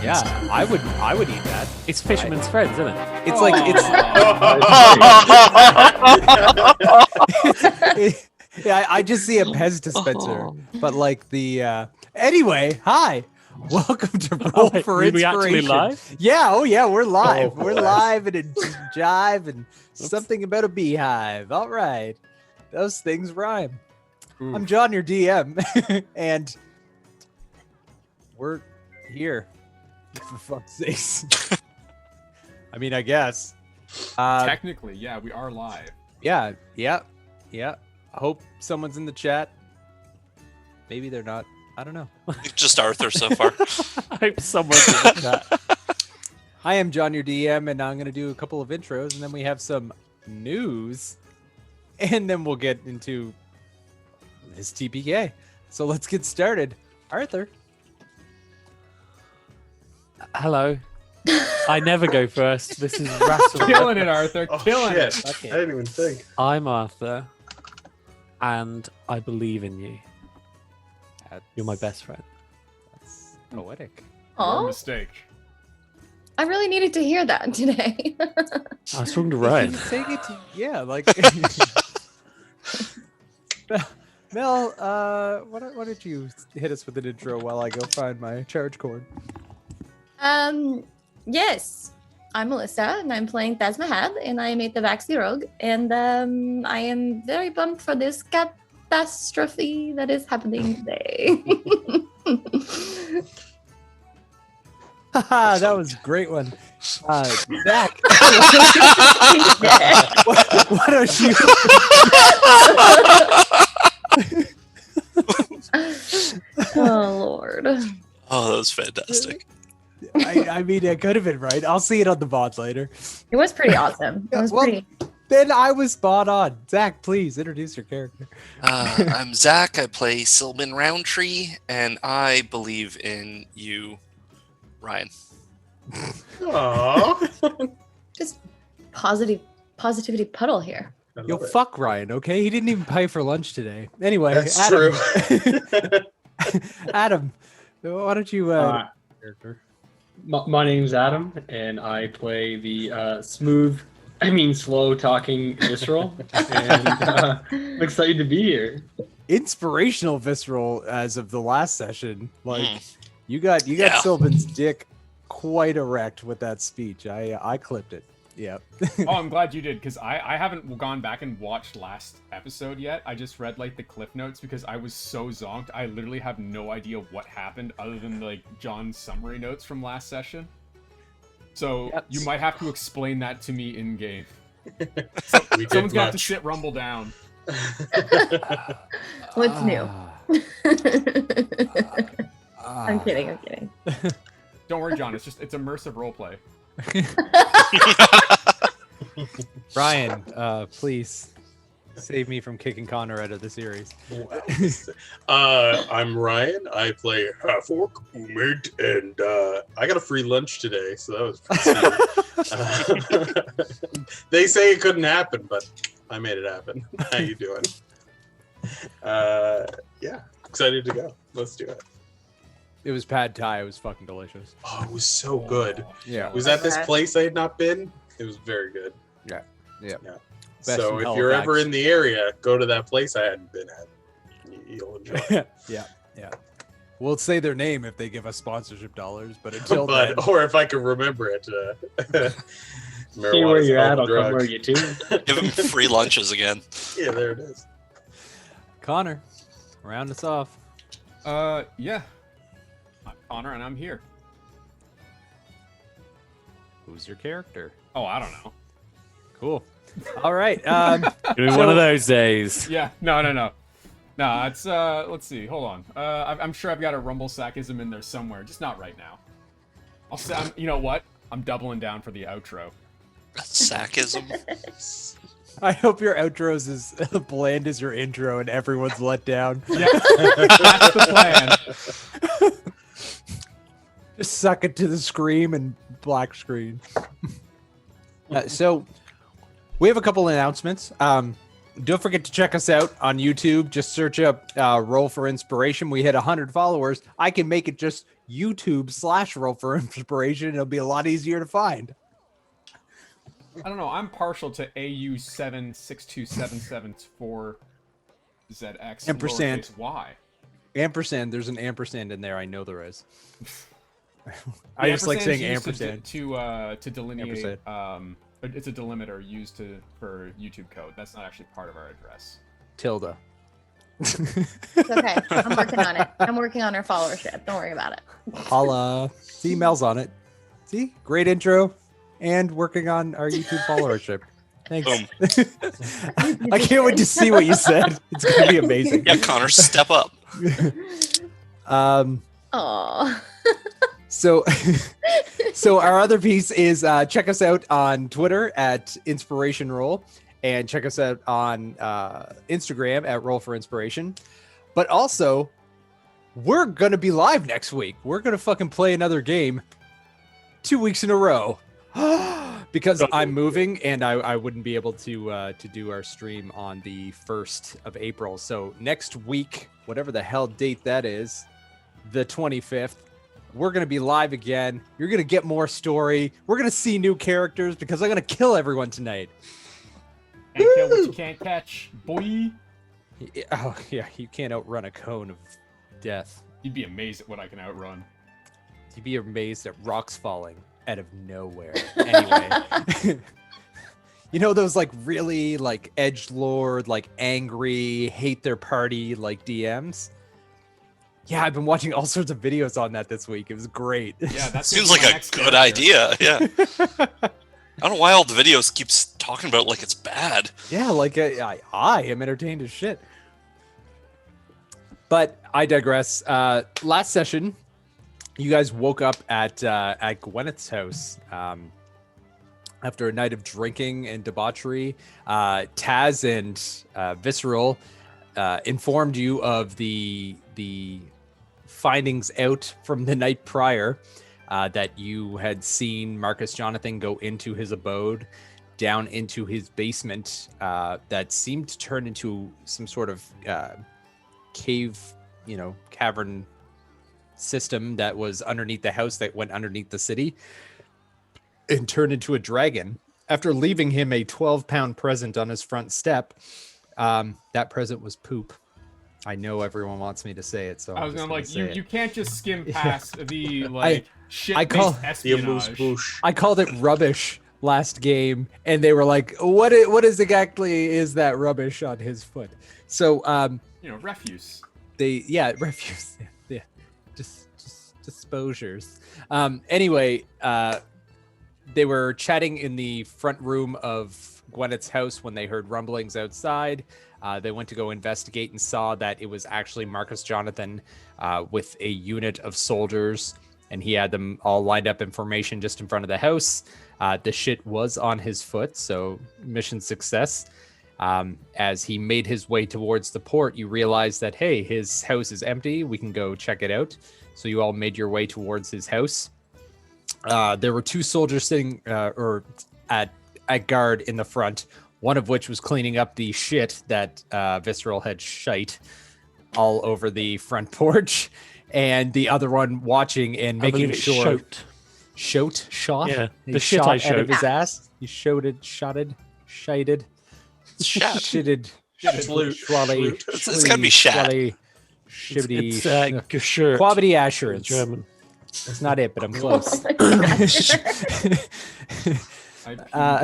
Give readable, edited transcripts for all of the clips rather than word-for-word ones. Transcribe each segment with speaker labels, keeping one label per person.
Speaker 1: Yeah, I would eat that.
Speaker 2: It's Fisherman's Friends, isn't it?
Speaker 1: It's like yeah, I just see a Pez dispenser, but like the anyway, hi. Welcome to Roll for
Speaker 2: were we
Speaker 1: Inspiration.
Speaker 2: actually live?
Speaker 1: Yeah, oh yeah, we're live.
Speaker 3: Oh,
Speaker 1: We're
Speaker 3: boy.
Speaker 1: live and a jive and something about a beehive. All right. Those things rhyme.
Speaker 2: Ooh.
Speaker 1: I'm John, your DM, and we're here. For fuck's sakes. I mean, I guess.
Speaker 4: Technically, yeah, we are live.
Speaker 1: Yeah. I hope someone's in the chat. Maybe they're not. I don't know.
Speaker 5: Just Arthur so far.
Speaker 2: I hope someone's in that.
Speaker 1: I am John, your DM, and I'm going to do a couple of intros, and then we have some news, and then we'll get into this TPK. So let's get started. Arthur.
Speaker 2: Hello. I never go first. This is Russell.
Speaker 4: Killing it, Arthur.
Speaker 3: Oh,
Speaker 4: Killing
Speaker 3: shit.
Speaker 4: it.
Speaker 1: Okay.
Speaker 3: I didn't even think.
Speaker 2: I'm Arthur, and I believe in you. You're my best friend.
Speaker 1: That's poetic.
Speaker 4: Your
Speaker 6: Oh,
Speaker 4: mistake.
Speaker 6: I really needed to hear that today.
Speaker 2: I was talking to
Speaker 1: You
Speaker 2: Ryan.
Speaker 1: can take it to, yeah, like Mel, why don't you hit us with an intro while I go find my charge cord?
Speaker 6: Yes, I'm Melissa, and I'm playing Thasmahad, and I am a Tabaxi rogue, and I am very bummed for this catastrophe that is happening today.
Speaker 1: Haha, that was a great one. Zach, why don't you?
Speaker 6: Oh Lord.
Speaker 5: Oh, that was fantastic.
Speaker 1: I mean, it could have been right. I'll see it on the VOD later.
Speaker 6: It was pretty awesome. It was
Speaker 1: Well,
Speaker 6: pretty.
Speaker 1: Then I was spot on. Zach, please introduce your character.
Speaker 5: I'm Zach. I play Sylvan Roundtree, and I believe in you, Ryan.
Speaker 3: Aww.
Speaker 6: Just positivity puddle here.
Speaker 1: Yo, fuck Ryan, okay? He didn't even pay for lunch today. Anyway,
Speaker 3: That's
Speaker 1: Adam,
Speaker 3: true.
Speaker 1: Adam, why don't you character?
Speaker 7: My name's Adam, and I play the slow-talking Visceral, and I'm excited to be here.
Speaker 1: Inspirational visceral as of the last session. Like you got
Speaker 5: Yeah.
Speaker 1: Sylvan's dick quite erect with that speech. I clipped it. Yep.
Speaker 4: Oh, I'm glad you did, because I haven't gone back and watched last episode yet. I just read like the cliff notes because I was so zonked. I literally have no idea what happened other than like John's summary notes from last session. So
Speaker 1: Yep.
Speaker 4: you might have to explain that to me in game.
Speaker 3: We did
Speaker 4: Someone's gonna have to
Speaker 3: much.
Speaker 4: sit Rumble down.
Speaker 6: What's new?
Speaker 1: Ah.
Speaker 6: I'm kidding.
Speaker 4: Don't worry, John. It's immersive roleplay.
Speaker 1: Ryan, please save me from kicking Connor out of the series.
Speaker 3: I'm Ryan. I play Half-Orc Umid, and I got a free lunch today, so that was pretty sweet. They say it couldn't happen, but I made it happen. How you doing? Yeah, excited to go. Let's do it.
Speaker 1: It was pad thai. It was fucking delicious.
Speaker 3: Oh, it was so good.
Speaker 1: Yeah.
Speaker 3: It was at this place I had not been. It was very good.
Speaker 1: Yeah. Best
Speaker 3: So
Speaker 1: in
Speaker 3: if you're ever
Speaker 1: Halifax.
Speaker 3: in the area, go to that place I hadn't been at. You'll enjoy it.
Speaker 1: yeah. We'll say their name if they give us sponsorship dollars, but until then,
Speaker 3: Or if I can remember it.
Speaker 7: See where you're at, I'll come
Speaker 3: drug.
Speaker 7: where you too.
Speaker 5: Give him free lunches again.
Speaker 3: Yeah, there it is.
Speaker 1: Connor, round us off.
Speaker 4: Yeah. I'm Connor, and I'm here.
Speaker 1: Who's your character?
Speaker 4: Oh, I don't know.
Speaker 1: Cool. All right.
Speaker 2: Gonna be one of those days.
Speaker 4: Yeah, no. No, it's, let's see, hold on. I'm sure I've got a Rumble Sackism in there somewhere, just not right now. I'll say, you know what? I'm doubling down for the outro.
Speaker 5: Sackism.
Speaker 1: I hope your outros is bland as your intro and everyone's let down.
Speaker 4: Yeah, that's the plan.
Speaker 1: Just suck it to the scream and black screen. So we have a couple announcements. Don't forget to check us out on YouTube. Just search up Roll for Inspiration. We hit 100 followers. I can make it just YouTube/Roll for Inspiration. It'll be a lot easier to find.
Speaker 4: I don't know. I'm partial to AU762774ZX
Speaker 1: Ampersand.
Speaker 4: lowercase y.
Speaker 1: Ampersand. There's an ampersand in there. I know there is. I
Speaker 4: The
Speaker 1: just like saying
Speaker 4: ampersand's
Speaker 1: ampersand.
Speaker 4: used to delineate.
Speaker 1: Ampersand.
Speaker 4: It's a delimiter used for YouTube code. That's not actually part of our address.
Speaker 1: Tilde.
Speaker 6: It's okay. I'm working on it. I'm working on our followership. Don't worry about it.
Speaker 1: Holla. See, Mel's on it. See? Great intro. And working on our YouTube followership. Thanks.
Speaker 5: Boom.
Speaker 1: I can't wait to see what you said. It's going to be amazing.
Speaker 5: Yeah, Connor, step up.
Speaker 6: Aww.
Speaker 1: So our other piece is check us out on Twitter at Inspiration Roll, and check us out on Instagram at Roll for Inspiration. But also, we're gonna be live next week. We're gonna fucking play another game 2 weeks in a row because I'm moving and I wouldn't be able to do our stream on the 1st of April. So next week, whatever the hell date that is, the 25th. We're going to be live again. You're going to get more story. We're going to see new characters because I'm going to kill everyone tonight.
Speaker 4: Can't kill what you can't catch, boy.
Speaker 1: Oh, yeah. You can't outrun a cone of death.
Speaker 4: You'd be amazed at what I can outrun.
Speaker 1: You'd be amazed at rocks falling out of nowhere. Anyway. You know those like really like edgelord, like angry, hate their party like DMs? Yeah, I've been watching all sorts of videos on that this week. It was great.
Speaker 4: Yeah, that
Speaker 5: Seems like a good idea. Yeah. I don't know why all the videos keeps talking about it like it's bad.
Speaker 1: Yeah, like I am entertained as shit. But I digress. Last session, you guys woke up at Gwyneth's house after a night of drinking and debauchery. Taz and Visceral informed you of the findings out from the night prior, that you had seen Marcus Jonathan go into his abode, down into his basement, that seemed to turn into some sort of cave, cavern system that was underneath the house that went underneath the city and turned into a dragon. After leaving him a 12-pound present on his front step, that present was poop. I know everyone wants me to say it, so
Speaker 4: I was gonna like you can't just skim past the shit
Speaker 1: I call
Speaker 4: espionage.
Speaker 1: I called it rubbish last game, and they were like, "What is exactly is that rubbish on his foot?" So
Speaker 4: refuse.
Speaker 1: Refuse. Yeah, just disposures. Anyway, they were chatting in the front room of Gwyneth's house when they heard rumblings outside. They went to go investigate and saw that it was actually Marcus Jonathan with a unit of soldiers, and he had them all lined up in formation just in front of the house. The shit was on his foot, so mission success. As he made his way towards the port, you realize that, hey, his house is empty. We can go check it out. So you all made your way towards his house. There were two soldiers sitting at guard in the front, one of which was cleaning up the shit that Visceral had shite all over the front porch, and the other one watching and making sure. Shot?
Speaker 2: Yeah,
Speaker 1: He
Speaker 2: the shit
Speaker 1: shot
Speaker 2: I
Speaker 1: out
Speaker 2: showed.
Speaker 1: of his ass. He shitted.
Speaker 5: Shat.
Speaker 1: Shitted.
Speaker 3: Flute.
Speaker 1: Schwally.
Speaker 5: It's gotta be shat.
Speaker 1: Shibby.
Speaker 2: It's geschirrt
Speaker 1: Quality
Speaker 2: in
Speaker 1: assurance.
Speaker 2: German.
Speaker 1: That's not it, but I'm close.
Speaker 4: I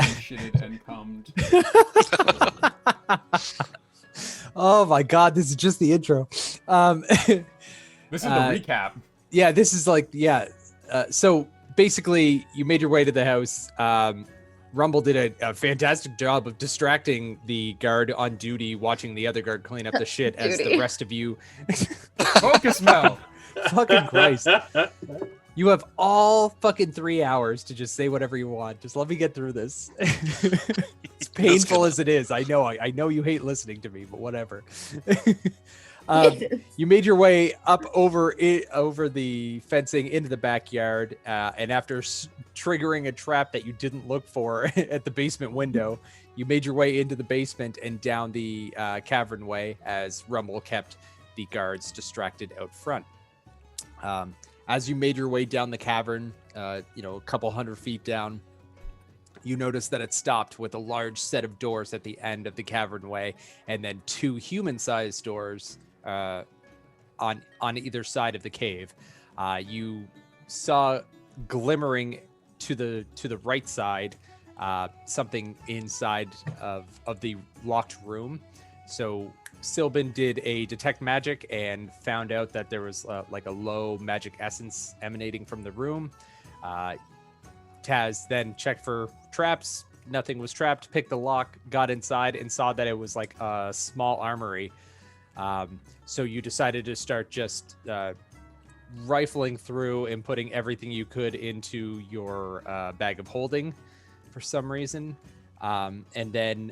Speaker 4: shitted and cummed.
Speaker 1: Oh my god, this is just the intro.
Speaker 4: This is the recap.
Speaker 1: Yeah, this is like, so basically you made your way to the house. Rumble did a fantastic job of distracting the guard on duty, watching the other guard clean up the shit as the rest of you.
Speaker 4: Focus, Mel.
Speaker 1: Fucking Christ. You have all fucking 3 hours to just say whatever you want. Just let me get through this. As painful as it is. I know you hate listening to me, but whatever. You made your way up over the fencing into the backyard, and after triggering a trap that you didn't look for at the basement window, you made your way into the basement and down the cavern way as Rumble kept the guards distracted out front. As you made your way down the cavern, a couple 100 feet down, you notice that it stopped with a large set of doors at the end of the cavern way, and then 2 human-sized doors on either side of the cave. You saw glimmering to the right side something inside of the locked room. So Sylvan did a detect magic and found out that there was like a low magic essence emanating from the room. Taz then checked for traps. Nothing was trapped. Picked the lock, got inside, and saw that it was like a small armory. So you decided to start just rifling through and putting everything you could into your bag of holding for some reason. And then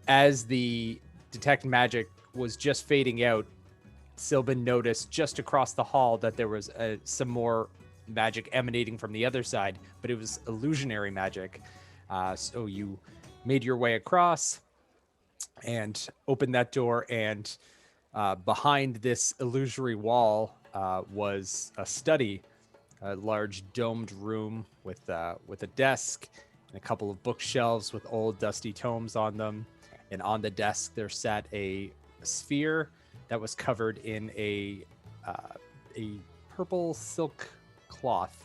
Speaker 1: as the detect magic was just fading out, Sylvan noticed just across the hall that there was some more magic emanating from the other side, but it was illusionary magic. So you made your way across and opened that door, and behind this illusory wall was a study, a large domed room with a desk and a couple of bookshelves with old dusty tomes on them. And on the desk there sat a sphere that was covered in a purple silk cloth.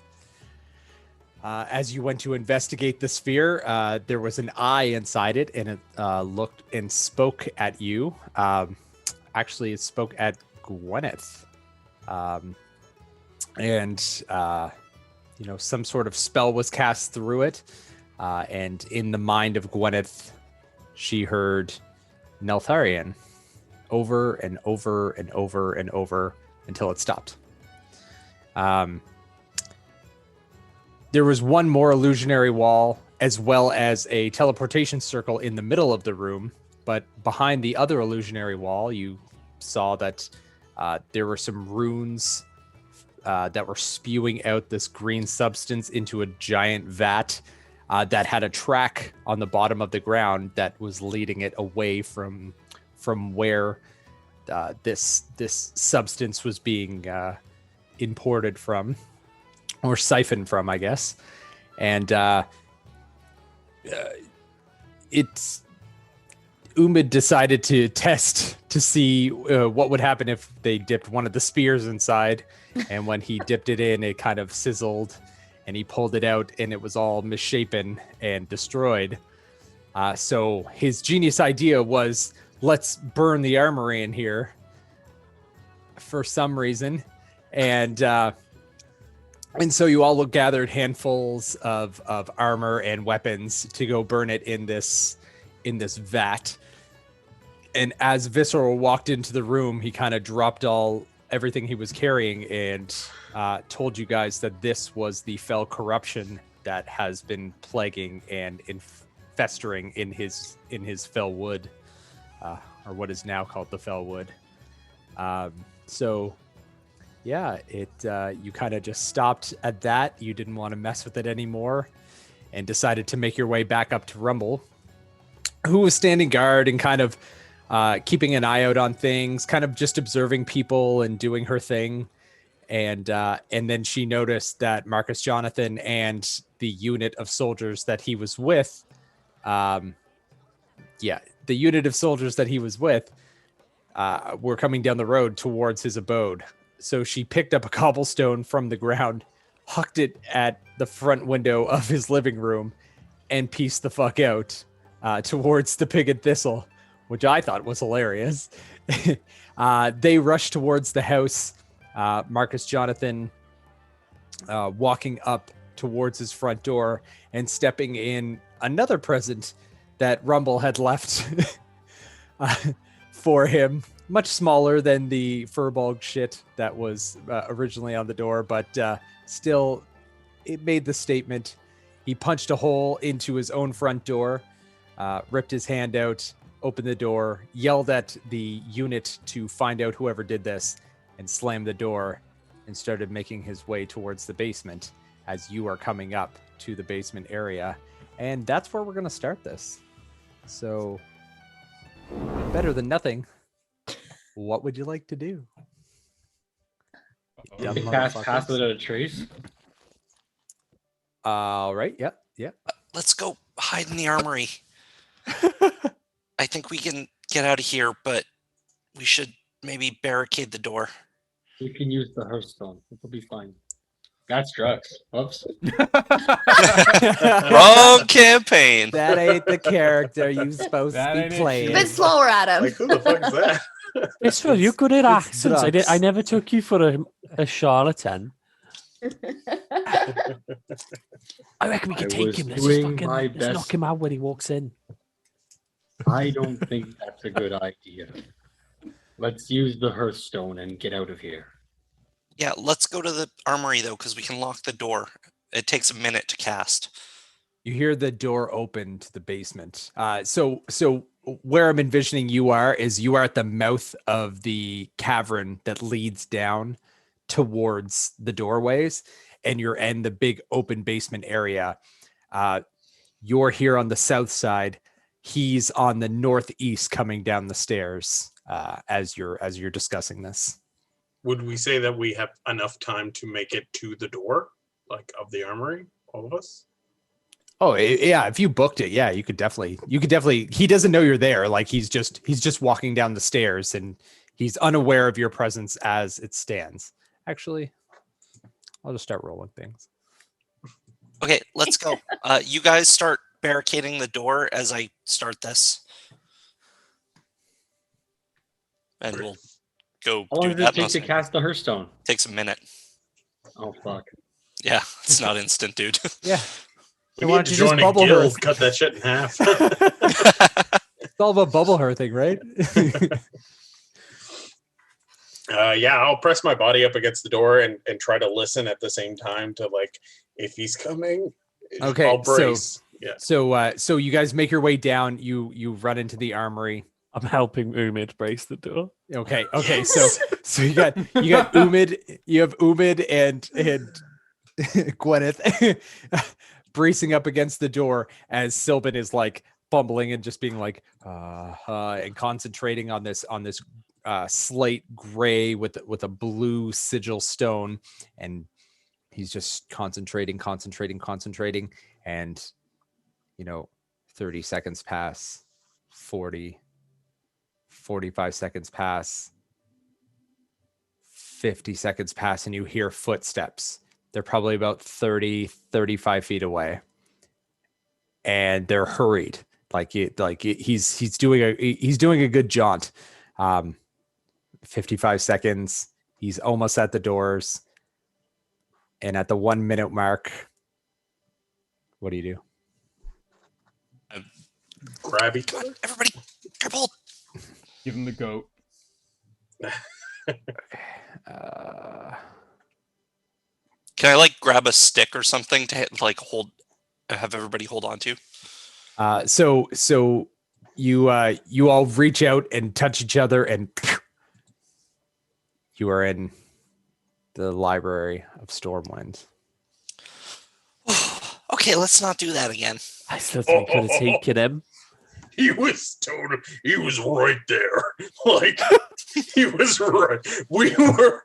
Speaker 1: As you went to investigate the sphere, there was an eye inside it, and it looked and spoke at you. Actually, it spoke at Gwyneth. Some sort of spell was cast through it. And in the mind of Gwyneth, she heard Neltharion over and over and over and over until it stopped. There was one more illusionary wall, as well as a teleportation circle in the middle of the room. But behind the other illusionary wall, you saw that there were some runes that were spewing out this green substance into a giant vat that had a track on the bottom of the ground that was leading it away from where this substance was being imported from, or siphoned from, I guess. And Umid decided to test to see what would happen if they dipped one of the spears inside. And when he dipped it in, it kind of sizzled, and he pulled it out, and it was all misshapen and destroyed. So his genius idea was, let's burn the armory in here for some reason. And so you all gathered handfuls of armor and weapons to go burn it in this vat. And as Visceral walked into the room, he kind of dropped everything he was carrying and told you guys that this was the fell corruption that has been plaguing and festering in his fell wood, or what is now called the fell wood. You kind of just stopped at that. You didn't want to mess with it anymore and decided to make your way back up to Rumble, who was standing guard and kind of keeping an eye out on things, kind of just observing people and doing her thing. And then she noticed that Marcus Jonathan and the unit of soldiers that he was with, were coming down the road towards his abode. So she picked up a cobblestone from the ground, hucked it at the front window of his living room, and pieced the fuck out towards the pig and thistle, which I thought was hilarious. They rushed towards the house. Marcus Jonathan walking up towards his front door and stepping in another present that Rumble had left for him. Much smaller than the furball shit that was originally on the door, but still, it made the statement. He punched a hole into his own front door, ripped his hand out, opened the door, yelled at the unit to find out whoever did this, and slammed the door and started making his way towards the basement as you are coming up to the basement area. And that's where we're going to start this. So, better than nothing. What would you like to do?
Speaker 7: You
Speaker 1: Dumb
Speaker 7: can cast
Speaker 1: motherfuckers.
Speaker 7: Pass Without a Trace.
Speaker 1: All right. Yep. Yep.
Speaker 5: Let's go hide in the armory. I think we can get out of here, but we should maybe barricade the door.
Speaker 7: You can use the Hearthstone. It'll be fine. That's drugs. Oops.
Speaker 5: Wrong campaign.
Speaker 1: That ain't the character you supposed
Speaker 4: That
Speaker 1: to
Speaker 4: ain't
Speaker 1: be
Speaker 4: it,
Speaker 1: playing.
Speaker 6: A bit slower, Adam.
Speaker 3: Like, who the fuck is that?
Speaker 2: It's for you good at
Speaker 1: It's
Speaker 2: accents. I
Speaker 1: drugs.
Speaker 2: never took you for a charlatan. I reckon we
Speaker 7: I
Speaker 2: can take
Speaker 7: was
Speaker 2: him.
Speaker 7: doing my
Speaker 2: Let's
Speaker 7: best.
Speaker 2: knock him out when he walks in.
Speaker 7: I don't think that's a good idea. Let's use the Hearthstone and get out of here.
Speaker 5: Yeah, let's go to the armory though, because we can lock the door. It takes a minute to cast.
Speaker 1: You hear the door open to the basement. So where I'm envisioning you are at the mouth of the cavern that leads down towards the doorways, and you're in the big open basement area. You're here on the south side. He's on the northeast coming down the stairs as you're discussing this.
Speaker 3: Would we say that we have enough time to make it to the door, like of the armory, all of us?
Speaker 1: Oh yeah, if you booked it, yeah, you could definitely. He doesn't know you're there. Like he's just walking down the stairs and he's unaware of your presence as it stands. Actually, I'll just start rolling things.
Speaker 5: Okay, let's go. You guys start barricading the door as I start this. And we'll go
Speaker 7: How long
Speaker 5: do
Speaker 7: does it
Speaker 5: that.
Speaker 7: take
Speaker 5: Most
Speaker 7: to cast the Hearthstone?
Speaker 5: takes a minute.
Speaker 7: Oh, fuck.
Speaker 5: Yeah, it's not instant, dude.
Speaker 1: Yeah.
Speaker 3: We
Speaker 1: Why
Speaker 3: need
Speaker 1: don't
Speaker 3: to
Speaker 1: you just
Speaker 3: join a
Speaker 1: bubble her?
Speaker 3: guild, cut that shit in half.
Speaker 1: It's all about bubble her thing, right?
Speaker 3: Yeah, I'll press my body up against the door and try to listen at the same time to, like, if he's coming,
Speaker 1: Okay,
Speaker 3: I'll brace. Yeah.
Speaker 1: So you guys make your way down. You run into the armory.
Speaker 2: I'm helping Umid brace the door.
Speaker 1: Okay. So you got Umid, you have Umid and Gwyneth bracing up against the door as Sylvan is like fumbling and just being like and concentrating on this slate gray with a blue sigil stone, and he's just concentrating, and 30 seconds pass, 40, 45 seconds pass, 50 seconds pass, and you hear footsteps. They're probably about 30, 35 feet away, and they're hurried. He's doing a good jaunt. 55 seconds. He's almost at the doors, and at the 1 minute mark, what do you do?
Speaker 3: Grab each
Speaker 5: Come
Speaker 3: other.
Speaker 5: on, everybody, grab hold.
Speaker 4: Give him the goat.
Speaker 5: Can I like grab a stick or something to like have everybody hold on to?
Speaker 1: So you all reach out and touch each other, and you are in the library of Stormwind.
Speaker 5: Okay, let's not do that again.
Speaker 2: I still think I could have taken him.
Speaker 3: He was right there. Like, he was right. We were.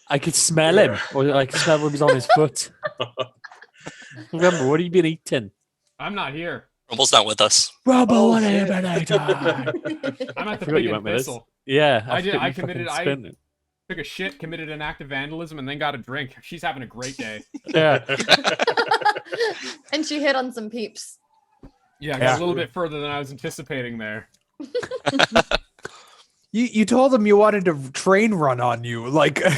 Speaker 2: I could smell him, or I could smell when he was on his foot. Remember, what have you been eating?
Speaker 4: I'm not here.
Speaker 5: Rumble's not with us.
Speaker 2: Rubble
Speaker 1: Oh,
Speaker 2: eliminator.
Speaker 4: I'm at the
Speaker 2: forgot
Speaker 4: big
Speaker 2: you went with this.
Speaker 4: thistle.
Speaker 2: Yeah,
Speaker 4: I did-
Speaker 2: think
Speaker 4: I
Speaker 2: you fucking
Speaker 4: committed- I-
Speaker 2: spent it.
Speaker 4: Took a shit, committed an act of vandalism, and then got a drink. She's having a great day.
Speaker 2: Yeah,
Speaker 6: And she hit on some peeps.
Speaker 4: Yeah, I got a little bit further than I was anticipating there.
Speaker 1: You told him you wanted to train run on you. Like
Speaker 4: I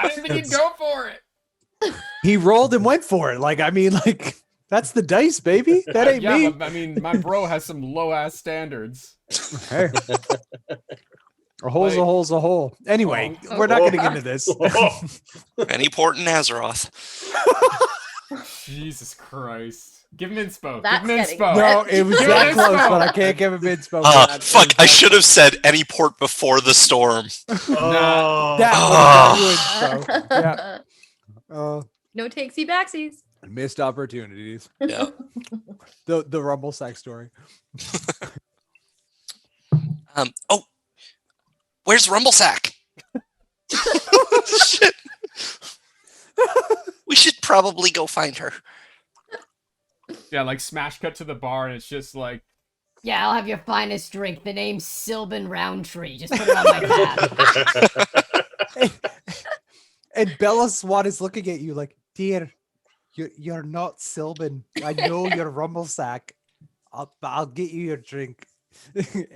Speaker 4: didn't think he'd go for it.
Speaker 1: he rolled and went for it. Like, I mean, like that's the dice, baby. That ain't
Speaker 4: yeah,
Speaker 1: me.
Speaker 4: but, I mean, my bro has some low ass standards.
Speaker 1: Hey. A hole's a hole's a hole. Anyway, we're not getting into this.
Speaker 5: Any port in Azeroth.
Speaker 4: Jesus Christ. Give him inspo.
Speaker 6: That's
Speaker 4: Give him
Speaker 6: getting
Speaker 4: inspo.
Speaker 1: No, it was
Speaker 4: Give
Speaker 1: that
Speaker 4: it
Speaker 1: close,
Speaker 4: inspo.
Speaker 1: but I can't give him inspo.
Speaker 5: Fuck, I should have said any port before the storm.
Speaker 3: Oh.
Speaker 1: That would have got you inspo. Yeah.
Speaker 6: No takesy backsies.
Speaker 1: Missed opportunities.
Speaker 5: Yeah.
Speaker 1: The Rumble sack story.
Speaker 5: Oh, where's Rumblesack? Shit. We should probably go find her.
Speaker 4: Yeah, like smash cut to the bar, and it's just like,
Speaker 8: Yeah, I'll have your finest drink. The name's Sylvan Roundtree. Just put it on my tab.
Speaker 1: And Bella Swan is looking at you like, dear, you're not Sylvan. I know you're Rumble sack. I'll get you your drink.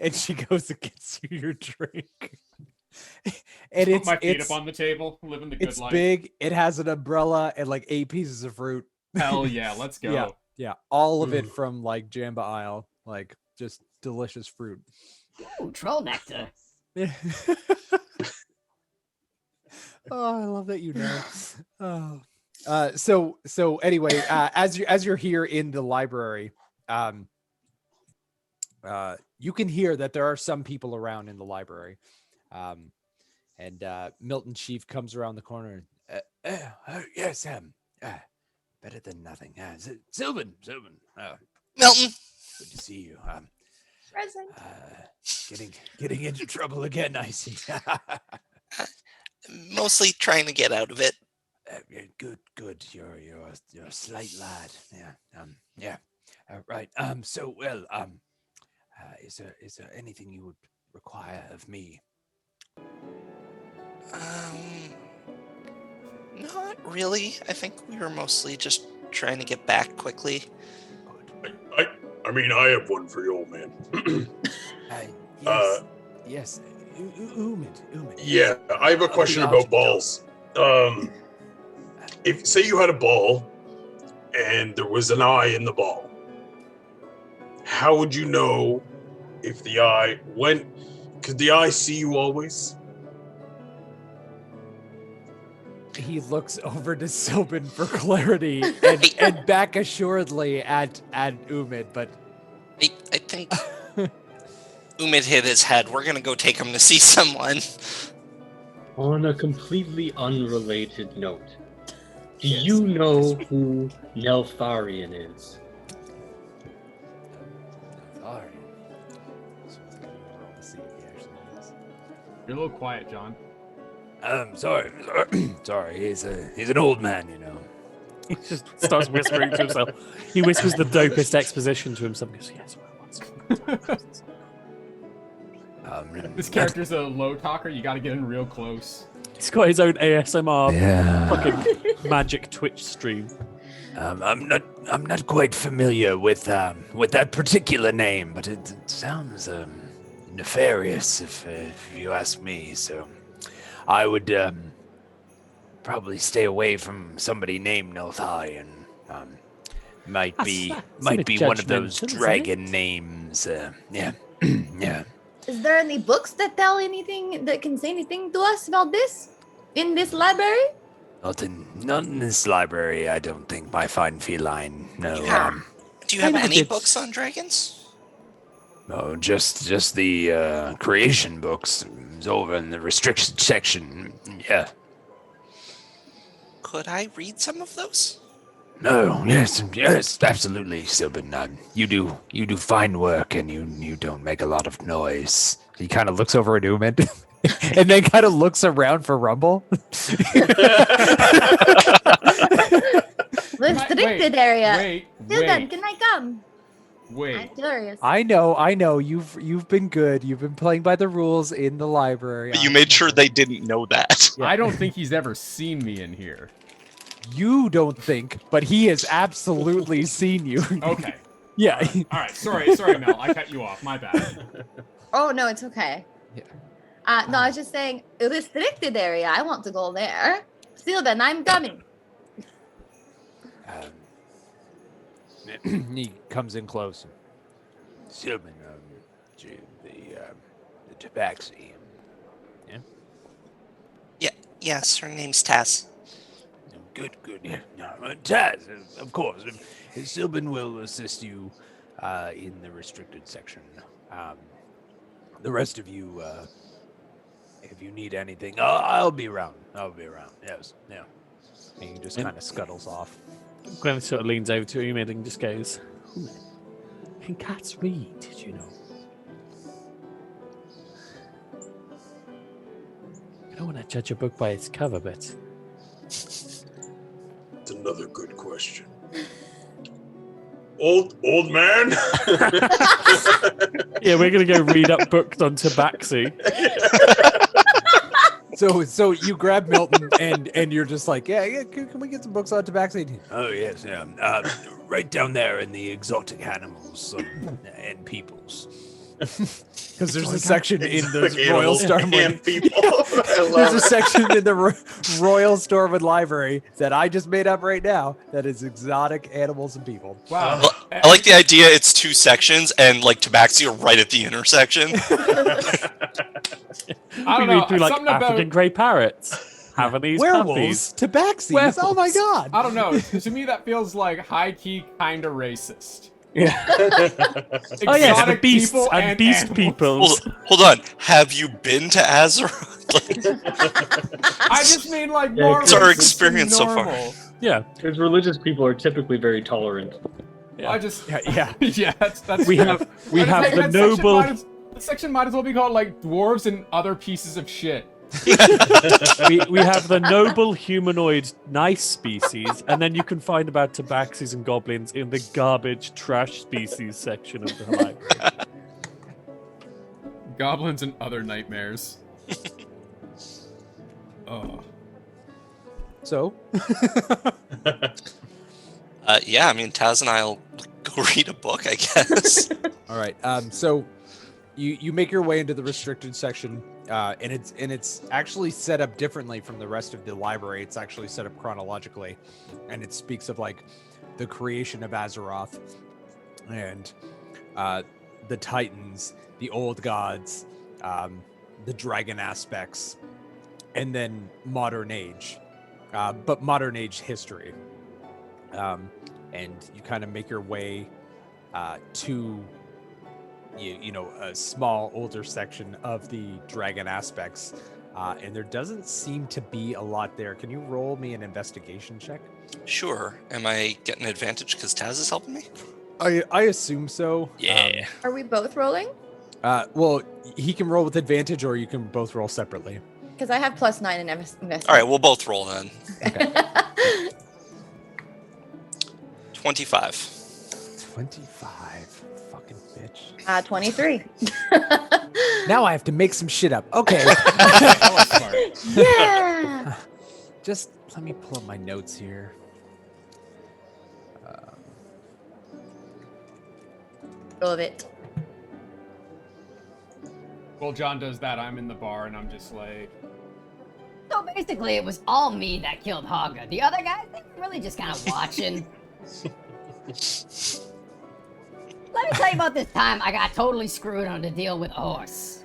Speaker 1: And she goes and gets you your drink. And
Speaker 4: put my feet up on the table, living the good
Speaker 1: it's
Speaker 4: life.
Speaker 1: big. It has an umbrella and like 8 pieces of fruit.
Speaker 4: Hell yeah, let's go.
Speaker 1: Yeah, all of it from like Jamba Isle, like just delicious fruit.
Speaker 8: Ooh, troll nectar.
Speaker 1: Yeah. Oh, I love that you know. Oh. So anyway, as you're here in the library, you can hear that there are some people around in the library. And Milton Chief comes around the corner. Yes, better than nothing. Sylvan.
Speaker 5: Milton.
Speaker 1: Good to see you.
Speaker 6: Present.
Speaker 1: Getting into trouble again, I see.
Speaker 5: Mostly trying to get out of it.
Speaker 1: Good. You're a slight lad. Yeah. Right. So well. Is there anything you would require of me?
Speaker 5: Not really. I think we were mostly just trying to get back quickly.
Speaker 3: I mean, I have one for you, old man.
Speaker 1: Yes. Umid.
Speaker 3: Yeah, I have a question about balls. If say you had a ball and there was an eye in the ball, how would you know if the eye went? Could the eye see you always?
Speaker 1: He looks over to Sylvan for clarity and back assuredly at Umid, but
Speaker 5: I think Umid hit his head. We're gonna go take him to see someone.
Speaker 7: On a completely unrelated note, do you know who Neltharion is?
Speaker 4: You're a little quiet, John.
Speaker 1: Sorry. He's an old man, you know.
Speaker 2: He just starts whispering to himself. He whispers the dopest exposition to himself. He goes, yes,
Speaker 4: This character's a low talker. You got to get in real close.
Speaker 2: He's got his own ASMR fucking magic Twitch stream.
Speaker 1: I'm not quite familiar with that particular name, but it sounds nefarious if you ask me. So I would probably stay away from somebody named Neltharion. Might be one of those dragon names. Yeah.
Speaker 6: Is there any books that tell anything that can say anything to us about this in this library?
Speaker 1: Not in this library, I don't think, my fine feline. No.
Speaker 5: Do you have any books on dragons?
Speaker 1: No, just the creation books. It's over in the restricted section. Yeah.
Speaker 5: Could I read some of those?
Speaker 1: No, yes, absolutely, Sylvan. You do fine work, and you don't make a lot of noise. He kind of looks over at Umid, and then kind of looks around for Rumble.
Speaker 6: Restricted area.
Speaker 4: Wait.
Speaker 6: Sylvan, can I come?
Speaker 4: Wait.
Speaker 6: I'm curious.
Speaker 1: I know. You've been good. You've been playing by the rules in the library.
Speaker 5: But you made sure they didn't know that.
Speaker 1: Yeah.
Speaker 4: I don't think he's ever seen me in here.
Speaker 1: You don't think, but he has absolutely seen you.
Speaker 4: Okay.
Speaker 1: Yeah.
Speaker 4: All right. Sorry, Mel. I cut you off. My bad.
Speaker 6: Oh, no, it's okay.
Speaker 1: Yeah.
Speaker 6: No, I was just saying, restricted area. I want to go there. Sylvan, I'm coming.
Speaker 1: He comes in close. Sylvan, the tabaxi. Yeah?
Speaker 5: Yes, her name's Taz.
Speaker 1: Good. Yeah. No, Taz, of course. Sylvan will assist you in the restricted section. The rest of you, if you need anything, I'll be around. Yes. Yeah. And he just kind of scuttles off.
Speaker 2: Glenn sort of leans over to him and just goes, "Can cats read, did you know?" I don't want to judge a book by its cover, but...
Speaker 3: It's another good question. Old man.
Speaker 2: Yeah, we're going to go read up books on tabaxi.
Speaker 1: So you grab Milton and you're just like, yeah. Can we get some books on tabaxi? Oh yes, yeah. Right down there in the exotic animals and peoples. Because there's a section in the Royal Stormwind. There's a section in the Royal Stormwind Library that I just made up right now that is exotic animals and people.
Speaker 4: Wow.
Speaker 5: Well, I like the idea. It's 2 sections, and like tabaxi are right at the intersection.
Speaker 4: I don't
Speaker 2: We
Speaker 4: know.
Speaker 2: read through like
Speaker 4: Something
Speaker 2: African
Speaker 4: about
Speaker 2: grey parrots, Havanese
Speaker 1: Werewolves,
Speaker 2: puppies.
Speaker 1: tabaxis. Oh my god.
Speaker 4: I don't know. To me, that feels like high key, kind of racist.
Speaker 2: Yeah. Oh yes, the
Speaker 4: Exotic
Speaker 2: beasts
Speaker 4: people
Speaker 2: and beast
Speaker 4: animals.
Speaker 2: peoples.
Speaker 5: Hold on. Have you been to Azeroth?
Speaker 4: I just mean like
Speaker 7: Yeah,
Speaker 4: more.
Speaker 7: it's
Speaker 5: our
Speaker 4: racist
Speaker 5: experience
Speaker 4: than
Speaker 5: so far.
Speaker 4: normal.
Speaker 2: Yeah.
Speaker 7: Because religious people are typically very tolerant.
Speaker 2: Yeah.
Speaker 4: I just
Speaker 1: Yeah.
Speaker 4: yeah. That's
Speaker 2: We have
Speaker 4: I just
Speaker 2: the
Speaker 4: think that
Speaker 2: noble.
Speaker 4: The section might as well be called like dwarves and other pieces of shit.
Speaker 2: we have the noble humanoid nice species, and then you can find about tabaxis and goblins in the garbage trash species section of the library.
Speaker 4: Goblins and other nightmares. Oh.
Speaker 1: So
Speaker 5: Yeah, I mean, Taz and I'll go read a book, I guess.
Speaker 1: all right. So you make your way into the restricted section, and it's actually set up differently from the rest of the library. It's actually set up chronologically, and it speaks of like the creation of Azeroth and the Titans, the old gods, the dragon aspects, and then modern age, but modern age history. And you kind of make your way to a small older section of the dragon aspects, and there doesn't seem to be a lot there. Can you roll me an investigation check?
Speaker 5: Sure. Am I getting an advantage because Taz is helping me?
Speaker 1: I assume so.
Speaker 5: Yeah.
Speaker 6: Are we both rolling?
Speaker 1: Well, he can roll with advantage, or you can both roll separately.
Speaker 6: Because I have +9 in investment.
Speaker 5: All right, we'll both roll then. 25.
Speaker 1: 25. Fucking bitch.
Speaker 6: 23.
Speaker 1: Now I have to make some shit up. Okay.
Speaker 4: That was smart.
Speaker 6: Yeah.
Speaker 1: Just let me pull up my notes here.
Speaker 6: Love it.
Speaker 4: Well, John does that. I'm in the bar and I'm just like,
Speaker 8: So basically, it was all me that killed Haga. The other guys, they were really just kind of watching. Let me tell you about this time I got totally screwed on a deal with a horse.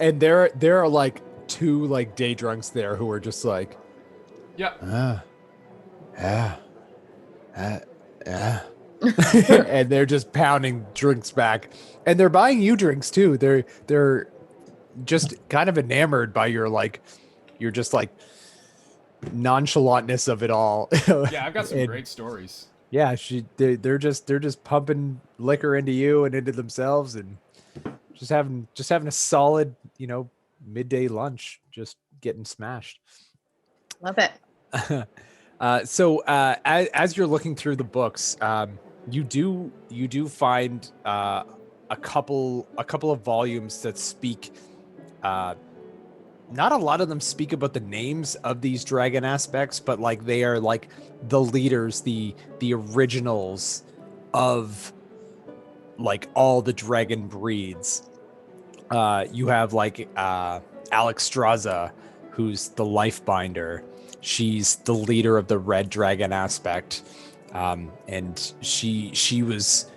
Speaker 1: And there are like 2 like day drunks there who are just like,
Speaker 4: yep.
Speaker 1: and they're just pounding drinks back, and they're buying you drinks too. They're just kind of enamored by your just like nonchalantness of it all.
Speaker 4: Yeah, I've got some
Speaker 1: And-
Speaker 4: great stories.
Speaker 1: Yeah, they're just pumping liquor into you and into themselves, and just having a solid midday lunch, just getting smashed.
Speaker 6: Love it.
Speaker 1: So as you're looking through the books, you do find a couple of volumes that speak. Not a lot of them speak about the names of these dragon aspects, but like they are like the leaders, the originals of like all the dragon breeds. You have like Alexstrasza, who's the Lifebinder. She's the leader of the red dragon aspect, and she was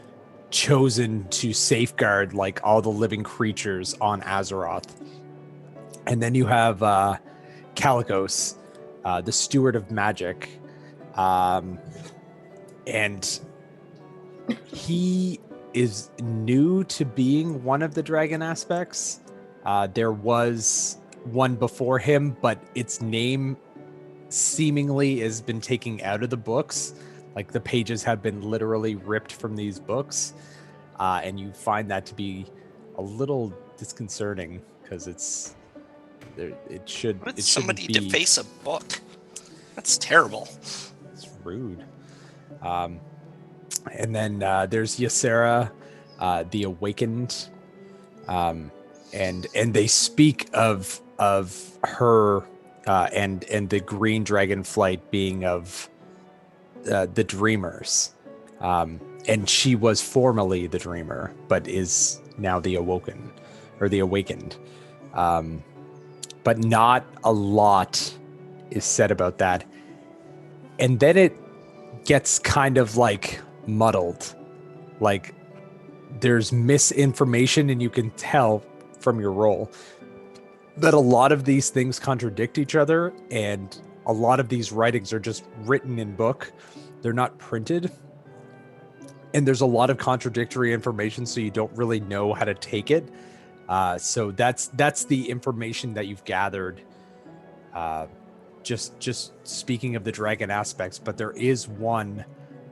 Speaker 1: chosen to safeguard like all the living creatures on Azeroth. And then you have Calicos, the steward of magic, and he is new to being one of the dragon aspects. There was one before him, but its name seemingly has been taken out of the books. Like the pages have been literally ripped from these books, and you find that to be a little disconcerting because it's there. It should.
Speaker 5: Why would
Speaker 1: It
Speaker 5: somebody
Speaker 1: shouldn't be.
Speaker 5: deface a book? That's terrible.
Speaker 1: It's rude. And then there's Ysera, the Awakened, and they speak of her and the Green Dragon flight being of the Dreamers, and she was formerly the Dreamer, but is now the Awoken or the Awakened. But not a lot is said about that, and then it gets kind of like muddled, like there's misinformation, and you can tell from your roll that a lot of these things contradict each other, and a lot of these writings are just written in book. They're not printed, and there's a lot of contradictory information, so you don't really know how to take it. So that's the information that you've gathered. Just speaking of the dragon aspects, but there is one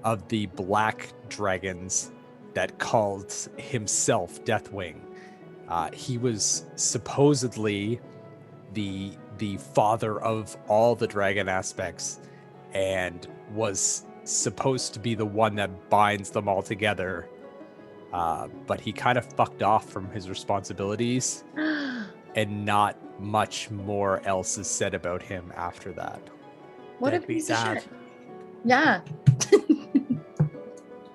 Speaker 1: of the black dragons that called himself Deathwing. He was supposedly the father of all the dragon aspects, and was supposed to be the one that binds them all together. But he kind of fucked off from his responsibilities, and not much more else is said about him after that.
Speaker 6: What a
Speaker 2: Deadbeat
Speaker 6: piece of
Speaker 2: dad.
Speaker 6: shit. Yeah.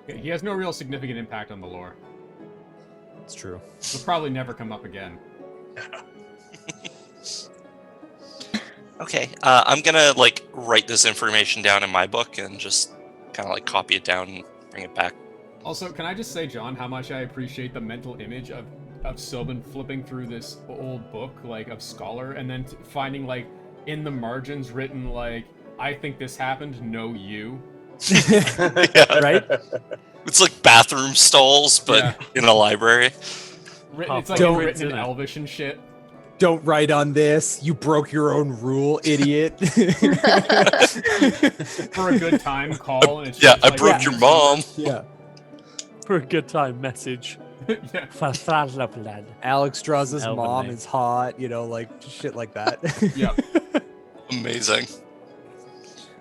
Speaker 4: He has no real significant impact on the lore.
Speaker 1: It's true.
Speaker 4: He'll probably never come up again.
Speaker 5: Okay, I'm gonna like write this information down in my book and just kind of like copy it down and bring it back.
Speaker 4: Also, can I just say, John, how much I appreciate the mental image of Sylvan flipping through this old book, like, of Scholar, and then finding, like, in the margins written, like, I think this happened, no you.
Speaker 5: Yeah.
Speaker 1: Right?
Speaker 5: It's like bathroom stalls, but
Speaker 4: Yeah.
Speaker 5: in a library.
Speaker 4: It's like
Speaker 1: Don't-
Speaker 4: written in Elvish and shit.
Speaker 1: Don't write on this. You broke your own rule, idiot.
Speaker 4: For a good time call, and it's
Speaker 5: Yeah,
Speaker 4: just
Speaker 5: I
Speaker 4: like,
Speaker 5: broke your mom.
Speaker 1: Yeah.
Speaker 2: For a good time message.
Speaker 4: Yeah.
Speaker 1: Alex draws his
Speaker 2: Elven
Speaker 1: mom
Speaker 2: name.
Speaker 1: is hot, like shit like that.
Speaker 4: Yeah.
Speaker 5: Amazing.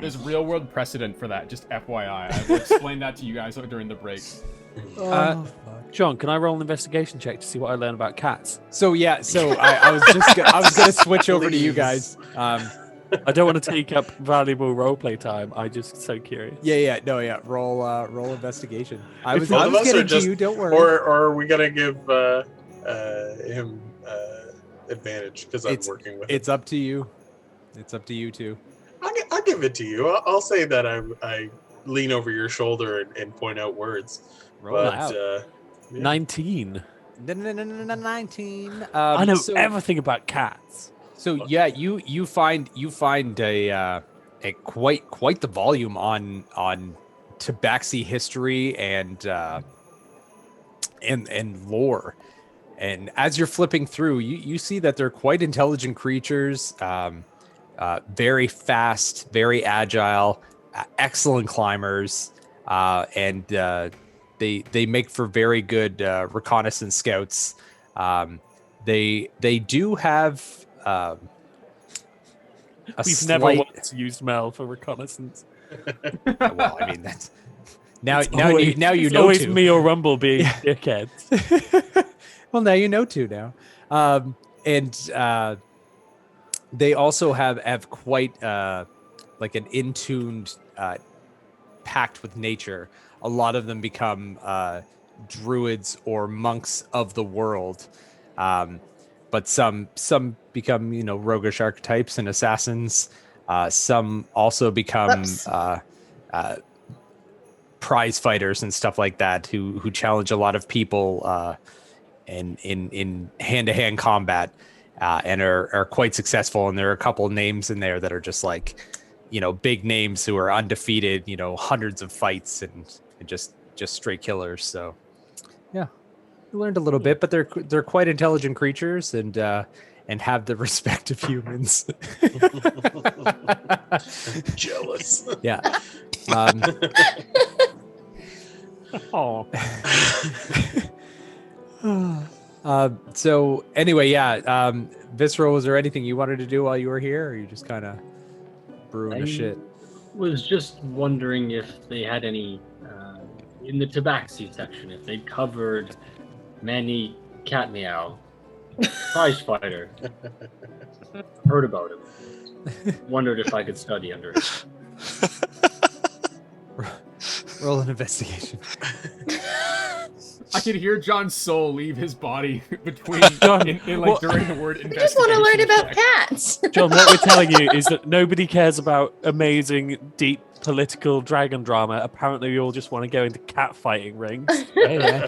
Speaker 4: There's real world precedent for that, just FYI. I will explain that to you guys during the break.
Speaker 2: John, can I roll an investigation check to see what I learn about cats?
Speaker 1: So I was gonna switch over to you guys.
Speaker 2: I don't want to take up valuable roleplay time. I just so curious.
Speaker 1: Roll investigation. I was
Speaker 3: Both of us are
Speaker 1: getting to
Speaker 3: just-
Speaker 1: you. Don't worry.
Speaker 3: Or are we gonna give him advantage because I'm
Speaker 1: It's-
Speaker 3: working with
Speaker 1: It's
Speaker 3: him?
Speaker 1: up to you. It's up to you too.
Speaker 3: I'll give it to you. I'll say that I lean over your shoulder and point out words.
Speaker 1: Roll it
Speaker 3: But
Speaker 1: out.
Speaker 3: yeah.
Speaker 2: 19.
Speaker 1: 19.
Speaker 2: I know
Speaker 1: so-
Speaker 2: everything about cats.
Speaker 1: So yeah, you find a quite the volume on Tabaxi history and lore. And as you're flipping through, you see that they're quite intelligent creatures, very fast, very agile, excellent climbers, and they make for very good reconnaissance scouts. They do have
Speaker 2: We've never once used Mel for reconnaissance.
Speaker 1: Well, I mean that's now
Speaker 2: It's
Speaker 1: now
Speaker 2: always,
Speaker 1: you now you
Speaker 2: it's
Speaker 1: know
Speaker 2: always
Speaker 1: to.
Speaker 2: me or Rumble being dickheads.
Speaker 1: Well, now you know to now. And they also have quite like an in-tuned pact with nature. A lot of them become druids or monks of the world. But some become, roguish archetypes and assassins. Some also become prize fighters and stuff like that who challenge a lot of people in hand-to-hand combat and are quite successful. And there are a couple names in there that are just like, big names who are undefeated, hundreds of fights and just straight killers. So yeah, we learned a little bit, but they're quite intelligent creatures. And and have the respect of humans.
Speaker 3: Jealous.
Speaker 1: Yeah.
Speaker 2: Oh,
Speaker 1: So anyway, yeah. Visceral, was there anything you wanted to do while you were here, or are you just kind of brewing a shit?
Speaker 7: Was just wondering if they had any in the Tabaxi section, if they'd covered Manny Cat Meow, prize fighter. Heard about him. Wondered if I could study under him.
Speaker 1: Roll an investigation.
Speaker 4: I could hear John's soul leave his body between
Speaker 2: John,
Speaker 4: during the word investigation.
Speaker 6: I just want to learn about
Speaker 4: check.
Speaker 6: cats.
Speaker 2: John, what we're telling you is that nobody cares about amazing, deep political dragon drama. Apparently, we all just want to go into cat fighting rings.
Speaker 1: Hey, man.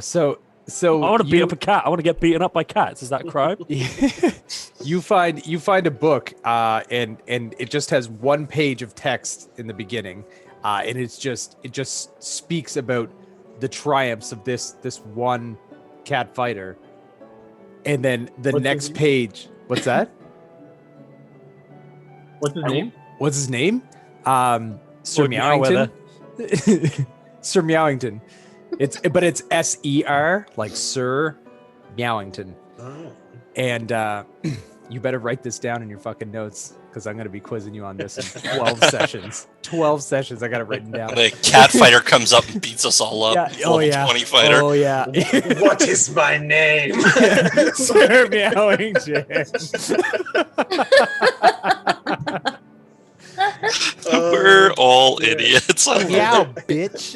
Speaker 1: So
Speaker 2: I want to beat up a cat. I want to get beaten up by cats. Is that a crime?
Speaker 1: you find a book, and it just has one page of text in the beginning, and it just speaks about the triumphs of this one cat fighter, and then the
Speaker 7: What's
Speaker 1: next
Speaker 7: his name?
Speaker 1: page. What's that?
Speaker 7: What's his name?
Speaker 1: What's his name? Sir
Speaker 2: Lord
Speaker 1: Meowington. Sir Meowington. It's SER, like Sir Meowington.
Speaker 3: Oh.
Speaker 1: And you better write this down in your fucking notes, because I'm going to be quizzing you on this in 12 sessions. 12 sessions, I got it written down.
Speaker 5: The cat fighter comes up and beats us all up.
Speaker 1: Yeah.
Speaker 5: Full
Speaker 1: Oh, yeah.
Speaker 5: 20 fighter.
Speaker 1: Oh, yeah.
Speaker 3: What is my name?
Speaker 1: Sir Meowington.
Speaker 5: We're all idiots.
Speaker 1: Meow, bitch.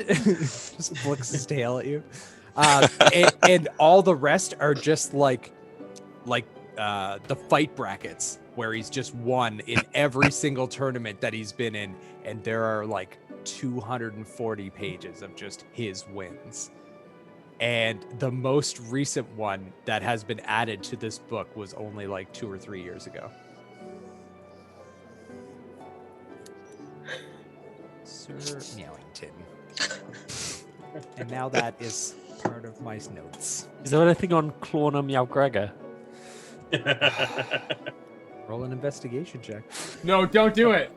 Speaker 1: Just flicks his tail at you. And all the rest are just like the fight brackets, where he's just won in every single tournament that he's been in, and there are like 240 pages of just his wins. And the most recent one that has been added to this book was only like 2 or 3 years ago. Sir Meowington. And now that is part of my notes.
Speaker 2: Is there anything on Clorna Meowgregor?
Speaker 1: Roll an investigation check.
Speaker 4: No, don't do it.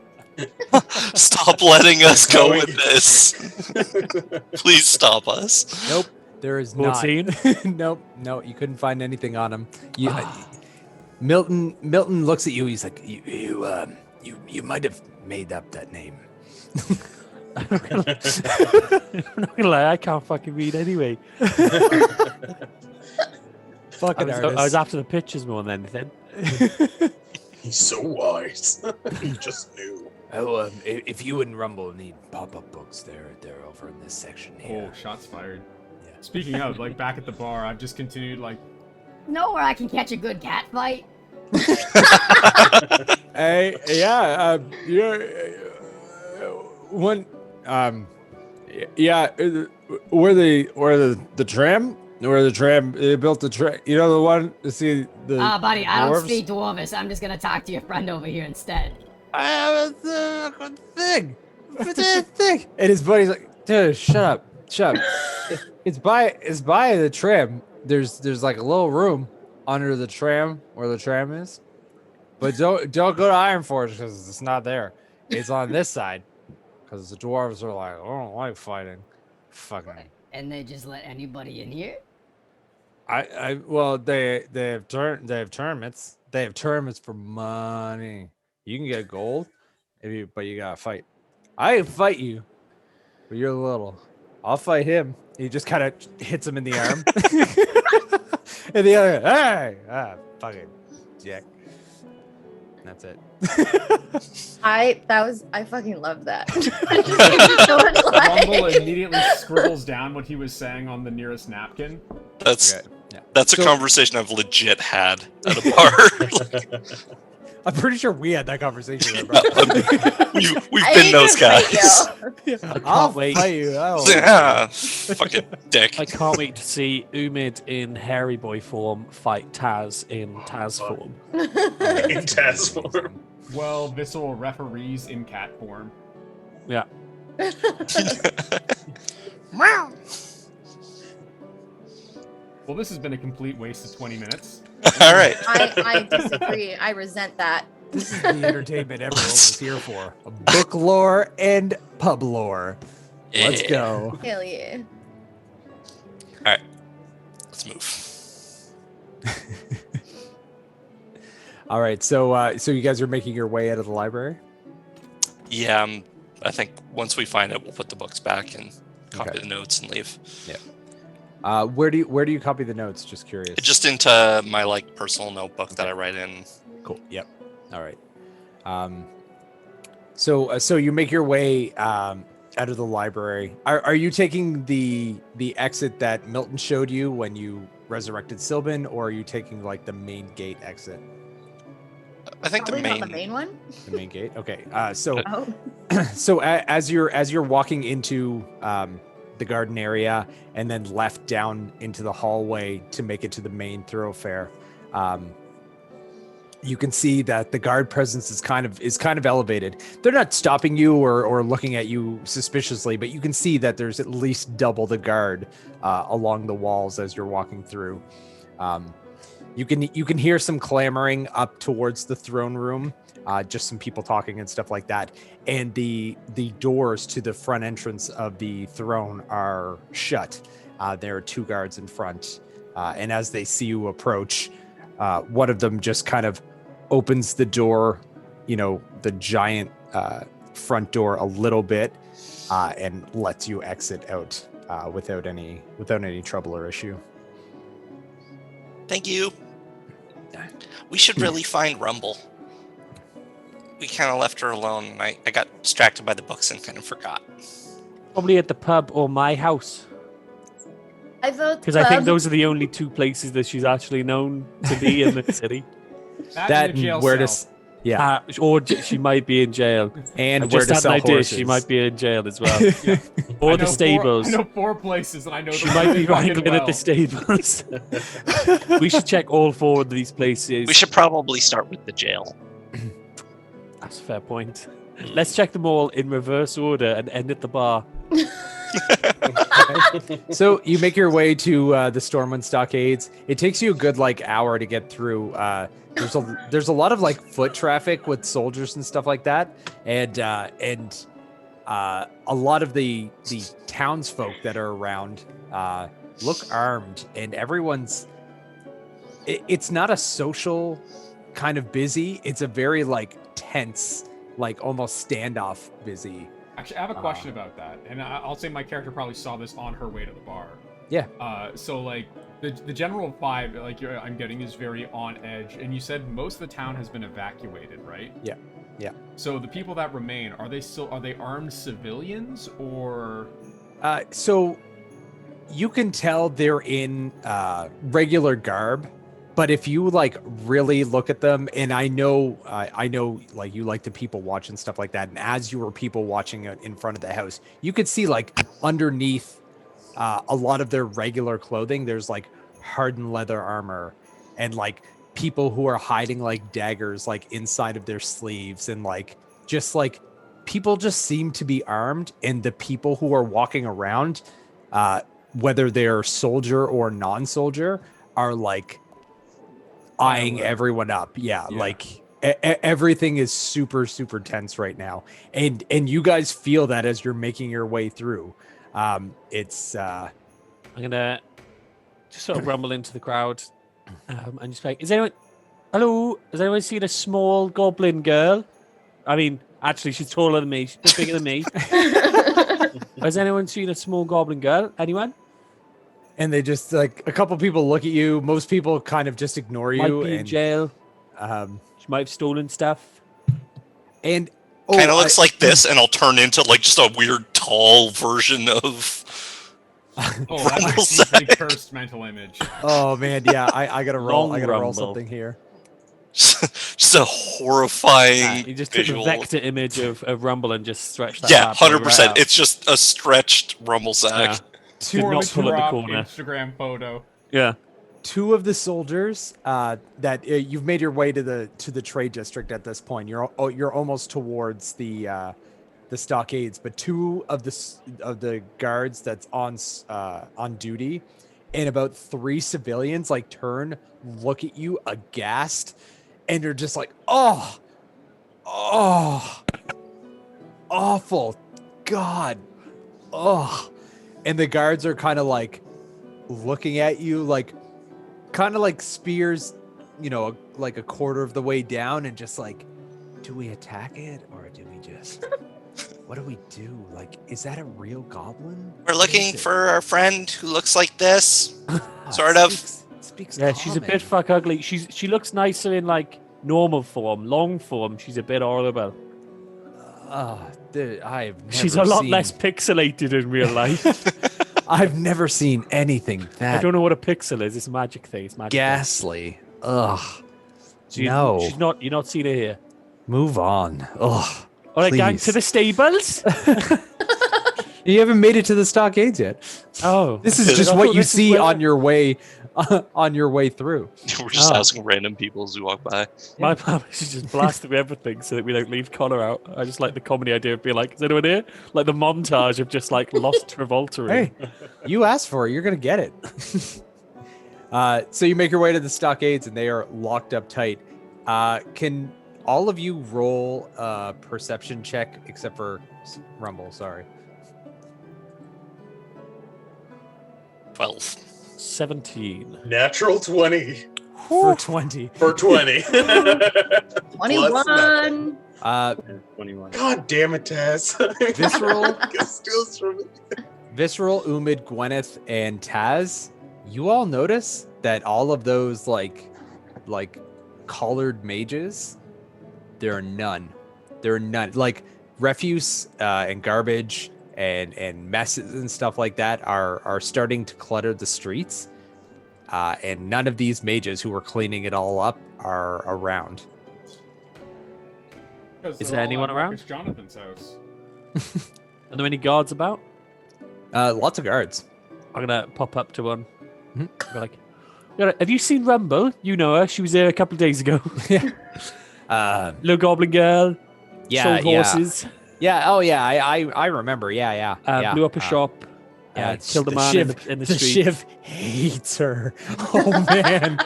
Speaker 5: Stop letting us go with this. Please stop us.
Speaker 1: Nope, there is not.
Speaker 2: 14?
Speaker 1: Nope, no, you couldn't find anything on him. You, Milton looks at you. He's like, you might have made up that name.
Speaker 2: I'm not gonna lie, I can't fucking read anyway.
Speaker 1: Fucking
Speaker 2: I was
Speaker 1: artist.
Speaker 2: after the pictures more than anything.
Speaker 3: He's so wise. He just knew.
Speaker 1: Oh, if you and Rumble need pop-up books, they're over in this section here.
Speaker 4: Oh, shots fired.
Speaker 1: Yeah.
Speaker 4: Speaking of, like back at the bar, I've just continued like.
Speaker 8: Know where I can catch a good cat fight?
Speaker 1: Hey, yeah, one, yeah, where the tram, they built the tram. You know the one to see the.
Speaker 8: Buddy, I don't
Speaker 1: dwarves?
Speaker 8: speak Dwarvish. I'm just gonna talk to your friend over here instead.
Speaker 1: I have a thing. And his buddy's like, dude, shut up. It's by the tram. There's like a little room under the tram where the tram is. But don't go to Iron Forge because it's not there. It's on this side. Because the dwarves are like, I don't like fighting. Fucking.
Speaker 8: And they just let anybody in here?
Speaker 1: Well, they have tournaments. They have tournaments for money. You can get gold, but you gotta fight. I can fight you, but you're little. I'll fight him. He just kind of hits him in the arm, and the other, hey, fucking jack. That's it.
Speaker 6: I fucking love that.
Speaker 4: Rumble immediately scribbles down what he was saying on the nearest napkin.
Speaker 5: That's
Speaker 1: Okay, yeah.
Speaker 5: that's a
Speaker 1: So-
Speaker 5: conversation I've legit had at a bar.
Speaker 1: I'm pretty sure we had that conversation. Bro.
Speaker 5: We've been those guys.
Speaker 1: I'll
Speaker 2: wait.
Speaker 1: fight you.
Speaker 5: Yeah, fucking dick.
Speaker 2: I can't wait to see Umid in Hairy Boy form fight Taz in Taz form.
Speaker 3: In task form.
Speaker 4: Well, visceral referees in cat form.
Speaker 2: Yeah.
Speaker 4: Well, this has been a complete waste of 20 minutes.
Speaker 5: All right.
Speaker 6: I disagree. I resent that.
Speaker 1: This is the entertainment everyone was here for. Book lore and pub lore. Let's
Speaker 5: Yeah.
Speaker 1: go.
Speaker 6: Hell yeah.
Speaker 5: Let's move.
Speaker 1: All right, so you guys are making your way out of the library?
Speaker 5: Yeah, I think once we find it, we'll put the books back and copy
Speaker 1: Okay.
Speaker 5: the notes and leave.
Speaker 1: Where do you copy the notes? Just curious.
Speaker 5: Just into my like personal notebook that I write in.
Speaker 1: Cool. Yep. All right. So you make your way out of the library. Are you taking the exit that Milton showed you when you resurrected Sylvan, or are you taking like the main gate exit?
Speaker 5: I think
Speaker 6: Probably
Speaker 5: the
Speaker 6: not
Speaker 5: main.
Speaker 6: the main one.
Speaker 1: The main gate. Okay. So
Speaker 6: Oh.
Speaker 1: so as you're walking into the garden area and then left down into the hallway to make it to the main thoroughfare, you can see that the guard presence is kind of elevated. They're not stopping you or looking at you suspiciously, but you can see that there's at least double the guard along the walls as you're walking through. You can hear some clamoring up towards the throne room, just some people talking and stuff like that. And the doors to the front entrance of the throne are shut. There are 2 guards in front, and as they see you approach, one of them just kind of opens the door, the giant front door a little bit, and lets you exit out without any trouble or issue.
Speaker 5: Thank you. We should really find Rumble. We kind of left her alone, and I got distracted by the books and kind of forgot.
Speaker 2: Probably at the pub or my house.
Speaker 6: I vote
Speaker 2: Because I think
Speaker 6: pub.
Speaker 2: those are the only 2 places that she's actually known to be in the city.
Speaker 4: That in the jail
Speaker 1: where
Speaker 4: cell.
Speaker 1: yeah,
Speaker 2: She might be in jail.
Speaker 1: and
Speaker 2: I
Speaker 1: where
Speaker 2: just
Speaker 1: to
Speaker 2: had
Speaker 1: sell
Speaker 2: an idea.
Speaker 1: horses.
Speaker 2: She might be in jail as well.
Speaker 4: Yeah.
Speaker 2: Or
Speaker 4: I
Speaker 2: the
Speaker 4: know
Speaker 2: stables.
Speaker 4: I know 4 places, and I know
Speaker 2: She
Speaker 4: them
Speaker 2: might be
Speaker 4: fucking
Speaker 2: wrangling at the stables. We should check all 4 of these places.
Speaker 5: We should probably start with the jail.
Speaker 2: That's a fair point. Let's check them all in reverse order and end at the bar.
Speaker 1: So you make your way to the Stormwind Stockades. It takes you a good hour to get through. There's a lot of foot traffic with soldiers and stuff like that, and a lot of the townsfolk that are around look armed, and everyone's. It's not a social kind of busy. It's a very tense, almost standoff busy.
Speaker 4: Actually, I have a question about that, and I'll say my character probably saw this on her way to the bar.
Speaker 1: Yeah.
Speaker 4: So the general vibe I'm getting is very on edge, and you said most of the town has been evacuated, right?
Speaker 1: Yeah. Yeah.
Speaker 4: So the people that remain, are they armed civilians or?
Speaker 1: So you can tell they're in regular garb, but if you really look at them, and I know you like to people watch and stuff like that, and as you were people watching it in front of the house, you could see underneath a lot of their regular clothing, there's hardened leather armor and people who are hiding daggers inside of their sleeves, and people just seem to be armed, and the people who are walking around, whether they're soldier or non-soldier, are eyeing everyone up. Yeah. Everything is super, super tense right now. And you guys feel that as you're making your way through. It's
Speaker 2: I'm gonna just sort of rumble into the crowd and just like, hello, has anyone seen a small goblin girl? I mean, actually, she's taller than me. She's a bit bigger than me. Has anyone seen a small goblin girl? Anyone?
Speaker 1: and they just a couple people look at you. Most people kind of just ignore you.
Speaker 2: Might be in jail. She might have stolen stuff.
Speaker 1: And
Speaker 5: Kind of looks like this, and I'll turn into just a weird tall version of.
Speaker 4: Oh, that's
Speaker 5: Rumble
Speaker 4: a deeply
Speaker 5: sack.
Speaker 4: cursed mental image.
Speaker 1: Oh man, yeah, I gotta roll.
Speaker 2: Long
Speaker 1: I gotta roll
Speaker 2: rumble.
Speaker 1: something here.
Speaker 5: Just a horrifying
Speaker 2: You just took
Speaker 5: visual.
Speaker 2: the vector image of Rumble and just stretched that.
Speaker 5: Yeah,
Speaker 2: bad boy
Speaker 5: 100%.
Speaker 2: right out.
Speaker 5: It's just a stretched rumble sack.
Speaker 2: Yeah.
Speaker 1: Two,
Speaker 2: Did not
Speaker 4: Poorly
Speaker 2: pull at the
Speaker 4: cropped
Speaker 2: corner.
Speaker 4: Instagram photo.
Speaker 2: Yeah.
Speaker 1: two of the soldiers that you've made your way to the trade district at this point. You're almost towards the stockades, but two of the guards that's on duty and about 3 civilians like turn, look at you aghast, and they're just like, oh, awful, God, oh. And the guards are kind of like looking at you like, kind of like spears, you know, like a quarter of the way down, and just like, do we attack it or do we just, what do we do? Like, is that a real goblin?
Speaker 5: We're
Speaker 1: What
Speaker 5: looking
Speaker 1: is it?
Speaker 5: for our friend who looks like this.
Speaker 1: Ah,
Speaker 5: sort
Speaker 1: it
Speaker 5: of.
Speaker 1: Speaks
Speaker 2: Yeah, she's a bit
Speaker 1: common.
Speaker 2: fuck ugly. She looks nicer in like normal form, long form. She's a bit horrible.
Speaker 1: I've never
Speaker 2: She's a lot
Speaker 1: seen,
Speaker 2: less pixelated in real life.
Speaker 1: I've never seen anything
Speaker 2: I
Speaker 1: that
Speaker 2: don't know what a pixel is. It's a magic thing. It's magic.
Speaker 1: ghastly. Ugh.
Speaker 2: She's
Speaker 1: No.
Speaker 2: not. You're not seeing her here.
Speaker 1: Move on. Ugh.
Speaker 2: All right, gang,
Speaker 1: Please.
Speaker 2: to the stables.
Speaker 1: You haven't made it to the stockades yet.
Speaker 2: Oh,
Speaker 1: This is
Speaker 2: I
Speaker 1: just
Speaker 2: thought
Speaker 1: what you
Speaker 2: this is
Speaker 1: see
Speaker 2: where-
Speaker 1: on your way through.
Speaker 9: We're just
Speaker 2: Oh.
Speaker 9: asking random people as we walk by.
Speaker 2: My plan is to just blast through everything so that we don't leave Connor out. I just like the comedy idea of being like, is anyone here? Like the montage of just like lost Travolta.
Speaker 1: Hey, you asked for it. You're going to get it. So you make your way to the stockades and they are locked up tight. Can all of you roll a perception check except for Rumble? Sorry.
Speaker 5: 12.
Speaker 2: 17.
Speaker 3: Natural 20
Speaker 1: For 20.
Speaker 3: for 20. Plus
Speaker 6: 21.
Speaker 3: nothing.
Speaker 7: 21.
Speaker 3: God damn it, Taz.
Speaker 1: Visceral.
Speaker 3: Steals from me.
Speaker 1: Visceral, Umid, Gwyneth, and Taz, you all notice that all of those like collared mages, there are none. There are none. Like refuse and garbage and messes and stuff like that are starting to clutter the streets. And none of these mages who were cleaning it all up are around.
Speaker 2: Is there anyone around?
Speaker 4: It's Jonathan's house.
Speaker 2: Are there any guards about?
Speaker 1: Lots of guards.
Speaker 2: I'm gonna pop up to one.
Speaker 1: Mhm.
Speaker 2: Be like, "Yeah, have you seen Rumble? You know her. She was there a couple of days ago. Little goblin girl. Sold horses.
Speaker 1: Yeah. Oh, yeah. I remember. Yeah.
Speaker 2: Blew up a shop.
Speaker 1: Yeah,
Speaker 2: Killed a
Speaker 1: the
Speaker 2: man
Speaker 1: Shiv,
Speaker 2: in the
Speaker 1: the
Speaker 2: street.
Speaker 1: Shiv hates her. Oh man,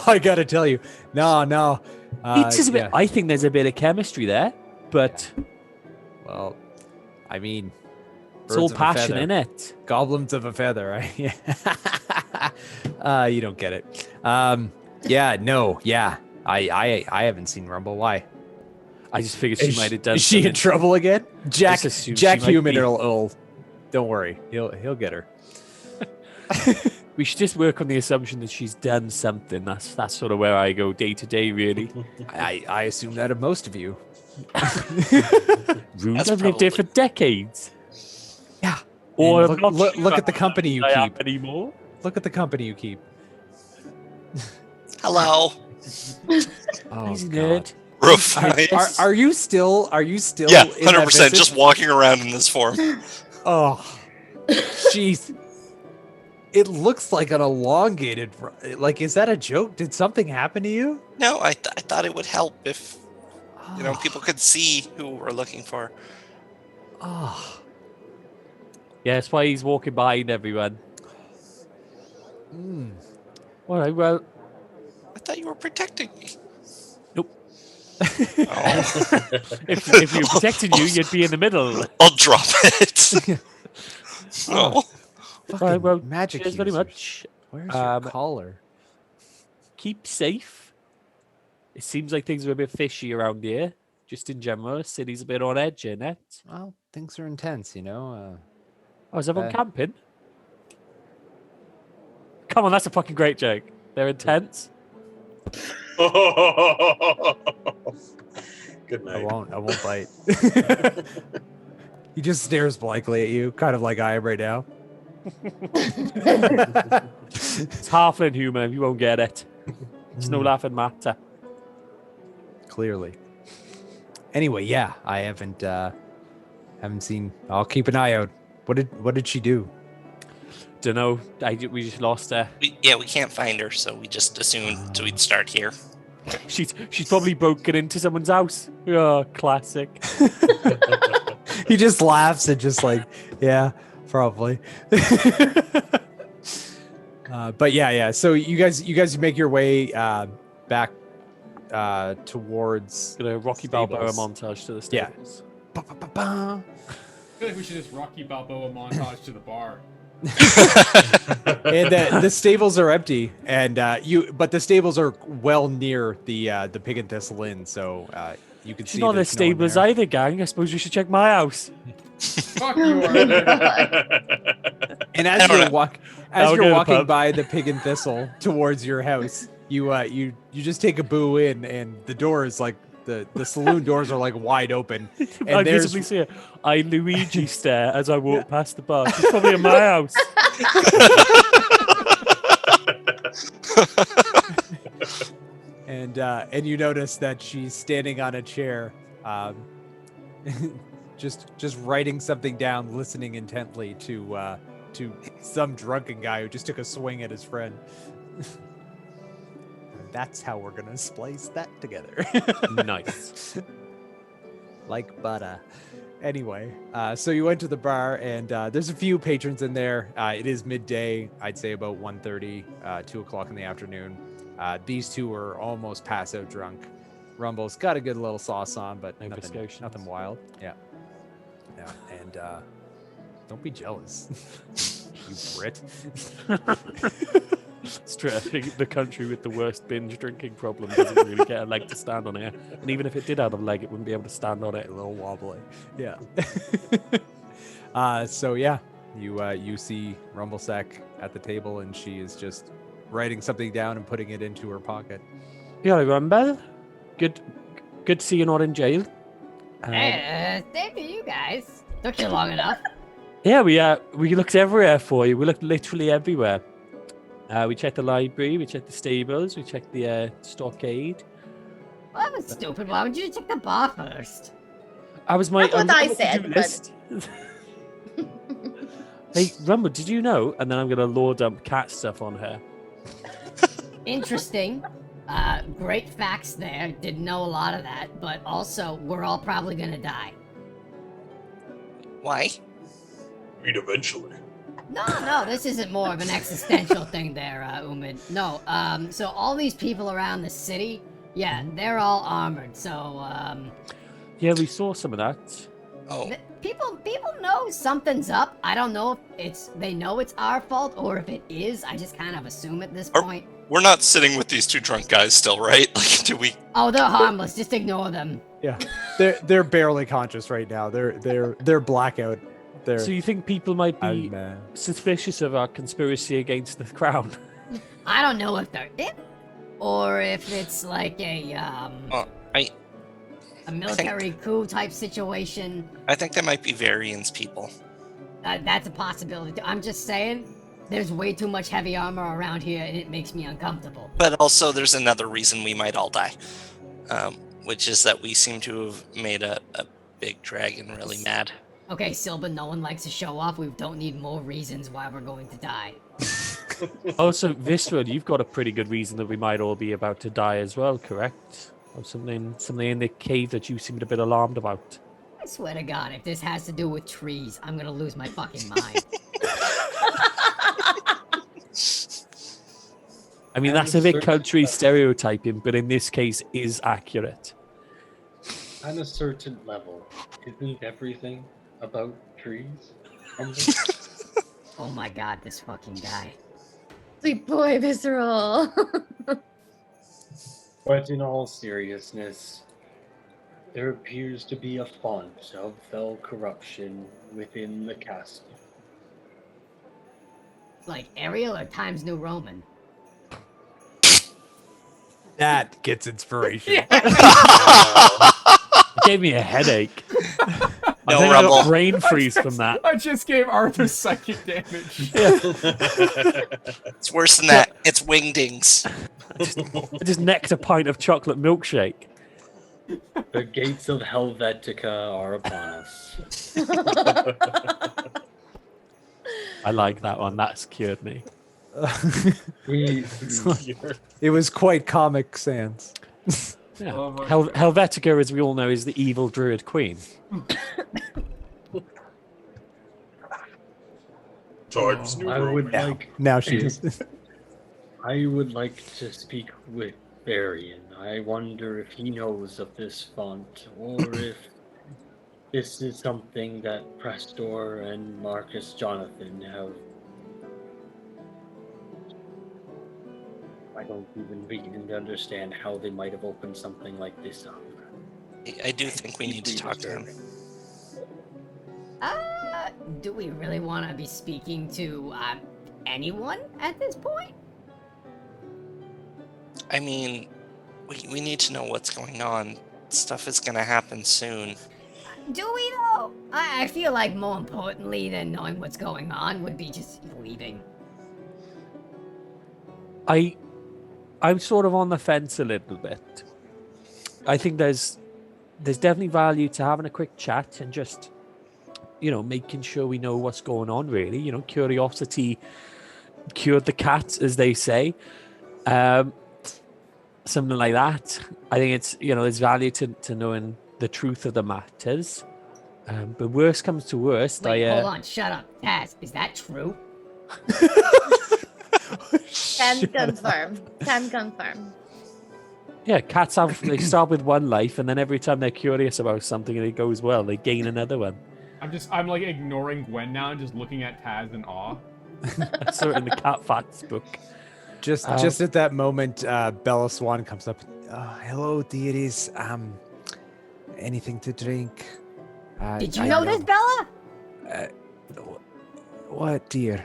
Speaker 1: I gotta tell you, no.
Speaker 2: It's a bit.
Speaker 1: yeah.
Speaker 2: I think there's a bit of chemistry there, but
Speaker 1: Well, I mean,
Speaker 2: it's all
Speaker 1: birds of a
Speaker 2: passion
Speaker 1: feather.
Speaker 2: in it.
Speaker 1: Goblins of a feather, right? Yeah. You don't get it. Yeah, no, yeah. I haven't seen Rumble. Why?
Speaker 2: I just figured she might have done.
Speaker 1: Is she in
Speaker 2: something.
Speaker 1: trouble again? Jack
Speaker 2: assumed she might
Speaker 1: Human
Speaker 2: be.
Speaker 1: will. Don't worry, he'll get her.
Speaker 2: We should just work on the assumption that she's done something. That's sort of where I go day to day, really.
Speaker 1: I assume that of most of you.
Speaker 2: Rude.
Speaker 5: That's
Speaker 2: I've lived here for
Speaker 5: probably-
Speaker 2: decades.
Speaker 1: Yeah.
Speaker 2: Or
Speaker 1: And
Speaker 2: I'm not
Speaker 1: look
Speaker 2: sure
Speaker 1: at the company you
Speaker 2: I am
Speaker 1: keep.
Speaker 2: anymore.
Speaker 1: Look at the company you keep.
Speaker 5: Hello.
Speaker 1: Oh,
Speaker 2: He's
Speaker 1: God.
Speaker 2: nerd.
Speaker 5: Roof.
Speaker 1: Are you still? Are you still?
Speaker 5: Yeah,
Speaker 1: in that
Speaker 5: 100%.
Speaker 1: visit?
Speaker 5: Just walking around in this form.
Speaker 1: Oh, jeez. It looks like an elongated. Like, is that a joke? Did something happen to you?
Speaker 5: No, I thought it would help if
Speaker 1: Oh,
Speaker 5: people could see who we're looking for.
Speaker 1: Oh.
Speaker 2: Yeah, that's why he's walking behind everyone.
Speaker 1: Mm.
Speaker 2: All right, well,
Speaker 5: I thought you were protecting me.
Speaker 2: Nope.
Speaker 5: Oh,
Speaker 2: if we were protecting you, you'd be in the middle.
Speaker 5: I'll drop it. Oh.
Speaker 1: Fucking
Speaker 2: All right, well,
Speaker 1: magic
Speaker 2: cheers very
Speaker 1: users.
Speaker 2: much.
Speaker 1: Where's your
Speaker 2: Um,
Speaker 1: collar?
Speaker 2: Keep safe. It seems like things are a bit fishy around here. Just in general, the city's a bit on edge, isn't it?
Speaker 1: Well, things are intense, you know.
Speaker 2: Oh, is everyone
Speaker 1: Uh,
Speaker 2: camping? Come on, that's a fucking great joke. They're intense.
Speaker 3: Good
Speaker 1: I
Speaker 3: night.
Speaker 1: won't bite. He just stares blankly at you, kind of like I am right now.
Speaker 2: It's halfling humor. You won't get it. It's no laughing matter.
Speaker 1: Clearly. Anyway, yeah, I haven't seen. I'll keep an eye out. What did she do?
Speaker 2: Don't know. We just lost her.
Speaker 5: We can't find her, so we just assumed we'd start here.
Speaker 2: She's probably broken into someone's house. Oh, classic.
Speaker 1: He just laughs and just like, yeah, probably. But yeah. So you guys make your way back towards
Speaker 2: Gonna Rocky Balboa
Speaker 1: stables.
Speaker 2: montage to the
Speaker 1: Yeah.
Speaker 2: stables.
Speaker 1: Ba-ba-ba-ba.
Speaker 4: I feel like we should just Rocky Balboa montage to the bar.
Speaker 1: And the stables are empty, and but the stables are well near the Pig and Thistle Inn, so you can
Speaker 2: She's
Speaker 1: see
Speaker 2: not the
Speaker 1: there's no one
Speaker 2: stables
Speaker 1: there.
Speaker 2: either, gang. I suppose we should check my house.
Speaker 4: Fuck you, Arthur.
Speaker 1: And
Speaker 5: I
Speaker 1: as
Speaker 5: don't
Speaker 1: you're
Speaker 5: know.
Speaker 2: I'll go to the
Speaker 1: walking
Speaker 2: pub.
Speaker 1: by the Pig and Thistle towards your house, you just take a boo in, and the door is like the saloon doors are like wide open,
Speaker 2: I
Speaker 1: and there's
Speaker 2: visibly see her. I Luigi stare as I walk past the bar. She's probably in my house.
Speaker 1: and you notice that she's standing on a chair, just writing something down, listening intently to some drunken guy who just took a swing at his friend. That's how we're gonna splice that together.
Speaker 2: Nice.
Speaker 1: Like butter. Anyway, so you went to the bar, and there's a few patrons in there. It is midday, I'd say about 1:30, 2 o'clock in the afternoon. These two are almost pass out drunk. Rumble's got a good little sauce on, but
Speaker 2: No
Speaker 1: nothing
Speaker 2: biscotti.
Speaker 1: wild. Yeah. And don't be jealous, you Brit.
Speaker 2: Straight the country with the worst binge drinking problem doesn't really get a leg to stand on here. And even if it did have a leg, it wouldn't be able to stand on it.
Speaker 1: A little wobbly. Yeah. So yeah, you see Rumblesack at the table, and she is just writing something down and putting it into her pocket.
Speaker 2: Yeah, Rumble. Good to see you're not in jail.
Speaker 8: Hey, same to you guys. Took you long enough.
Speaker 2: Yeah, we looked everywhere for you. We looked literally everywhere. We checked the library, we checked the stables, we checked the stockade.
Speaker 8: Well, that was stupid. Why would you check the bar first?
Speaker 6: That's what I said, but-
Speaker 2: Hey, Rumble, did you know? And then I'm gonna lore dump cat stuff on her.
Speaker 8: Interesting. Great facts there. Didn't know a lot of that, but also we're all probably gonna die.
Speaker 5: Why?
Speaker 3: Mean eventually.
Speaker 8: No, this isn't more of an existential thing there, Umid. No, so all these people around the city, yeah, they're all armored, so,
Speaker 2: Yeah, we saw some of that.
Speaker 5: Oh,
Speaker 8: people know something's up. I don't know if they know it's our fault, or if it is. I just kind of assume at this point.
Speaker 5: we're not sitting with these two drunk guys still, right? Like, do we?
Speaker 8: Oh, they're harmless, just ignore them.
Speaker 1: Yeah, they're barely conscious right now. They're blackout.
Speaker 2: So you think people might be suspicious of our conspiracy against the crown?
Speaker 8: I don't know if they're it, or if it's like a military coup type situation.
Speaker 5: I think they might be Varians people.
Speaker 8: That's a possibility. I'm just saying, there's way too much heavy armor around here, and it makes me uncomfortable.
Speaker 5: But also, there's another reason we might all die, which is that we seem to have made a big dragon really mad.
Speaker 8: Okay, Silva, no one likes to show off. We don't need more reasons why we're going to die.
Speaker 2: Also, Visceral, you've got a pretty good reason that we might all be about to die as well, correct? Or something in the cave that you seemed a bit alarmed about.
Speaker 8: I swear to God, if this has to do with trees, I'm gonna lose my fucking mind.
Speaker 2: I mean, that's a bit country stereotyping, but in this case is accurate.
Speaker 7: On a certain level, isn't everything about trees?
Speaker 8: Oh my God, this fucking guy.
Speaker 6: Sweet boy, Visceral.
Speaker 7: But in all seriousness, there appears to be a font of fell corruption within the castle.
Speaker 8: Like Arial or Times New Roman?
Speaker 1: That gets inspiration.
Speaker 2: It gave me a headache.
Speaker 5: No,
Speaker 2: I think I got
Speaker 5: Rumble.
Speaker 2: brain freeze from that.
Speaker 4: I just gave Arthur psychic damage.
Speaker 5: It's worse than that. It's wingdings.
Speaker 2: I just necked a pint of chocolate milkshake.
Speaker 7: The gates of Helvetica are upon us.
Speaker 2: I like that one. That's cured me.
Speaker 1: It was quite Comic Sans.
Speaker 2: Yeah.
Speaker 4: Oh my
Speaker 2: Helvetica, as we all know, is the evil druid queen.
Speaker 3: Times New
Speaker 7: I would
Speaker 3: Roman.
Speaker 7: like
Speaker 1: Now she is.
Speaker 7: I would like to speak with Varian. I wonder if he knows of this font, or if this is something that Prestor and Marcus Jonathan have. I don't even begin to understand how they might have opened something like this up.
Speaker 5: I do think we need to talk to him.
Speaker 8: Do we really want to be speaking to anyone at this point?
Speaker 5: I mean, we need to know what's going on. Stuff is gonna happen soon.
Speaker 8: Do we though? I feel like more importantly than knowing what's going on would be just leaving.
Speaker 2: I'm sort of on the fence a little bit. I think there's definitely value to having a quick chat and just, making sure we know what's going on, really. Curiosity cured the cat, as they say. Something like that. I think it's, there's value to knowing the truth of the matters. But worst comes to worst,
Speaker 8: Wait, hold on, shut up. Taz, is that true?
Speaker 6: Can confirm.
Speaker 2: Yeah, cats they start with one life, and then every time they're curious about something and it goes well, they gain another one.
Speaker 4: I'm like ignoring Gwen now and just looking at Taz in awe.
Speaker 2: I saw it in the Cat Facts book.
Speaker 1: Just at that moment, Bella Swan comes up. Hello, deities. Anything to drink?
Speaker 8: Did you know this, Bella?
Speaker 1: What, dear?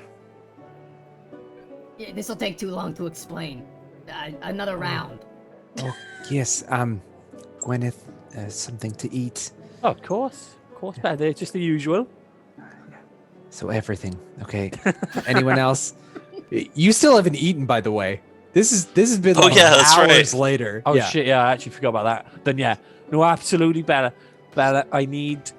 Speaker 8: Yeah, this will take too long to explain. Another round.
Speaker 1: Oh, yes. Gwyneth, something to eat.
Speaker 2: Oh, of course, better. Just the usual.
Speaker 1: So everything, okay. Anyone else? You still haven't eaten, by the way. This has been hours later.
Speaker 2: Oh shit! Yeah, I actually forgot about that. Then yeah, no, absolutely, Bella. I need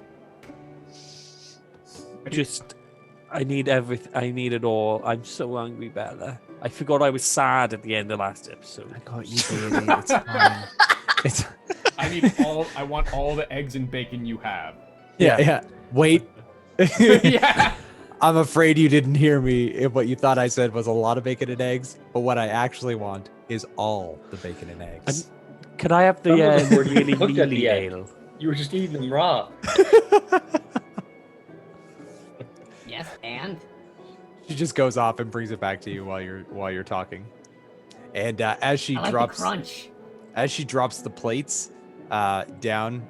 Speaker 2: everything. I need it all. I'm so hungry, Bella. I forgot I was sad at the end of last episode.
Speaker 1: I got you, baby. It's fine.
Speaker 4: I want all the eggs and bacon you have.
Speaker 1: Yeah. Wait.
Speaker 4: Yeah.
Speaker 1: I'm afraid you didn't hear me. If what you thought I said was a lot of bacon and eggs, but what I actually want is all the bacon and eggs.
Speaker 2: Could I have the really ale?
Speaker 7: You were just eating them raw.
Speaker 8: Yes, and
Speaker 1: She just goes off and brings it back to you while you're talking. And as she drops the plates down,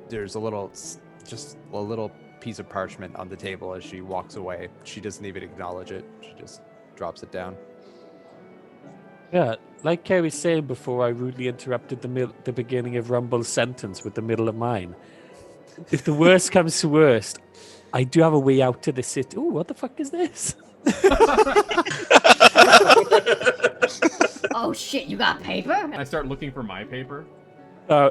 Speaker 1: there's a little piece of parchment on the table as she walks away. She doesn't even acknowledge it. She just drops it down.
Speaker 2: Yeah, like Kerry was saying before, I rudely interrupted the beginning of Rumble's sentence with the middle of mine. If the worst comes to worst, I do have a way out to the city. Ooh, what the fuck is this?
Speaker 8: Oh shit, you got paper?
Speaker 4: I start looking for my paper.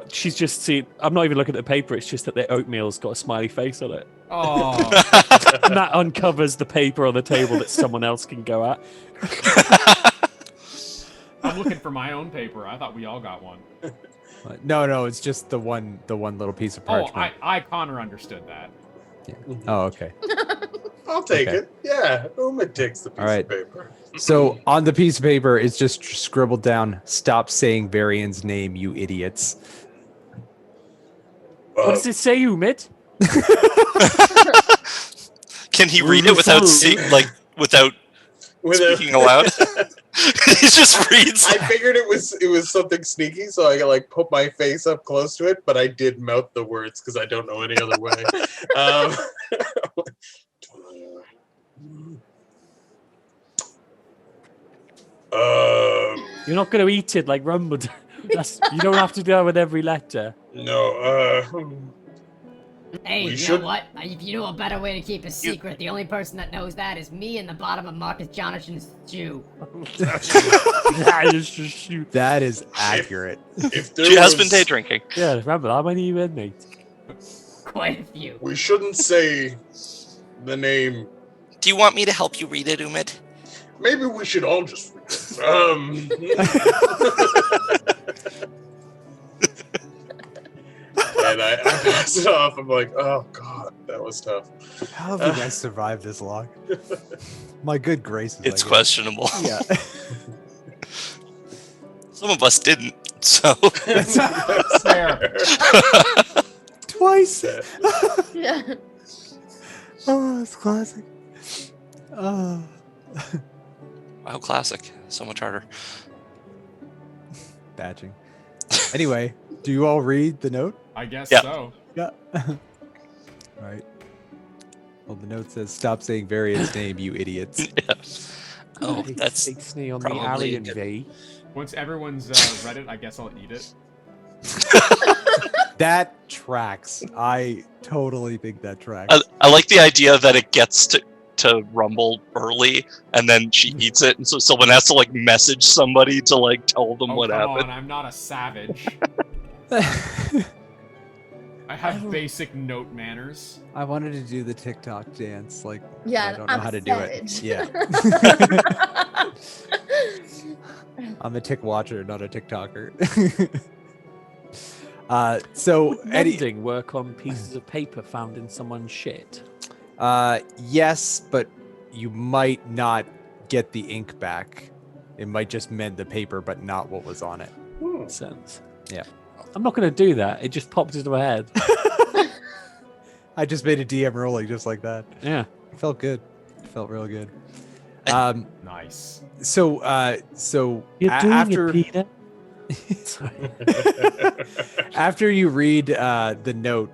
Speaker 2: She's just seen. I'm not even looking at the paper. It's just that the oatmeal's got a smiley face on it.
Speaker 4: Oh.
Speaker 2: And that uncovers the paper on the table that someone else can go at.
Speaker 4: I'm looking for my own paper. I thought we all got one.
Speaker 1: No, it's just the one little piece of parchment.
Speaker 4: I Connor understood that.
Speaker 1: Yeah. Oh, okay.
Speaker 3: I'll take it. Yeah, Uma takes the piece of paper.
Speaker 1: So on the piece of paper, it's just scribbled down, "Stop saying Varian's name, you idiots."
Speaker 2: What does it say, Umid?
Speaker 5: Can he read it without speaking aloud? He just reads.
Speaker 3: I figured it was something sneaky, so I like put my face up close to it, but I did mouth the words because I don't know any other way.
Speaker 2: You're not going to eat it like Rumble. You don't have to do that with every letter.
Speaker 3: No.
Speaker 8: Hey, know what? If you know a better way to keep a secret, the only person that knows that is me in the bottom of Marcus Jonathan's shoe.
Speaker 1: That is accurate.
Speaker 5: She has been day drinking.
Speaker 2: Yeah, remember, how many you in, mate?
Speaker 8: Quite a few.
Speaker 3: We shouldn't say the name.
Speaker 5: Do you want me to help you read it, Umid?
Speaker 3: Maybe we should all just read it. And I pass it off. I'm like, oh god, that was tough.
Speaker 1: How have you guys survived this long? My good graces.
Speaker 5: It's questionable.
Speaker 1: Yeah.
Speaker 5: Some of us didn't, so.
Speaker 4: That's fair.
Speaker 1: Twice.
Speaker 6: Yeah.
Speaker 1: Oh, it's classic. Oh.
Speaker 5: Wow, classic. So much harder.
Speaker 1: Batching. Anyway, do you all read the note?
Speaker 4: I guess
Speaker 5: Yeah.
Speaker 4: so.
Speaker 1: Yeah. Right. Well, the note says, "Stop saying Variant's name, you idiots."
Speaker 5: Yeah. Oh, that's
Speaker 2: Ixnay on
Speaker 5: probably
Speaker 2: the Aryan
Speaker 5: good.
Speaker 2: V.
Speaker 4: Once everyone's read it, I guess I'll eat it.
Speaker 1: That tracks. I totally think that tracks.
Speaker 5: I like the idea that it gets to Rumble early, and then she eats it, and so someone has to like message somebody to like tell them
Speaker 4: Oh,
Speaker 5: what
Speaker 4: come
Speaker 5: happened.
Speaker 4: on, I'm not a savage. I have basic note manners.
Speaker 1: I wanted to do the TikTok dance, like
Speaker 6: Yeah,
Speaker 1: I don't know
Speaker 6: I'm
Speaker 1: how to
Speaker 6: savage.
Speaker 1: do it. Yeah, I'm a tick watcher, not a TikToker. So
Speaker 2: Would
Speaker 1: Eddie,
Speaker 2: mending work on pieces of paper found in someone's shit?
Speaker 1: yes, but you might not get the ink back. It might just mend the paper, but not what was on it.
Speaker 2: Makes sense.
Speaker 1: Yeah.
Speaker 2: I'm not going to do that. It just popped into my head.
Speaker 1: I just made a DM rolling just like that.
Speaker 2: Yeah.
Speaker 1: It felt good. It felt real good.
Speaker 4: Nice.
Speaker 1: So
Speaker 2: You're doing
Speaker 1: after
Speaker 2: it, Peter. Sorry.
Speaker 1: after you read the note,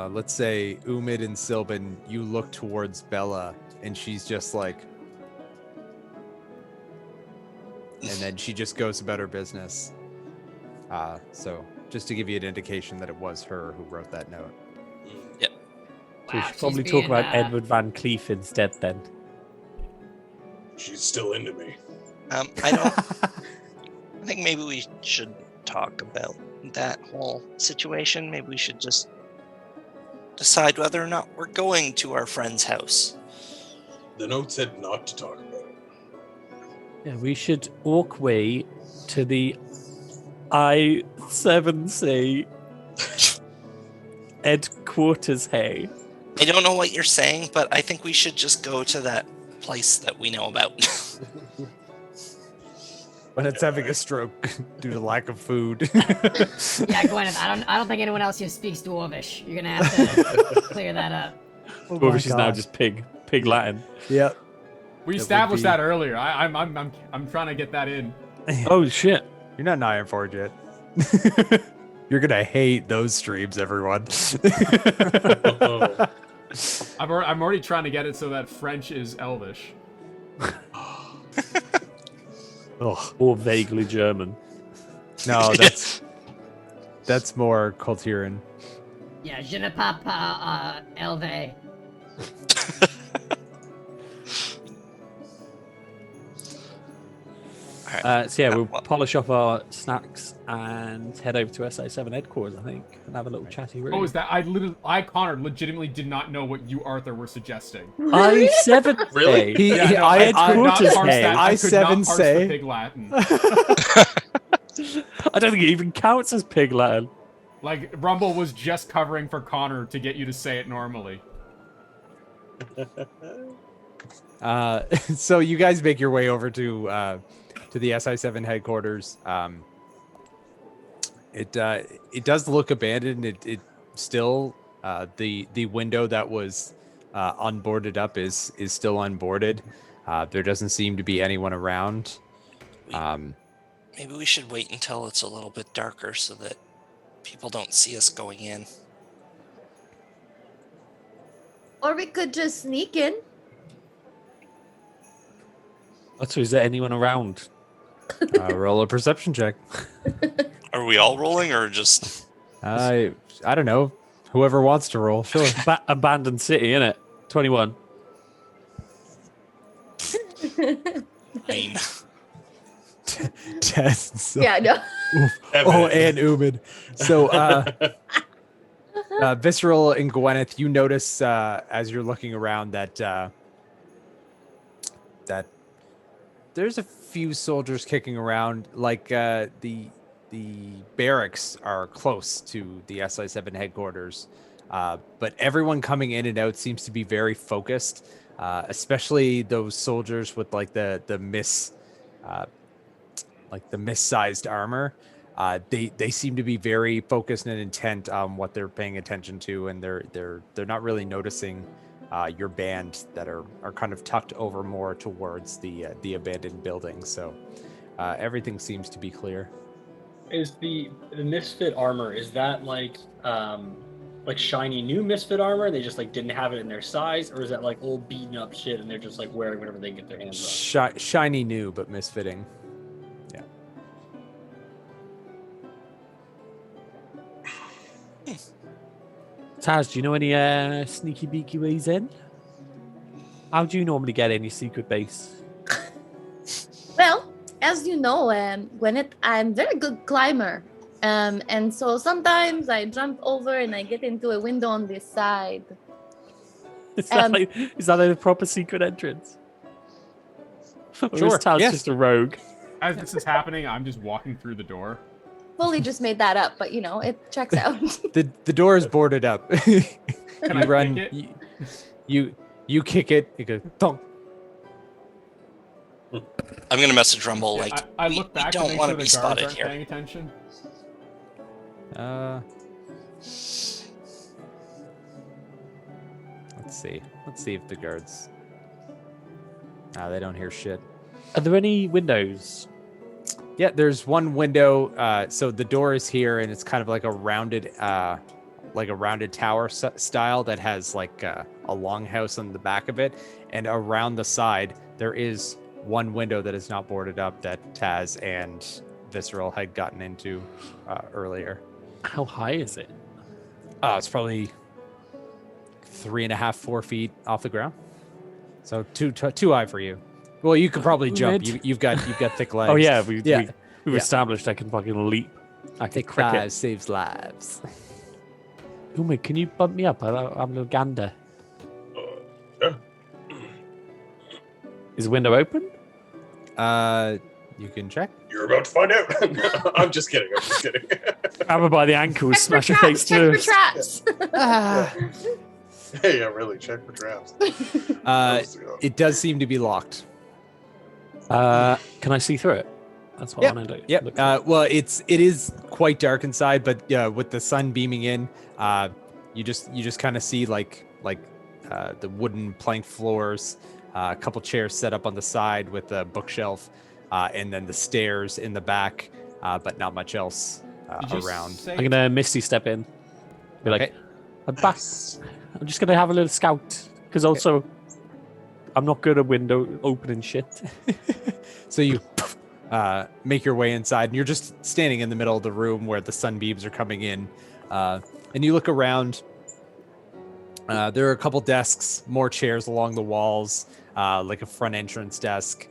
Speaker 1: let's say Umid and Silban, you look towards Bella, and she's just like, and then she just goes about her business. So just to give you an indication that it was her who wrote that note.
Speaker 5: Yep.
Speaker 2: So we
Speaker 8: Wow,
Speaker 2: should
Speaker 8: she's
Speaker 2: probably talk
Speaker 8: being,
Speaker 2: about Edward Van Cleef instead then.
Speaker 3: She's still into me.
Speaker 5: I think maybe we should talk about that whole situation. Maybe we should just decide whether or not we're going to our friend's house.
Speaker 3: The note said not to talk about it.
Speaker 2: Yeah, we should walk way to the I-7C headquarters. Hey.
Speaker 5: I don't know what you're saying, but I think we should just go to that place that we know about.
Speaker 1: When it's having a stroke due to lack of food.
Speaker 8: Yeah, Gwyneth, I don't think anyone else here speaks Dwarvish. You're gonna have to clear that up.
Speaker 1: Oh
Speaker 2: Or
Speaker 1: my
Speaker 2: she's now
Speaker 1: God.
Speaker 2: just pig Latin.
Speaker 1: Yep.
Speaker 4: We
Speaker 1: It would
Speaker 4: established
Speaker 1: be-
Speaker 4: that earlier. I'm trying to get that in.
Speaker 2: Oh shit.
Speaker 1: You're not an Iron Forge yet. You're gonna hate those streams, everyone.
Speaker 3: Oh.
Speaker 4: I'm already trying to get it so that French is Elvish.
Speaker 1: Ugh.
Speaker 2: Or vaguely German.
Speaker 1: No, that's more Kultiran.
Speaker 8: Yeah, je ne parle pas Elve.
Speaker 2: So yeah, we'll
Speaker 5: well-
Speaker 2: polish off our snacks and head over to SI7 headquarters, I think, and have a little chatty room.
Speaker 4: Oh, is that Connor, legitimately did not know what you, Arthur, were suggesting.
Speaker 2: I7
Speaker 3: Really?
Speaker 2: Hey.
Speaker 1: He-
Speaker 4: Yeah, no,
Speaker 1: I-
Speaker 4: I could not
Speaker 2: headquarters,
Speaker 4: parse
Speaker 2: hey.
Speaker 4: that. I could not
Speaker 1: I7
Speaker 4: parse
Speaker 1: say.
Speaker 4: the Pig Latin.
Speaker 2: I don't think it even counts as pig Latin.
Speaker 4: Like, Rumble was just covering for Connor to get you to say it normally.
Speaker 1: So you guys make your way over to the SI7 headquarters. It does look abandoned. It still the window that was unboarded up is still unboarded. There doesn't seem to be anyone around.
Speaker 5: Maybe we should wait until it's a little bit darker so that people don't see us going in.
Speaker 6: Or we could just sneak in.
Speaker 2: So is there anyone around?
Speaker 1: Roll a perception check.
Speaker 5: Are we all rolling or just
Speaker 1: I don't know. Whoever wants to roll, sure.
Speaker 2: Abandoned city, innit? 21.
Speaker 5: 9?
Speaker 1: Tests.
Speaker 6: Yeah, no.
Speaker 1: Oh, and Umid. So, Visceral and Gwyneth, you notice as you're looking around that that there's a few soldiers kicking around. Like the barracks are close to the SI7 headquarters, but everyone coming in and out seems to be very focused. Especially those soldiers with like the like the mist-sized armor. They seem to be very focused and intent on what they're paying attention to, and they're not really noticing your band that are kind of tucked over more towards the abandoned building. So everything seems to be clear.
Speaker 7: Is the misfit armor, is that like shiny new misfit armor? They just like didn't have it in their size, or is that like old beaten up shit and they're just like wearing whatever they get their hands on?
Speaker 1: Shiny new, but misfitting. Yeah.
Speaker 2: Taz, do you know any sneaky beaky ways in? How do you normally get in your secret base?
Speaker 6: Well, as you know, Gwyneth, I'm a very good climber. And so sometimes I jump over and I get into a window on this side.
Speaker 2: Is that like a proper secret entrance? Or is Taz just a rogue?
Speaker 4: As this is happening, I'm just walking through the door.
Speaker 6: Fully just made that up, but it checks out.
Speaker 1: The door is boarded up.
Speaker 4: Can
Speaker 1: you
Speaker 4: I
Speaker 1: run.
Speaker 4: kick it?
Speaker 1: You kick it. You go thunk.
Speaker 5: I'm gonna message Rumble like
Speaker 4: I look back
Speaker 5: we
Speaker 4: to
Speaker 5: don't
Speaker 4: make
Speaker 5: want
Speaker 4: sure
Speaker 5: to
Speaker 4: the
Speaker 5: be
Speaker 4: guards
Speaker 5: spotted
Speaker 4: aren't
Speaker 5: here.
Speaker 4: paying attention.
Speaker 1: Let's see. Let's see if the guards. They don't hear shit.
Speaker 2: Are there any windows?
Speaker 1: Yeah, there's one window. So the door is here, and it's kind of like a rounded tower style that has like a longhouse on the back of it, and around the side there is one window that is not boarded up that Taz and Visceral had gotten into earlier.
Speaker 2: How high is it?
Speaker 1: It's probably 3.5, 4 feet off the ground. So too high for you. Well, you could probably jump. You've got thick legs.
Speaker 2: Oh yeah, we've established I can fucking leap. I can
Speaker 1: Thick
Speaker 2: cricket.
Speaker 1: thighs saves lives.
Speaker 2: Umid, can you bump me up? I'm a little gander.
Speaker 3: Yeah.
Speaker 2: Is the window open?
Speaker 1: You can check.
Speaker 3: You're about to find out. I'm just kidding.
Speaker 2: Grab her by the ankles, smash her face
Speaker 6: Check
Speaker 2: through.
Speaker 6: for traps.
Speaker 3: Hey, yeah, really, check for traps.
Speaker 1: It does seem to be locked.
Speaker 2: Can I see through it? That's what I want to do.
Speaker 1: Yep. Well, it is quite dark inside, but with the sun beaming in, you just kind of see like the wooden plank floors, a couple chairs set up on the side with a bookshelf, and then the stairs in the back, but not much else around.
Speaker 2: I'm gonna Misty step in. Be like,
Speaker 1: Okay.
Speaker 2: I'm back. I'm just gonna have a little scout because also I'm not good at window opening shit.
Speaker 1: So you make your way inside, and you're just standing in the middle of the room where the sunbeams are coming in, and you look around. There are a couple desks, more chairs along the walls, like a front entrance desk,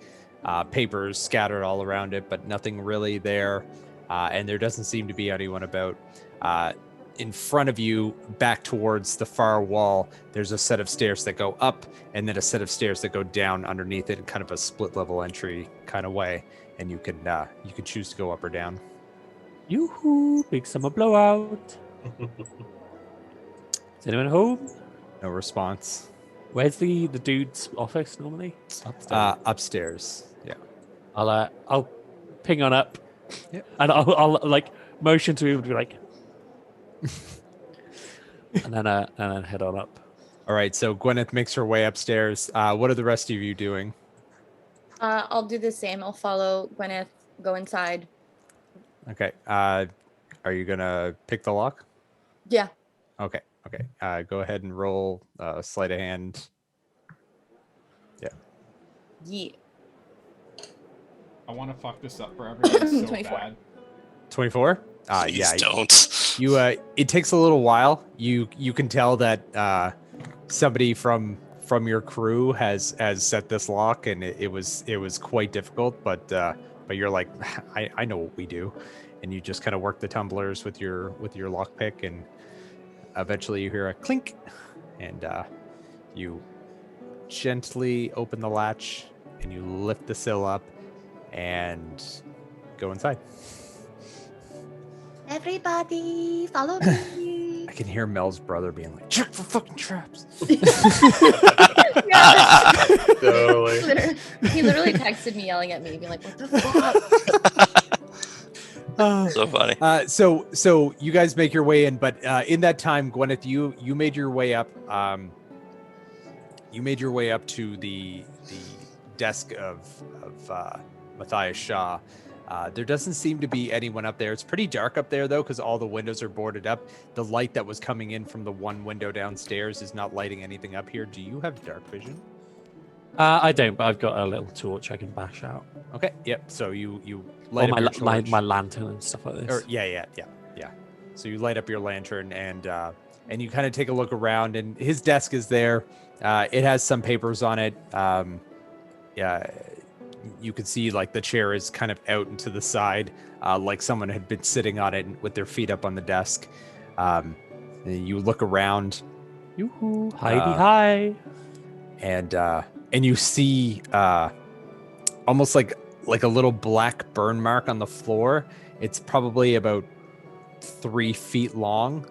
Speaker 1: papers scattered all around it, but nothing really there, and there doesn't seem to be anyone about. In front of you, back towards the far wall, there's a set of stairs that go up, and then a set of stairs that go down underneath it in kind of a split level entry kind of way, and you can choose to go up or down.
Speaker 2: Yoo-hoo! Big summer blowout. Is anyone home?
Speaker 1: No response.
Speaker 2: Where's the dude's office normally? Upstairs.
Speaker 1: Upstairs. Yeah.
Speaker 2: I'll ping on up.
Speaker 1: Yep.
Speaker 2: And I'll like motion to him to be like, and then head on up.
Speaker 1: All right. So Gwyneth makes her way upstairs. What are the rest of you doing?
Speaker 6: I'll do the same. I'll follow Gwyneth, go inside.
Speaker 1: Okay. Are you gonna pick the lock?
Speaker 6: Yeah.
Speaker 1: Okay. Go ahead and roll sleight of hand.
Speaker 6: Yeah.
Speaker 4: I want to fuck this up for everyone so
Speaker 6: 24.
Speaker 4: bad.
Speaker 1: 24.
Speaker 5: Please
Speaker 1: Yeah.
Speaker 5: don't.
Speaker 1: You it takes a little while. You can tell that somebody from your crew has set this lock, and it was quite difficult, but you're like, I know what we do, and you just kind of work the tumblers with your lockpick, and eventually you hear a clink, and you gently open the latch, and you lift the sill up and go inside.
Speaker 6: Everybody, follow me.
Speaker 1: can hear Mel's brother being like, check for fucking traps.
Speaker 6: Yeah.
Speaker 3: Totally.
Speaker 6: He literally texted me yelling at me, being like, what the fuck?
Speaker 9: So funny.
Speaker 1: So you guys make your way in, but in that time, Gwyneth, you made your way up. You made your way up to the desk of Matthias Shaw. There doesn't seem to be anyone up there. It's pretty dark up there, though, because all the windows are boarded up. The light that was coming in from the one window downstairs is not lighting anything up here. Do you have dark vision?
Speaker 2: I don't, but I've got a little torch I can bash out.
Speaker 1: Okay. Yep. So you
Speaker 2: Or
Speaker 1: light
Speaker 2: my,
Speaker 1: up your torch.
Speaker 2: my lantern and stuff like this.
Speaker 1: Or yeah. So you light up your lantern and you kind of take a look around, and his desk is there. It has some papers on it. Yeah, you can see like the chair is kind of out and to the side, like someone had been sitting on it with their feet up on the desk. And you look around.
Speaker 2: Yoo-hoo, hi.
Speaker 1: And you see almost like a little black burn mark on the floor. It's probably about 3 feet long,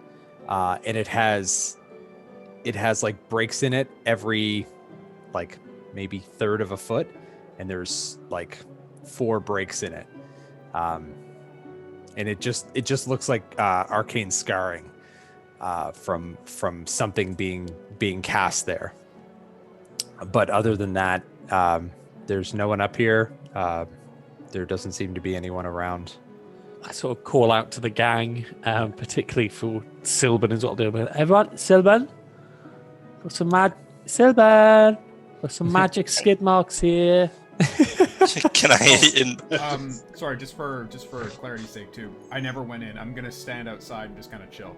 Speaker 1: and it has like breaks in it every like maybe third of a foot, and there's like 4 breaks in it, and it just looks like arcane scarring from something being cast there. But other than that, there's no one up here. There doesn't seem to be anyone around.
Speaker 2: I sort of call out to the gang, particularly for Silban as well. Everyone, Silban, got some Silban, got some magic skid marks here.
Speaker 5: Can I?
Speaker 4: Sorry, just for clarity's sake too. I never went in. I'm gonna stand outside and just kind of chill.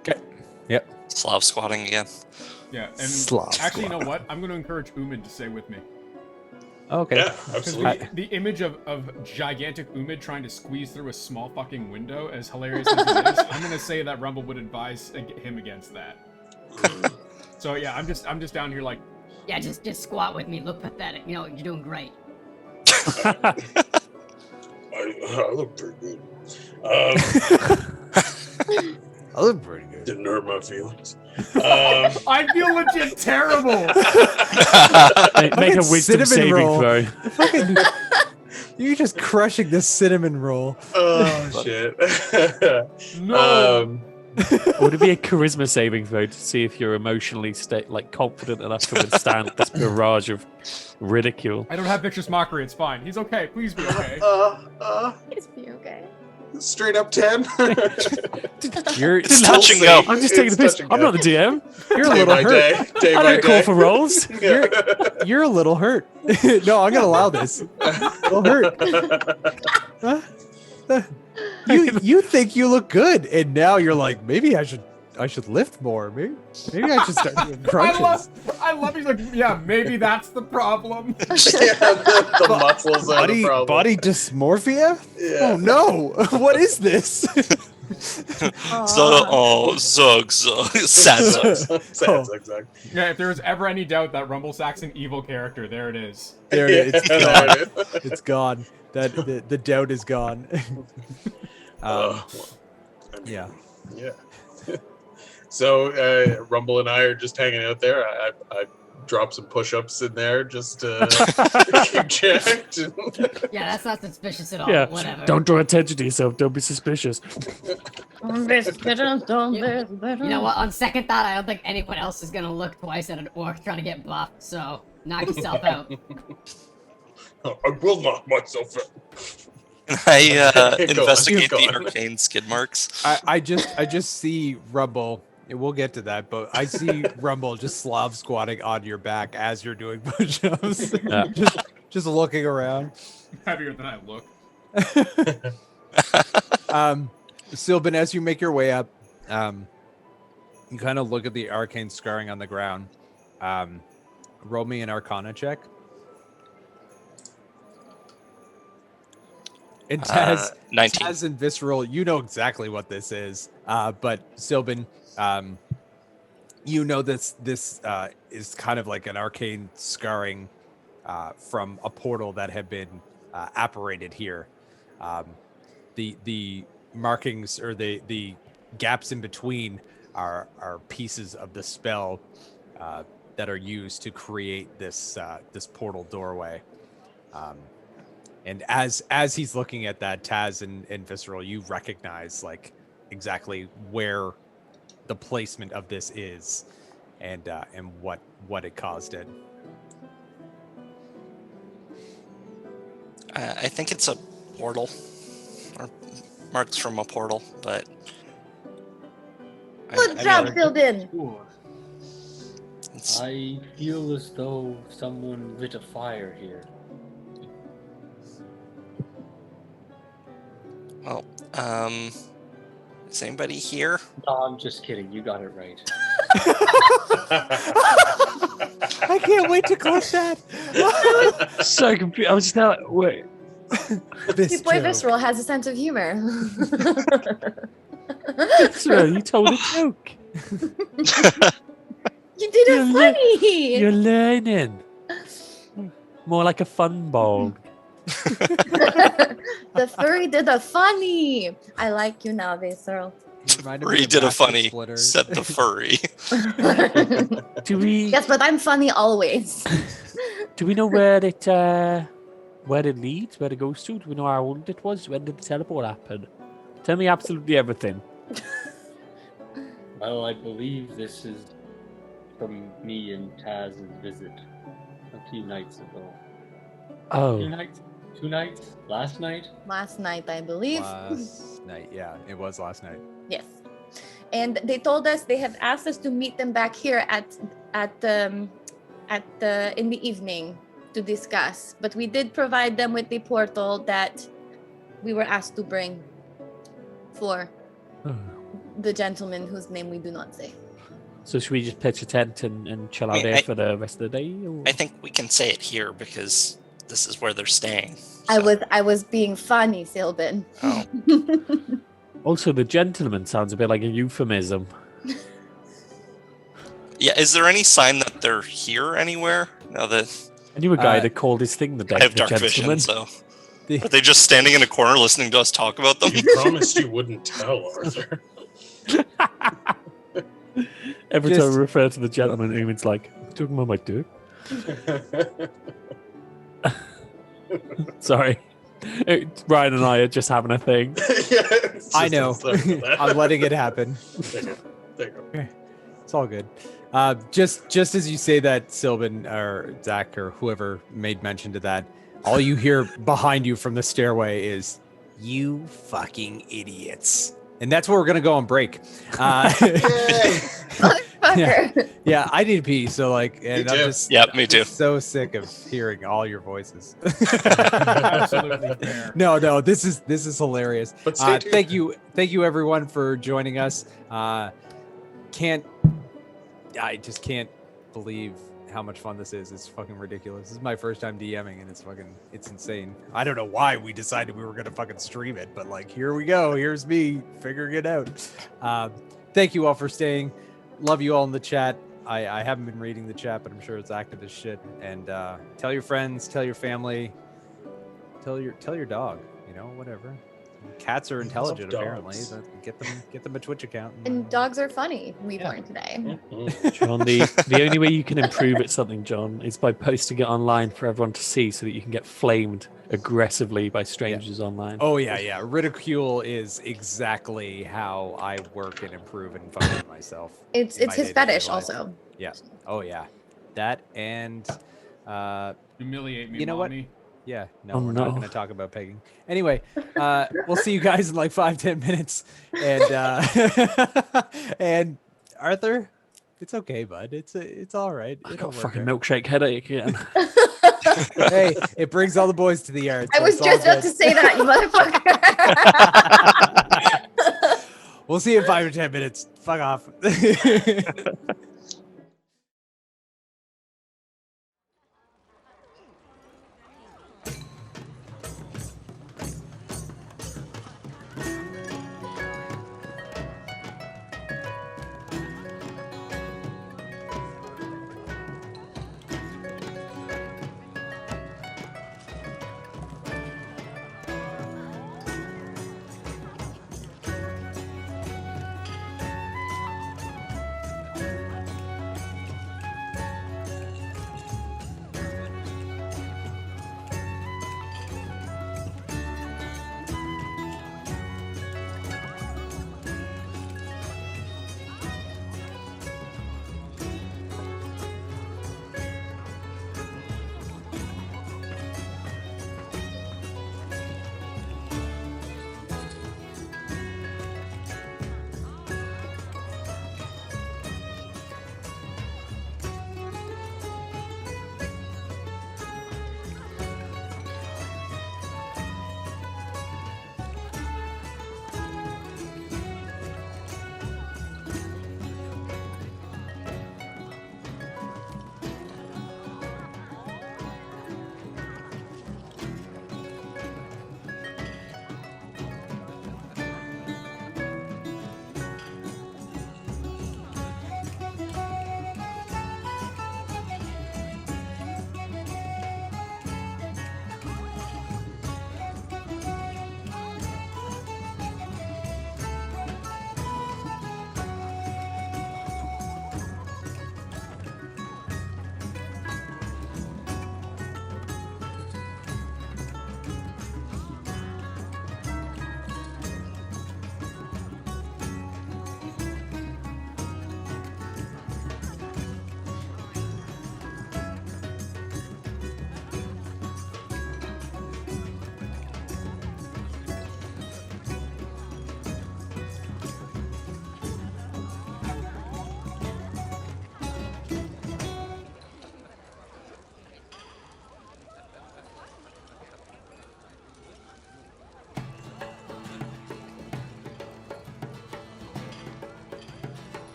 Speaker 1: Okay. Yep.
Speaker 5: Slav squatting again.
Speaker 4: Yeah, and
Speaker 1: Slav
Speaker 4: actually, you
Speaker 1: squat.
Speaker 4: know what? I'm gonna encourage Umid to stay with me.
Speaker 1: Okay.
Speaker 3: Yeah,
Speaker 4: Because
Speaker 3: absolutely.
Speaker 4: the image of gigantic Umid trying to squeeze through a small fucking window, as hilarious as it is, I'm gonna say that Rumble would advise him against that. So yeah, I'm just down here like.
Speaker 8: Yeah, just squat with me. Look pathetic. You know, you're doing great.
Speaker 3: I look pretty good.
Speaker 1: I look pretty good.
Speaker 3: Didn't hurt my feelings.
Speaker 4: I feel legit terrible.
Speaker 2: Make a wisdom
Speaker 1: cinnamon
Speaker 2: saving
Speaker 1: roll.
Speaker 2: throw.
Speaker 1: Fucking, you're just crushing this cinnamon roll.
Speaker 3: Oh shit.
Speaker 4: No.
Speaker 2: Would it be a charisma saving throw to see if you're emotionally confident enough to withstand this barrage of ridicule?
Speaker 4: I don't have vicious mockery. It's fine. He's okay. Please be okay.
Speaker 6: It's be okay.
Speaker 3: Straight up 10.
Speaker 1: You're
Speaker 5: It's touch and go.
Speaker 2: I'm just taking the piss.
Speaker 3: touch and
Speaker 2: I'm
Speaker 3: go.
Speaker 2: not the DM.
Speaker 1: You're a
Speaker 3: Day
Speaker 1: little
Speaker 3: by
Speaker 1: hurt.
Speaker 3: day. Day
Speaker 2: I
Speaker 3: by
Speaker 2: don't call
Speaker 3: day.
Speaker 2: for rolls.
Speaker 1: You're a little hurt. No, I'm gonna allow this. A little hurt. Huh? You think you look good, and now you're like, maybe I should lift more. Maybe I should start doing crunches.
Speaker 4: I love. He's like, yeah, maybe that's the problem.
Speaker 3: Yeah, the muscles are the problem.
Speaker 1: Body dysmorphia?
Speaker 3: Yeah.
Speaker 1: Oh no! What is this?
Speaker 5: Zug, sad zug.
Speaker 3: Sad zigzag.
Speaker 4: Yeah, if there was ever any doubt that Rumble Sack's an evil character, there it is.
Speaker 1: There it is. It's
Speaker 3: There
Speaker 1: gone.
Speaker 3: it is.
Speaker 1: It's gone. That the doubt is gone.
Speaker 3: I mean,
Speaker 1: Yeah.
Speaker 3: Yeah. So Rumble and I are just hanging out there. I dropped some push-ups in there just to keep checked.
Speaker 8: Yeah, that's not suspicious at all.
Speaker 2: Yeah.
Speaker 8: Whatever.
Speaker 2: Don't draw attention to yourself. Don't be suspicious.
Speaker 8: You know what? On second thought, I don't think anyone else is gonna look twice at an orc trying to get buffed. So knock yourself out.
Speaker 3: I will knock myself out.
Speaker 5: I
Speaker 3: Go on,
Speaker 5: investigate
Speaker 3: go
Speaker 5: the
Speaker 3: on.
Speaker 5: arcane skid marks.
Speaker 1: I just see Rumble. We'll get to that, but I see Rumble just Slav squatting on your back as you're doing push-ups.
Speaker 2: Yeah.
Speaker 1: just looking around.
Speaker 4: Heavier than I look.
Speaker 1: Sylvan, as you make your way up, you kind of look at the arcane scarring on the ground. Roll me an Arcana check. And Taz,
Speaker 5: 19.
Speaker 1: Taz and Visceral, you know exactly what this is. But Sylvan, you know this is kind of like an arcane scarring from a portal that had been apparated here. The markings or the gaps in between are pieces of the spell that are used to create this portal doorway. And as he's looking at that, Taz and Visceral, you recognize like exactly where the placement of this is, and what it caused it.
Speaker 5: I think it's a portal, or marks from a portal, but
Speaker 6: Good job, Sylvan.
Speaker 7: Sure.
Speaker 5: it's,
Speaker 7: I feel as though someone lit a fire here.
Speaker 5: well, is anybody here?
Speaker 7: No, I'm just kidding. You got it right.
Speaker 1: I can't wait to clip that.
Speaker 2: So confused. I was just like, wait.
Speaker 6: Your boy Visceral has a sense of humor.
Speaker 2: Visceral, you told a joke.
Speaker 6: You did it funny.
Speaker 2: You're learning. More like a fun ball.
Speaker 6: The furry did a funny. I like you now, Visceral.
Speaker 5: Furry did a funny. Said the furry.
Speaker 2: Do we?
Speaker 6: Yes, but I'm funny always.
Speaker 2: Do we know where it leads? Where it goes to? Do we know how old it was? When did the teleport happen? Tell me absolutely everything.
Speaker 7: Well, I believe this is from me and Taz's visit a few nights ago.
Speaker 2: Oh.
Speaker 7: 2 nights? 2 nights? Last night?
Speaker 6: Last night, I believe.
Speaker 1: Last night, yeah, it was last night.
Speaker 6: Yes. And they told us they have asked us to meet them back here in the evening to discuss. But we did provide them with the portal that we were asked to bring for the gentleman whose name we do not say.
Speaker 2: So should we just pitch a tent and chill out there for the rest of the day? Or?
Speaker 5: I think we can say it here because this is where they're staying.
Speaker 6: I was being funny, Sylvan.
Speaker 5: Oh.
Speaker 2: Also, the gentleman sounds a bit like a euphemism.
Speaker 5: Yeah, is there any sign that they're here anywhere? Now that
Speaker 2: I knew a guy that called his thing the
Speaker 5: I have dark
Speaker 2: gentleman.
Speaker 5: vision, so are they just standing in a corner listening to us talk about them?
Speaker 3: You promised you wouldn't tell, Arthur.
Speaker 2: Every time we refer to the gentleman, Eamon's like, talking about my dick? Sorry. Ryan and I are just having a thing.
Speaker 1: I know. I'm letting it happen.
Speaker 3: There you go.
Speaker 1: It's all good. Just as you say that, Sylvan or Zach or whoever made mention to that, all you hear behind you from the stairway is, "You fucking idiots." And that's where we're going to go on break. Yeah, I need to pee. So, like, and I'm just,
Speaker 5: me too.
Speaker 1: So sick of hearing all your voices.
Speaker 4: Absolutely fair.
Speaker 1: No, this is hilarious.
Speaker 3: But stay tuned.
Speaker 1: Thank you everyone for joining us. I just can't believe how much fun this is. It's fucking ridiculous. This is my first time DMing, and it's insane. I don't know why we decided we were gonna fucking stream it, but like, here we go. Here's me figuring it out. Thank you all for staying. Love you all in the chat. I haven't been reading the chat, but I'm sure it's active as shit. And tell your friends, tell your family, tell your dog. You know, whatever. Cats are intelligent, apparently. So get them a Twitch account.
Speaker 6: And dogs are funny, we've learned today.
Speaker 2: John, the only way you can improve at something, John, is by posting it online for everyone to see so that you can get flamed aggressively by strangers online.
Speaker 1: Oh, yeah. Ridicule is exactly how I work and improve and function myself.
Speaker 6: It's his fetish also.
Speaker 1: Yeah. Oh, yeah. That and...
Speaker 4: Humiliate me,
Speaker 1: you know
Speaker 4: mommy.
Speaker 1: What? Yeah, no,
Speaker 2: Oh,
Speaker 1: we're
Speaker 2: no.
Speaker 1: not going to talk about pegging. Anyway, we'll see you guys in like 5-10 minutes. And and Arthur, it's okay, bud. It's all right.
Speaker 2: I
Speaker 1: It'll
Speaker 2: got a
Speaker 1: work
Speaker 2: fucking
Speaker 1: out.
Speaker 2: milkshake headache again.
Speaker 1: Hey, it brings all the boys to the yard.
Speaker 6: I
Speaker 1: so
Speaker 6: was
Speaker 1: it's all
Speaker 6: just about
Speaker 1: good.
Speaker 6: to say that, you motherfucker.
Speaker 1: We'll see you in 5 or 10 minutes. Fuck off.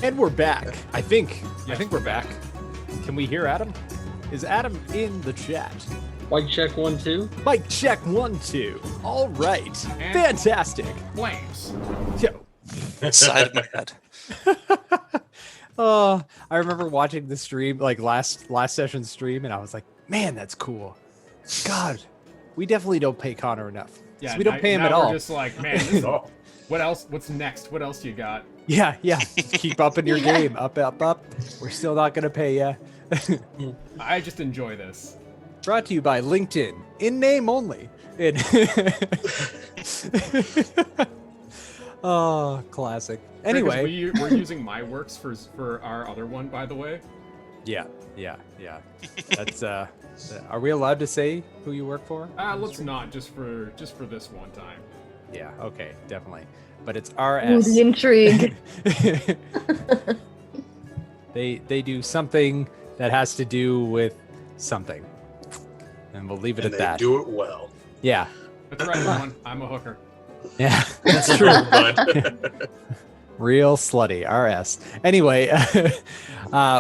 Speaker 1: And we're back. I think
Speaker 4: Yes,
Speaker 1: we're back. Can we hear Adam? Is Adam in the chat?
Speaker 7: Mic check 1 2.
Speaker 1: Mic check 1 2. All right.
Speaker 4: And-
Speaker 1: Fantastic.
Speaker 4: Flames.
Speaker 1: Yo.
Speaker 5: Side of my head.
Speaker 1: I remember watching the stream, like last session's stream, and I was like, man, that's cool. God, we definitely don't pay Connor enough.
Speaker 4: Yeah,
Speaker 1: we don't pay him
Speaker 4: now
Speaker 1: at
Speaker 4: we're
Speaker 1: all.
Speaker 4: just like, man, this is, what else? What's next? What else you got?
Speaker 1: Yeah. Keep up in your game. Up. We're still not going to pay ya.
Speaker 4: I just enjoy this.
Speaker 1: Brought to you by LinkedIn. In name only. Oh, classic. Anyway.
Speaker 4: Because we're using my works for our other one, by the way.
Speaker 1: Yeah. That's are we allowed to say who you work for?
Speaker 4: Let's not, just for this one time.
Speaker 1: Yeah, okay, definitely. But it's
Speaker 6: Ooh,
Speaker 1: RS.
Speaker 6: the intrigue.
Speaker 1: They do something that has to do with something. And we'll leave it
Speaker 3: And
Speaker 1: at
Speaker 3: they
Speaker 1: that.
Speaker 3: do it well.
Speaker 1: Yeah.
Speaker 4: That's right, everyone. I'm a hooker.
Speaker 1: Yeah, that's true.
Speaker 3: But
Speaker 1: Real slutty, RS. Anyway,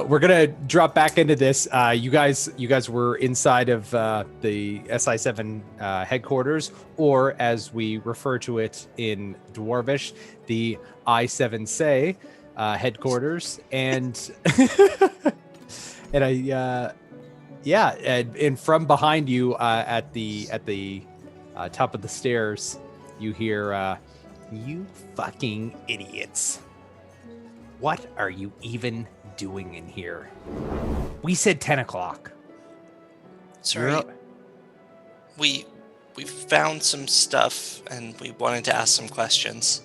Speaker 1: we're gonna drop back into this. You guys were inside of the SI7 headquarters, or as we refer to it in Dwarvish, the I7C headquarters, and and from behind you at the top of the stairs, you hear. You fucking idiots. What are you even doing in here? We said 10 o'clock.
Speaker 5: Sorry. We found some stuff and we wanted to ask some questions.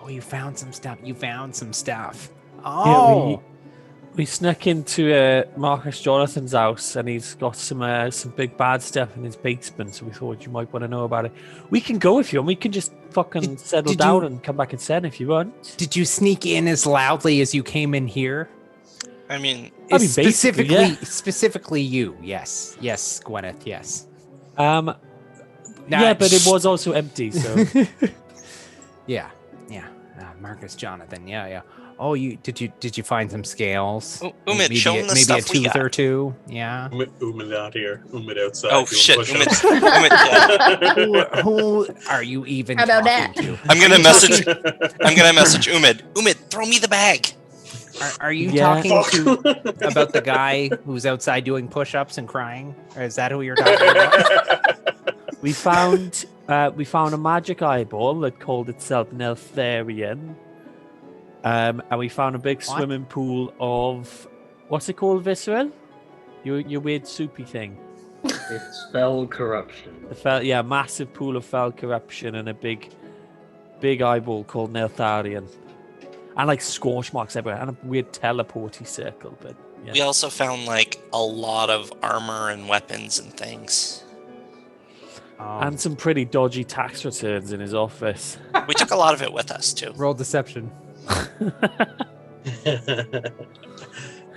Speaker 1: Oh, you found some stuff.
Speaker 2: Yeah,
Speaker 1: Oh.
Speaker 2: we snuck into Marcus Jonathan's house, and he's got some big bad stuff in his basement. So we thought you might want to know about it. We can go if you want. We can just fucking settle
Speaker 1: did
Speaker 2: down
Speaker 1: you-
Speaker 2: and come back and send if you want.
Speaker 1: Did you sneak in as loudly as you came in here?
Speaker 5: I mean,
Speaker 2: I mean, basically, yeah.
Speaker 1: Specifically you. Yes, Gwyneth, yes.
Speaker 2: Yeah, but it was also empty. So
Speaker 1: Yeah. Marcus Jonathan. Yeah. Oh, did you find some scales?
Speaker 5: Umid, show him the
Speaker 1: maybe
Speaker 5: stuff
Speaker 1: a
Speaker 5: we
Speaker 1: tooth
Speaker 5: got.
Speaker 1: or two. Yeah.
Speaker 3: Umid out here, Umid outside.
Speaker 5: Oh
Speaker 3: doing
Speaker 5: shit,
Speaker 3: push-ups.
Speaker 5: Umid.
Speaker 1: who are you even
Speaker 6: How about
Speaker 1: talking
Speaker 6: that?
Speaker 1: to?
Speaker 5: I'm gonna message Umid. Umid, throw me the bag.
Speaker 1: Are you
Speaker 2: Yeah.
Speaker 1: talking to about the guy who's outside doing push-ups and crying? Or is that who you're talking about?
Speaker 2: we found a magic eyeball that called itself Neltharion. And we found a big
Speaker 1: What?
Speaker 2: swimming pool of what's it called, Visceral? Your weird soupy thing.
Speaker 7: It's spell corruption.
Speaker 2: Massive pool of foul corruption and a big eyeball called Neltharion. And like scorch marks everywhere and a weird teleporty circle, but yeah.
Speaker 5: We also found like a lot of armor and weapons and things.
Speaker 2: And some pretty dodgy tax returns in his office.
Speaker 5: We took a lot of it with us too.
Speaker 1: roll deception.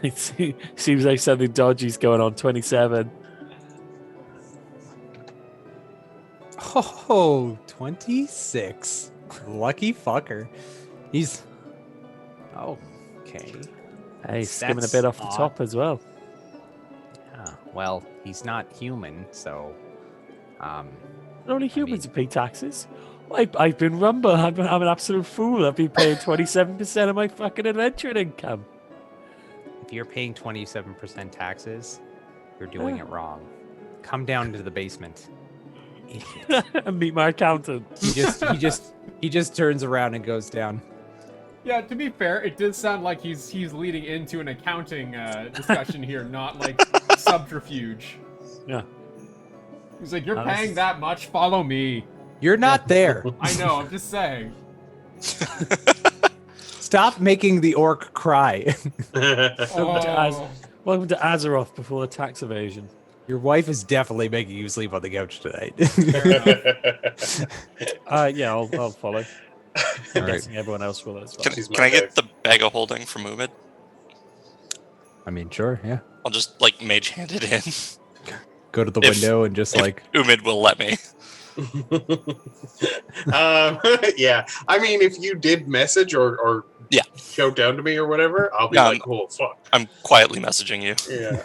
Speaker 2: It seems like something dodgy's going on. 27.
Speaker 1: Oh, 26. Lucky fucker. He's okay.
Speaker 2: Hey, skimming a
Speaker 1: That's
Speaker 2: bit off the
Speaker 1: odd.
Speaker 2: top as well.
Speaker 1: Well, he's not human, so
Speaker 2: Only humans who pay taxes. I've been Rumble. I'm an absolute fool. I've been paying 27% of my fucking adventuring income.
Speaker 1: if you're paying 27% taxes, you're doing it wrong. Come down to the basement. Idiot.
Speaker 2: And meet my accountant.
Speaker 1: He just turns around and goes down.
Speaker 4: Yeah, to be fair, it did sound like he's leading into an accounting discussion here, not like subterfuge.
Speaker 2: Yeah.
Speaker 4: He's like, "You're
Speaker 2: No,
Speaker 4: paying that much. Follow me."
Speaker 1: You're not there.
Speaker 4: I know. I'm just saying.
Speaker 1: Stop making the orc cry.
Speaker 4: Oh,
Speaker 2: Welcome to Azeroth before the tax evasion.
Speaker 1: Your wife is definitely making you sleep on the couch tonight.
Speaker 4: fair enough.
Speaker 2: Yeah, I'll follow.
Speaker 1: All
Speaker 2: I'm
Speaker 1: right.
Speaker 2: guessing everyone else will as well.
Speaker 5: Can,
Speaker 3: She's
Speaker 5: can
Speaker 3: my
Speaker 5: I get
Speaker 3: wife.
Speaker 5: the bag of holding from Umid?
Speaker 1: I mean, sure, yeah.
Speaker 5: I'll just like mage hand it in.
Speaker 1: go to the
Speaker 9: If-
Speaker 1: window and just like
Speaker 9: Umid will let me.
Speaker 3: Yeah. I mean, if you did message or
Speaker 9: Yeah.
Speaker 3: shout down to me or whatever, I'll be
Speaker 9: Yeah,
Speaker 3: like, "Oh fuck."
Speaker 9: I'm quietly messaging you.
Speaker 3: Yeah.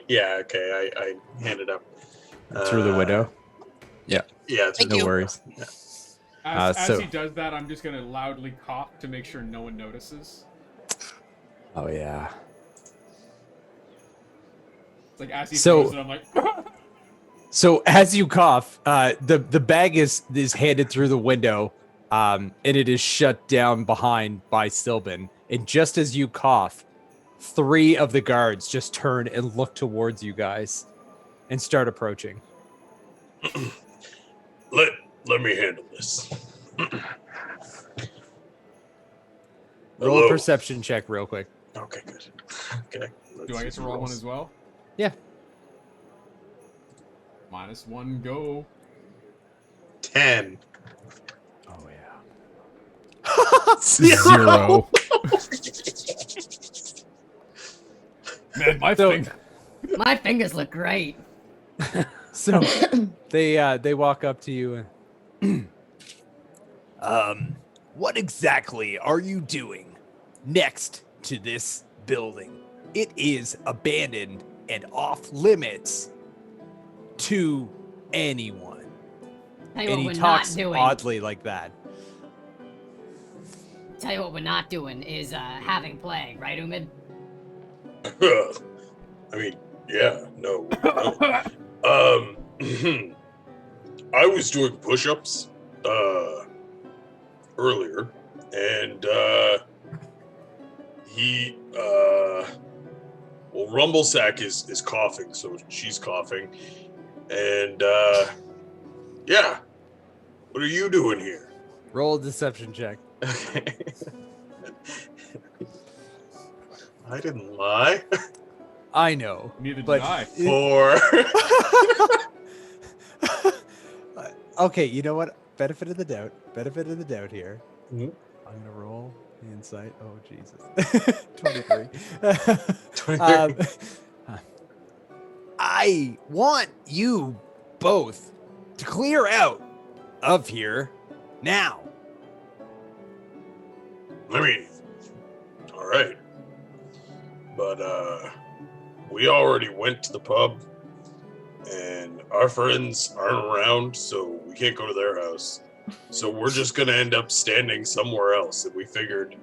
Speaker 3: Yeah. Okay. I handed up
Speaker 1: through the window.
Speaker 3: Yeah. Through
Speaker 5: Thank
Speaker 1: No
Speaker 5: you.
Speaker 1: worries.
Speaker 4: As
Speaker 1: so-
Speaker 4: he does that, I'm just gonna loudly cough to make sure no one notices.
Speaker 1: Oh yeah.
Speaker 4: It's like as he
Speaker 1: So-
Speaker 4: throws it, I'm like,
Speaker 1: So as you cough, the bag is handed through the window, and it is shut down behind by Sylvan. And just as you cough, 3 of the guards just turn and look towards you guys, and start approaching.
Speaker 3: Let me handle this.
Speaker 1: Roll
Speaker 3: Hello.
Speaker 1: a perception check real quick.
Speaker 3: Okay, good. Okay.
Speaker 4: do I get to roll one as well?
Speaker 1: Yeah.
Speaker 4: -1, go.
Speaker 3: 10.
Speaker 1: Oh yeah.
Speaker 4: 0. Man, my
Speaker 1: So-
Speaker 4: thing.
Speaker 8: My fingers look great.
Speaker 1: So they walk up to you and what exactly are you doing next to this building? It is abandoned and off limits to anyone.
Speaker 8: Tell you
Speaker 1: And
Speaker 8: what
Speaker 1: he
Speaker 8: we're
Speaker 1: talks
Speaker 8: not doing.
Speaker 1: oddly like that.
Speaker 8: Tell you what we're not doing is having plague, right, Umid?
Speaker 3: I mean, yeah, no. I was doing push-ups earlier, and he well, Rumblesack is coughing, so she's coughing, and yeah. What are you doing here?
Speaker 1: Roll a deception check.
Speaker 3: Okay. I didn't lie.
Speaker 1: I know.
Speaker 4: Neither
Speaker 1: but
Speaker 4: did I.
Speaker 3: 4.
Speaker 1: Okay, you know what? Benefit of the doubt. Benefit of the doubt here.
Speaker 3: Mhm.
Speaker 1: I'm gonna roll the insight. Oh Jesus. 23.
Speaker 3: 23.
Speaker 1: I want you both to clear out of here now.
Speaker 3: I mean, all right. But we already went to the pub, and our friends aren't around, so we can't go to their house. So we're just gonna end up standing somewhere else, and we figured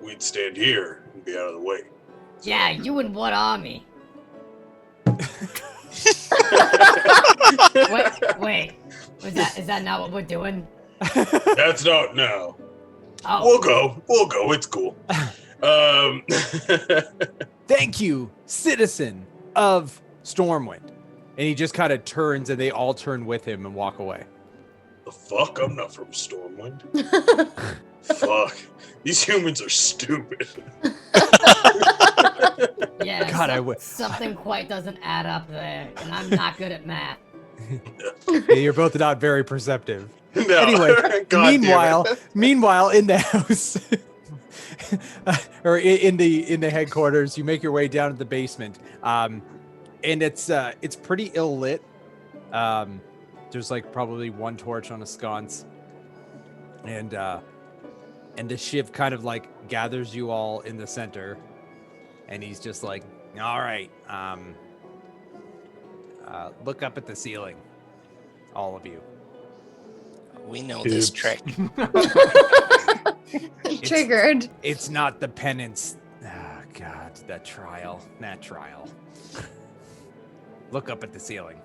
Speaker 3: we'd stand here and be out of the way.
Speaker 8: Yeah, you and what army? Wait. Is that not what we're doing?
Speaker 3: That's not now.
Speaker 8: Oh,
Speaker 3: We'll go. It's cool.
Speaker 1: Thank you, citizen of Stormwind. And he just kind of turns and they all turn with him and walk away.
Speaker 3: The fuck? I'm not from Stormwind. Fuck. These humans are stupid.
Speaker 8: yeah.
Speaker 1: God,
Speaker 8: something quite doesn't add up there, and I'm not good at math.
Speaker 1: Yeah, you're both not very perceptive.
Speaker 3: No.
Speaker 1: Anyway,
Speaker 3: God damn it.
Speaker 1: meanwhile, in the house, or in the headquarters, you make your way down to the basement, and it's pretty ill lit. There's like probably one torch on a sconce, and the Shiv kind of like gathers you all in the center, and he's just like, all right, look up at the ceiling, all of you.
Speaker 5: We know this trick.
Speaker 6: Triggered.
Speaker 1: It's not the penance. Oh, God, that trial. Look up at the ceiling.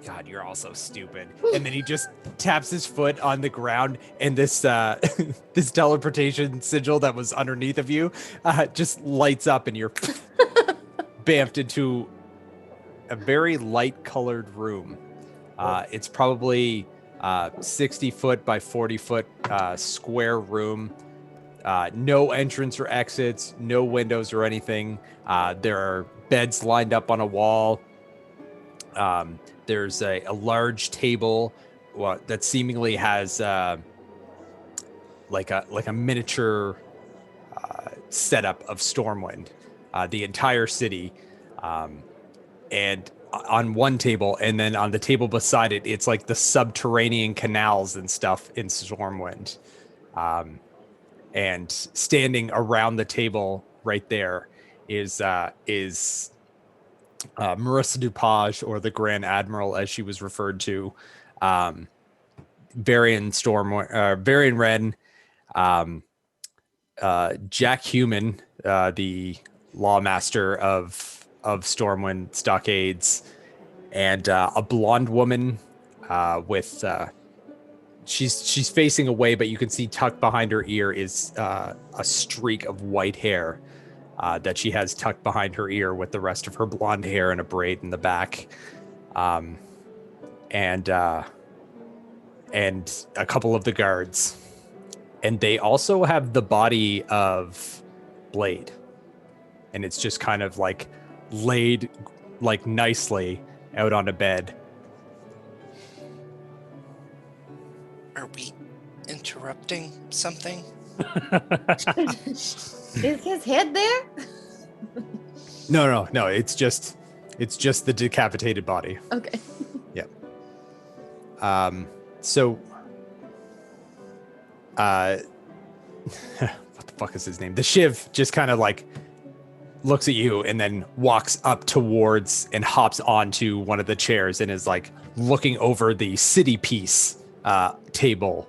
Speaker 1: God, you're all so stupid. And then he just taps his foot on the ground, and this this teleportation sigil that was underneath of you just lights up, and you're bamfed into a very light-colored room. It's probably 60 foot by 40 foot square room. No entrance or exits, no windows or anything. There are beds lined up on a wall. There's a large table that seemingly has like a miniature setup of Stormwind. the entire city, and on one table, and then on the table beside it, it's like the subterranean canals and stuff in Stormwind. And standing around the table right there is Marissa Dupage, or the Grand Admiral, as she was referred to, Varian Wren, Jack Human, the lawmaster of Stormwind Stockades, and a blonde woman with she's facing away, but you can see tucked behind her ear is a streak of white hair that she has tucked behind her ear, with the rest of her blonde hair and a braid in the back, and a couple of the guards. And they also have the body of Blade, and it's just kind of like laid like nicely out on a bed.
Speaker 5: Are we interrupting something?
Speaker 6: Is his head there?
Speaker 1: No. It's just the decapitated body.
Speaker 6: Okay.
Speaker 1: Yep. So, what the fuck is his name? The Shiv just kind of like looks at you and then walks up towards and hops onto one of the chairs and is like looking over the city piece table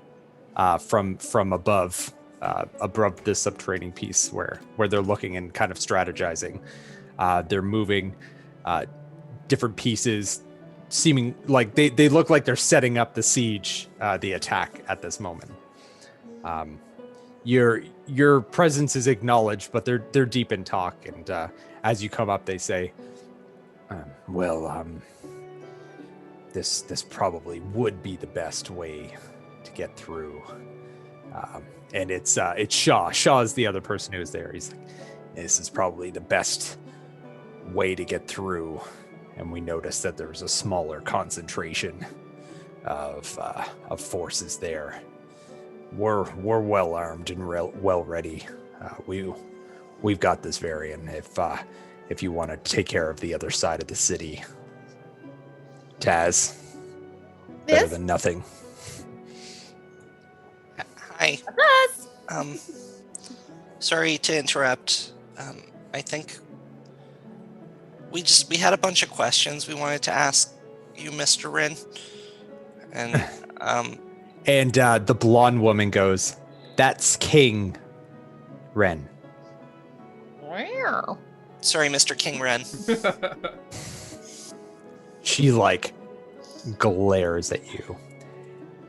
Speaker 1: from above the subterranean piece where they're looking and kind of strategizing. They're moving different pieces, seeming like they look like they're setting up the siege, the attack at this moment. Your presence is acknowledged, but they're deep in talk, and as you come up, they say, this probably would be the best way to get through. And it's Shaw. Shaw is the other person who is there. He's like, this is probably the best way to get through. And we noticed that there was a smaller concentration of forces there. We're well armed and well ready. We've got this, Varian. If you want to take care of the other side of the city, Taz, better
Speaker 6: Yes?
Speaker 1: than nothing.
Speaker 5: Hi.
Speaker 6: Us.
Speaker 5: Sorry to interrupt. I think we had a bunch of questions we wanted to ask you, Mr. Wren. And
Speaker 1: And the blonde woman goes, "That's King Wren."
Speaker 6: Wow.
Speaker 5: sorry, Mr. King Wren.
Speaker 1: She like glares at you.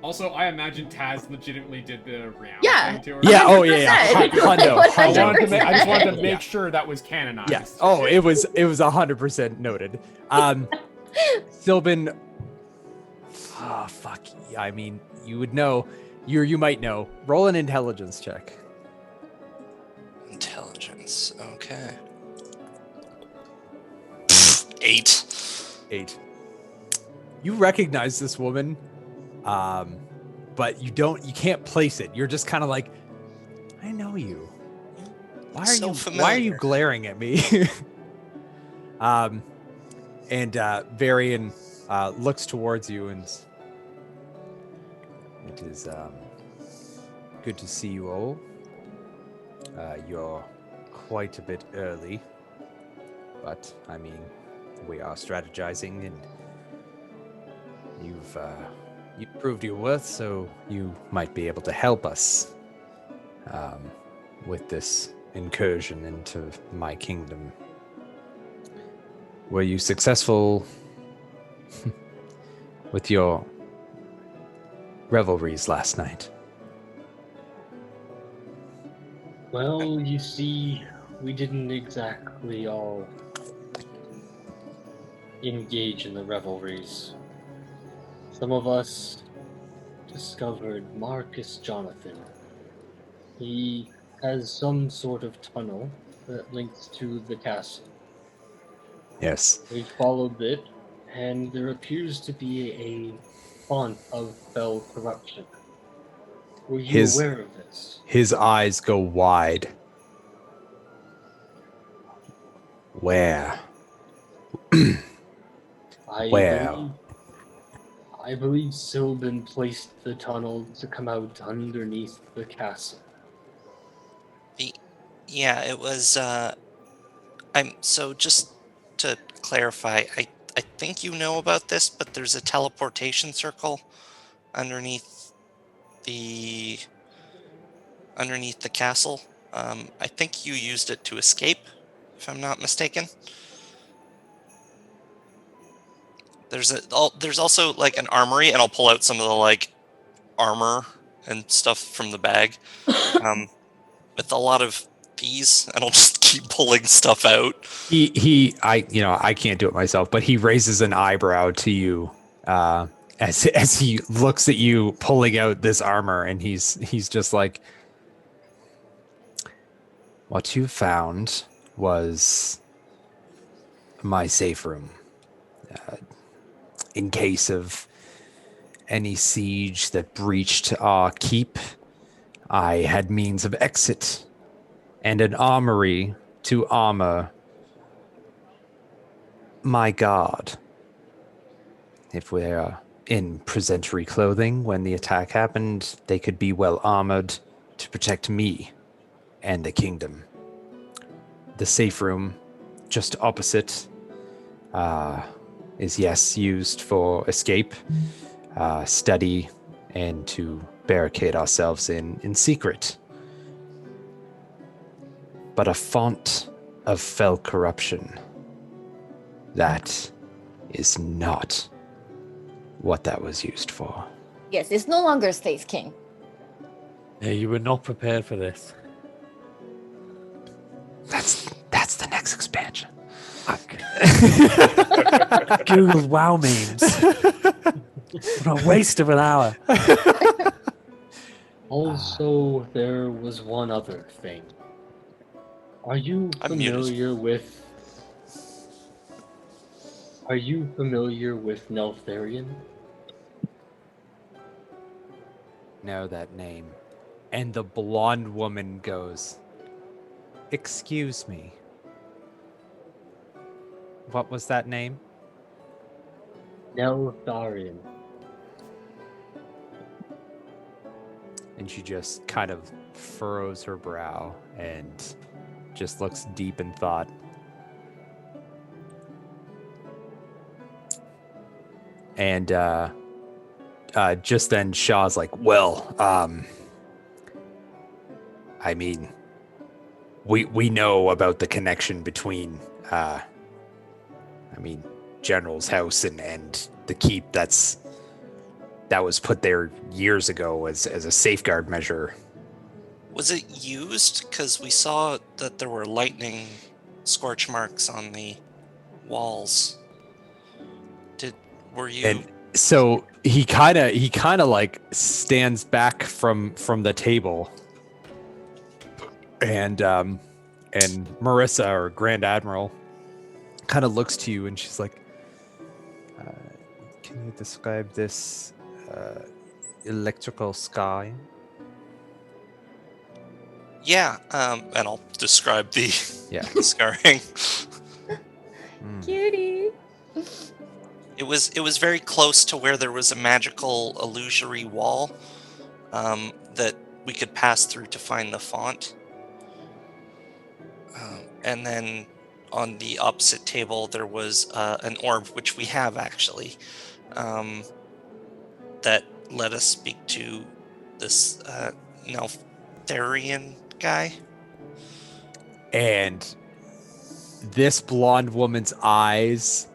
Speaker 4: Also, I imagine Taz legitimately did the Rihanna
Speaker 6: Yeah.
Speaker 4: thing to her.
Speaker 1: Yeah. Oh yeah.
Speaker 6: 100%.
Speaker 1: Hundo.
Speaker 4: I just wanted to make
Speaker 1: Yeah.
Speaker 4: sure that was canonized.
Speaker 1: Yeah. Oh, it was 100% noted. Sylvan. Oh fuck. I mean, you would know. You might know. Roll an intelligence check.
Speaker 5: Intelligence. Okay. 8.
Speaker 1: You recognize this woman, but you can't place it. You're just kind of like, I know you. Why are
Speaker 5: So
Speaker 1: you
Speaker 5: familiar.
Speaker 1: glaring at me? And Varian looks towards you, and it is good to see you all. You're quite a bit early, but I mean, we are strategizing, and you've proved your worth, so you might be able to help us with this incursion into my kingdom. Were you successful with your revelries last night?
Speaker 7: Well, you see, we didn't exactly all engage in the revelries. Some of us discovered Marcus Jonathan. He has some sort of tunnel that links to the castle.
Speaker 1: Yes.
Speaker 7: We followed it, and there appears to be a font of fell corruption. Were you aware of this?
Speaker 1: His eyes go wide. Where?
Speaker 7: I
Speaker 1: Well.
Speaker 7: believe Sylvan placed the tunnel to come out underneath the castle.
Speaker 5: Yeah, it was. So just to clarify, I think you know about this, but there's a teleportation circle underneath the castle. I think you used it to escape, if I'm not mistaken. There's also like an armory, and I'll pull out some of the like armor and stuff from the bag, with a lot of these, and I'll just keep pulling stuff out.
Speaker 1: I can't do it myself, but he raises an eyebrow to you as he looks at you pulling out this armor, and he's just like, what you found was my safe room. In case of any siege that breached our keep, I had means of exit and an armory to armor my guard. If we're in presentary clothing when the attack happened, they could be well armored to protect me and the kingdom. The safe room just opposite is, yes, used for escape, study, and to barricade ourselves in secret. But a font of fell corruption, that is not what that was used for.
Speaker 6: Yes, it's no longer Space King.
Speaker 2: Yeah, you were not prepared for this.
Speaker 1: That's the next expansion.
Speaker 2: Google WoW memes. What a waste of an hour.
Speaker 7: Also, there was one other thing. Are you
Speaker 5: I'm muted.
Speaker 7: familiar with? Are you familiar with Neltharion?
Speaker 1: Know that name. And the blonde woman goes, "Excuse me. What was that name?"
Speaker 7: Neltharion.
Speaker 1: And she just kind of furrows her brow and just looks deep in thought. And just then Shaw's like, well, I mean, we know about the connection between General's house and the keep that was put there years ago as a safeguard measure.
Speaker 5: Was it used? Because we saw that there were lightning scorch marks on the walls. Were you?
Speaker 1: And so he kind of like stands back from the table, and Marissa, or Grand Admiral, kind of looks to you, and she's like, "Can you describe this electrical sky?"
Speaker 5: Yeah, and I'll describe the
Speaker 1: Yeah.
Speaker 5: scarring.
Speaker 6: Cutie.
Speaker 5: It was very close to where there was a magical illusory wall that we could pass through to find the font. And then on the opposite table there was an orb, which we have actually, that let us speak to this Neltharion guy.
Speaker 1: And this blonde woman's eyes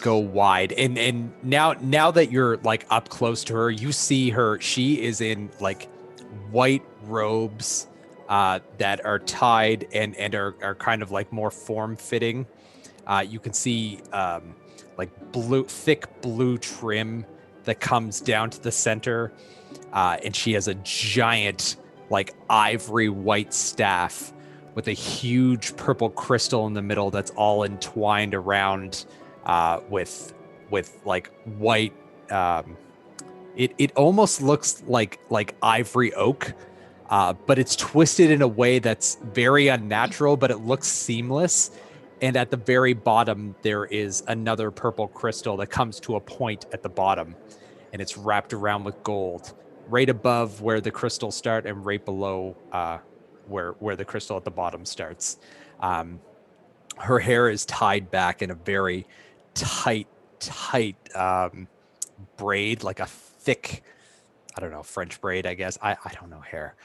Speaker 1: go wide, and now that you're like up close to her, you see her. She is in like white robes that are tied and are kind of like more form-fitting. You can see like thick blue trim that comes down to the center, and she has a giant like ivory white staff with a huge purple crystal in the middle that's all entwined around with like white. It almost looks like ivory oak, but it's twisted in a way that's very unnatural, but it looks seamless. And at the very bottom, there is another purple crystal that comes to a point at the bottom, and it's wrapped around with gold, right above where the crystals start and right below where the crystal at the bottom starts. Her hair is tied back in a very tight braid, like a thick, I don't know, French braid, I guess. I don't know hair.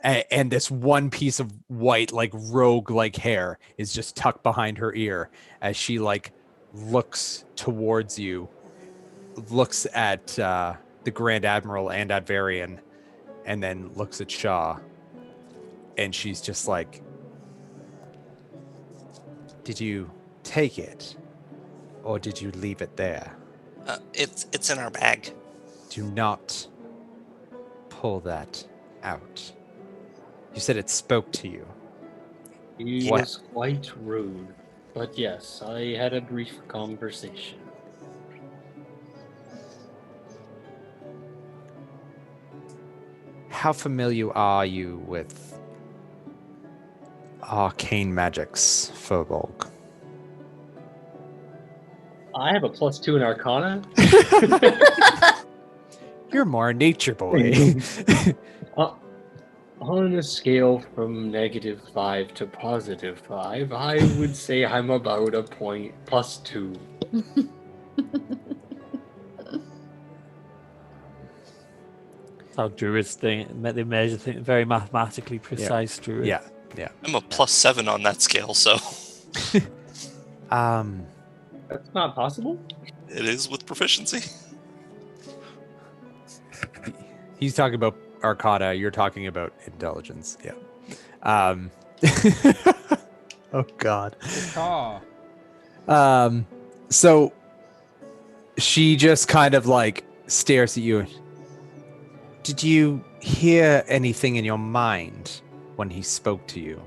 Speaker 1: And this one piece of white, like rogue like hair is just tucked behind her ear as she like looks towards you, looks at the Grand Admiral and at Varian, and then looks at Shaw. And she's just like, did you take it? Or did you leave it there?
Speaker 5: It's in our bag.
Speaker 1: Do not pull that out. You said it spoke to you.
Speaker 7: He
Speaker 1: What?
Speaker 7: was quite rude. But yes, I had a brief conversation.
Speaker 1: How familiar are you with arcane magics, Furbolg?
Speaker 7: I have a +2 in Arcana.
Speaker 1: You're more a nature boy.
Speaker 7: On a scale from -5 to +5, I would say I'm about a point +2.
Speaker 2: That's how druids think. They measure things very mathematically precise. Druids.
Speaker 1: Yeah.
Speaker 9: I'm a +7 on that scale, so
Speaker 7: That's not possible?
Speaker 9: it is with proficiency.
Speaker 1: He's talking about Arcana. You're talking about intelligence. Yeah. Oh God.
Speaker 4: Caw.
Speaker 1: So she just kind of like stares at you. Did you hear anything in your mind when he spoke to you?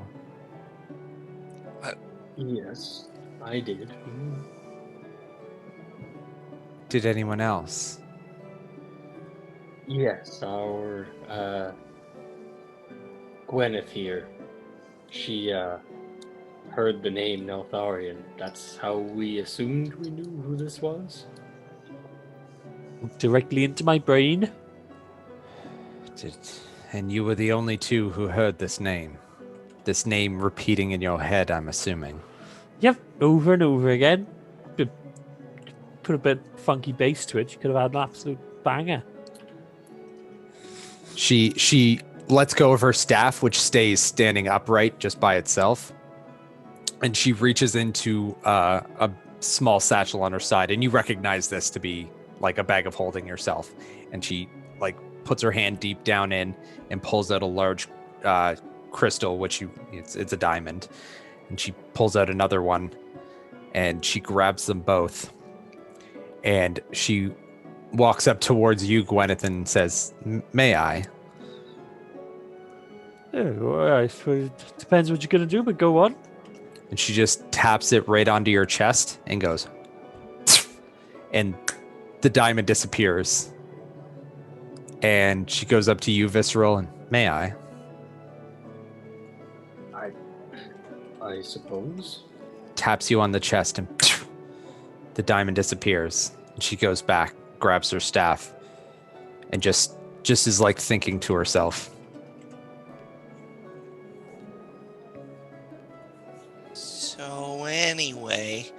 Speaker 7: Yes, I did.
Speaker 1: Did anyone else?
Speaker 7: Yes, our Gwyneth here. She heard the name Neltharion. That's how we assumed we knew who this was.
Speaker 2: Directly into my brain.
Speaker 1: And you were the only two who heard this name. This name repeating in your head, I'm assuming.
Speaker 2: Yep, over and over again. Put a bit funky bass to it. You could have had an absolute banger.
Speaker 1: She lets go of her staff, which stays standing upright just by itself. And she reaches into a small satchel on her side. And you recognize this to be like a bag of holding yourself. And she like puts her hand deep down in and pulls out a large crystal, which it's a diamond. And she pulls out another one and she grabs them both. And she walks up towards you, Gwyneth, and says, may I?
Speaker 2: Yeah, I suppose it depends what you're going to do, but go on.
Speaker 1: And she just taps it right onto your chest and goes, and the diamond disappears. And she goes up to you, Visceral, and may I?
Speaker 7: I suppose.
Speaker 1: Taps you on the chest and the diamond disappears. And she goes back, grabs her staff, and just is like thinking to herself.
Speaker 5: So anyway,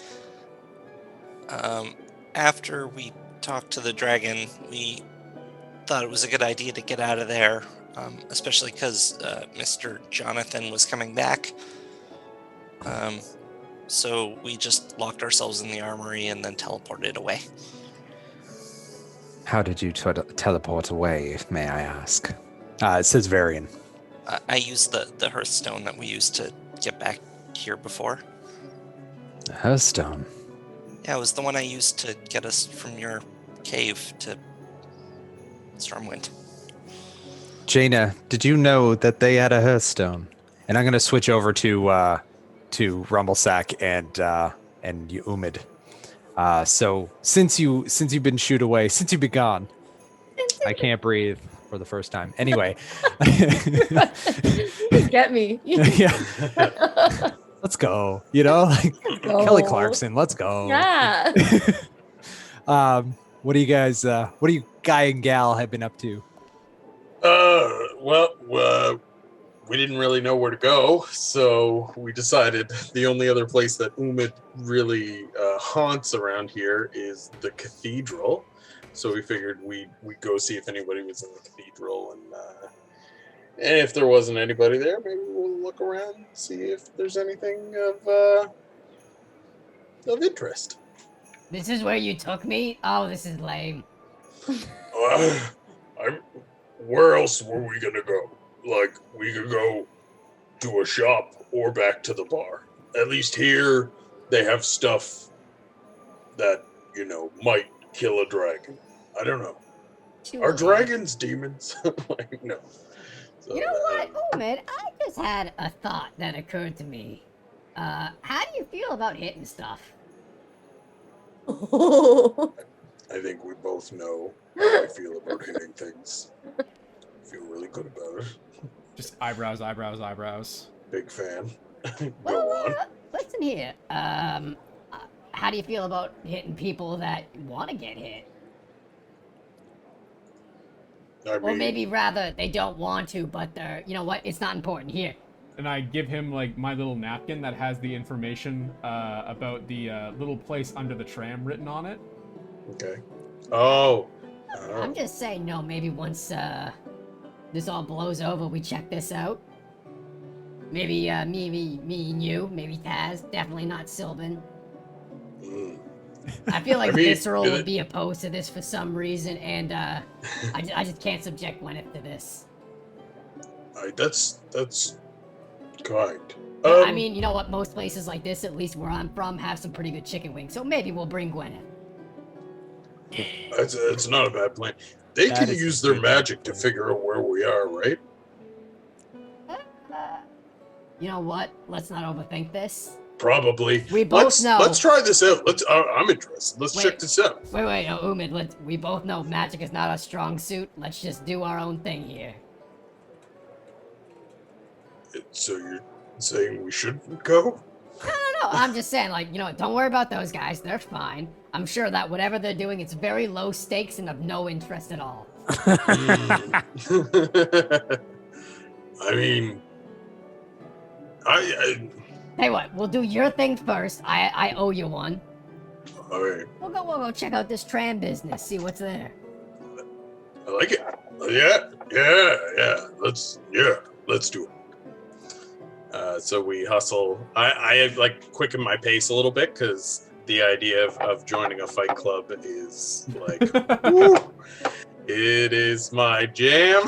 Speaker 5: after we talked to the dragon, we thought it was a good idea to get out of there, especially because Mr. Jonathan was coming back. So we just locked ourselves in the armory and then teleported away.
Speaker 1: How did you teleport away, may I ask? It says Varian.
Speaker 5: I used the Hearthstone that we used to get back here before.
Speaker 1: The Hearthstone?
Speaker 5: Yeah, it was the one I used to get us from your cave to Stormwind.
Speaker 1: Jaina, did you know that they had a Hearthstone? And I'm going to switch over to Rumblesack and Umid. So since you've been shooed away, since you've been gone, I can't breathe for the first time. Anyway,
Speaker 6: Just get me.
Speaker 1: yeah. Let's go. You know, like Kelly Clarkson. Let's go.
Speaker 6: Yeah.
Speaker 1: What do you guys? What do you guy and gal have been up to?
Speaker 3: We didn't really know where to go, so we decided the only other place that Umid really haunts around here is the cathedral. So we figured we'd go see if anybody was in the cathedral, and if there wasn't anybody there, maybe we'll look around and see if there's anything of interest.
Speaker 8: This is where you took me? Oh, this is lame.
Speaker 3: Where else were we gonna go? Like, we could go to a shop or back to the bar. At least here, they have stuff that, might kill a dragon. I don't know. Are dragons demons? Like, no. So,
Speaker 8: You know what, Umid? I just had a thought that occurred to me. How do you feel about hitting stuff?
Speaker 3: I think we both know how I feel about hitting things. I feel really good about it.
Speaker 4: Just eyebrows, eyebrows, eyebrows.
Speaker 3: Big fan. Go
Speaker 8: Well,
Speaker 3: on.
Speaker 8: listen here. How do you feel about hitting people that want to get hit?
Speaker 3: I
Speaker 8: Or
Speaker 3: mean,
Speaker 8: maybe rather, they don't want to, but they're, you know what, it's not important here.
Speaker 4: And I give him like my little napkin that has the information about the little place under the tram written on it.
Speaker 3: okay. Oh.
Speaker 8: I'm just saying, no, maybe once this all blows over, we check this out. Maybe me and you, maybe Taz, definitely not Sylvan.
Speaker 3: Mm.
Speaker 8: I feel like
Speaker 3: I mean,
Speaker 8: Visceral
Speaker 3: is
Speaker 8: would
Speaker 3: it-
Speaker 8: be opposed to this for some reason, and I just can't subject Gwyneth to this.
Speaker 3: That's kind.
Speaker 8: I mean, you know what? Most places like this, at least where I'm from, have some pretty good chicken wings, so maybe we'll bring Gwyneth.
Speaker 3: It's not a bad plan. They
Speaker 1: That
Speaker 3: can
Speaker 1: is
Speaker 3: use
Speaker 1: a
Speaker 3: their
Speaker 1: good
Speaker 3: magic to
Speaker 1: plan.
Speaker 3: figure out where we are, right?
Speaker 8: You know what? Let's not overthink this.
Speaker 3: Probably.
Speaker 8: We both know.
Speaker 3: Let's try this out. I'm interested. Let's
Speaker 8: Wait.
Speaker 3: check this out.
Speaker 8: Wait, Umid, we both know magic is not our strong suit. Let's just do our own thing here.
Speaker 3: So you're saying we shouldn't go?
Speaker 8: No, I'm just saying, like, you know, don't worry about those guys. They're fine. I'm sure that whatever they're doing, it's very low stakes and of no interest at all.
Speaker 3: I mean, I
Speaker 8: Hey, what? We'll do your thing first. I owe you one.
Speaker 3: all right.
Speaker 8: We'll go check out this tram business. See what's there.
Speaker 3: I like it. Yeah. Let's do it. So we hustle. I like quicken my pace a little bit because the idea of joining a fight club is like, woo, it is my jam.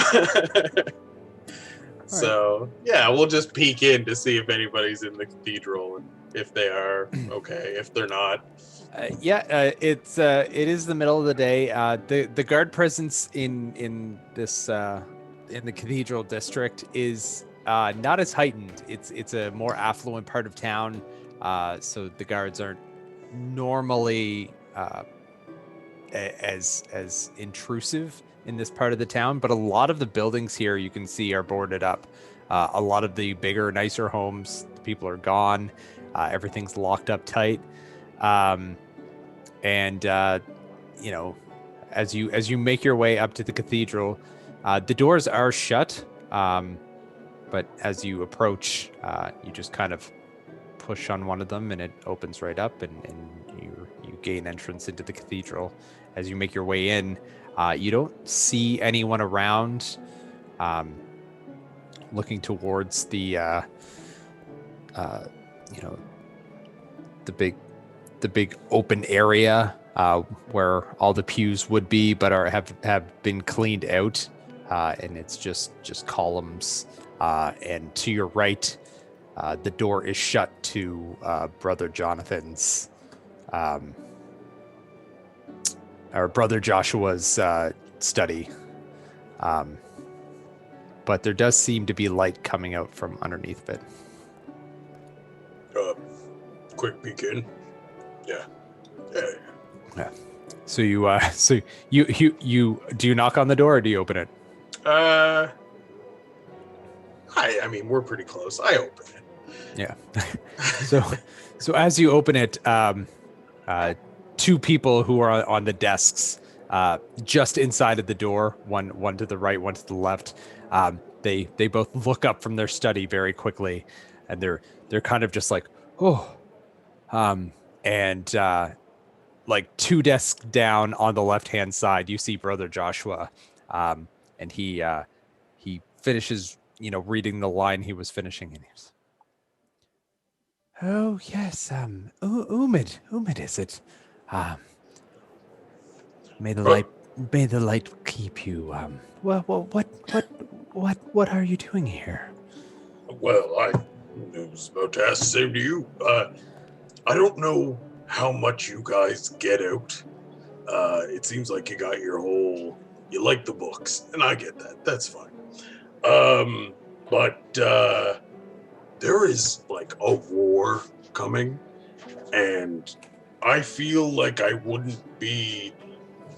Speaker 3: So yeah, we'll just peek in to see if anybody's in the cathedral, and if they are, okay. If they're not,
Speaker 1: It is the middle of the day. The guard presence in this in the cathedral district is not as heightened. It's a more affluent part of town, so the guards aren't normally as intrusive in this part of the town. But a lot of the buildings here you can see are boarded up. A lot of the bigger, nicer homes, the people are gone. Everything's locked up tight. And you know, as you make your way up to the cathedral, the doors are shut. But as you approach, you just kind of push on one of them, and it opens right up, and you gain entrance into the cathedral. As you make your way in, you don't see anyone around. Looking towards the the big open area where all the pews would be, but have been cleaned out, and it's just columns. And to your right, the door is shut to Brother Jonathan's, or Brother Joshua's study. But there does seem to be light coming out from underneath it.
Speaker 3: quick peek in. Yeah.
Speaker 1: So you do you knock on the door or do you open it?
Speaker 3: I mean, we're pretty close. I open it.
Speaker 1: Yeah. so as you open it, two people who are on the desks, just inside of the door, one to the right, one to the left, they both look up from their study very quickly, and they're kind of just like, oh, and like two desks down on the left hand side, you see Brother Joshua, and he finishes, reading the line he was finishing, and he's, oh yes, Umid is it? May the light keep you. Well, what are you doing here?
Speaker 3: Well, I was about to ask the same to you. I don't know how much you guys get out. It seems like you got you like the books, and I get that. That's fine. But there is like a war coming, and I feel like I wouldn't be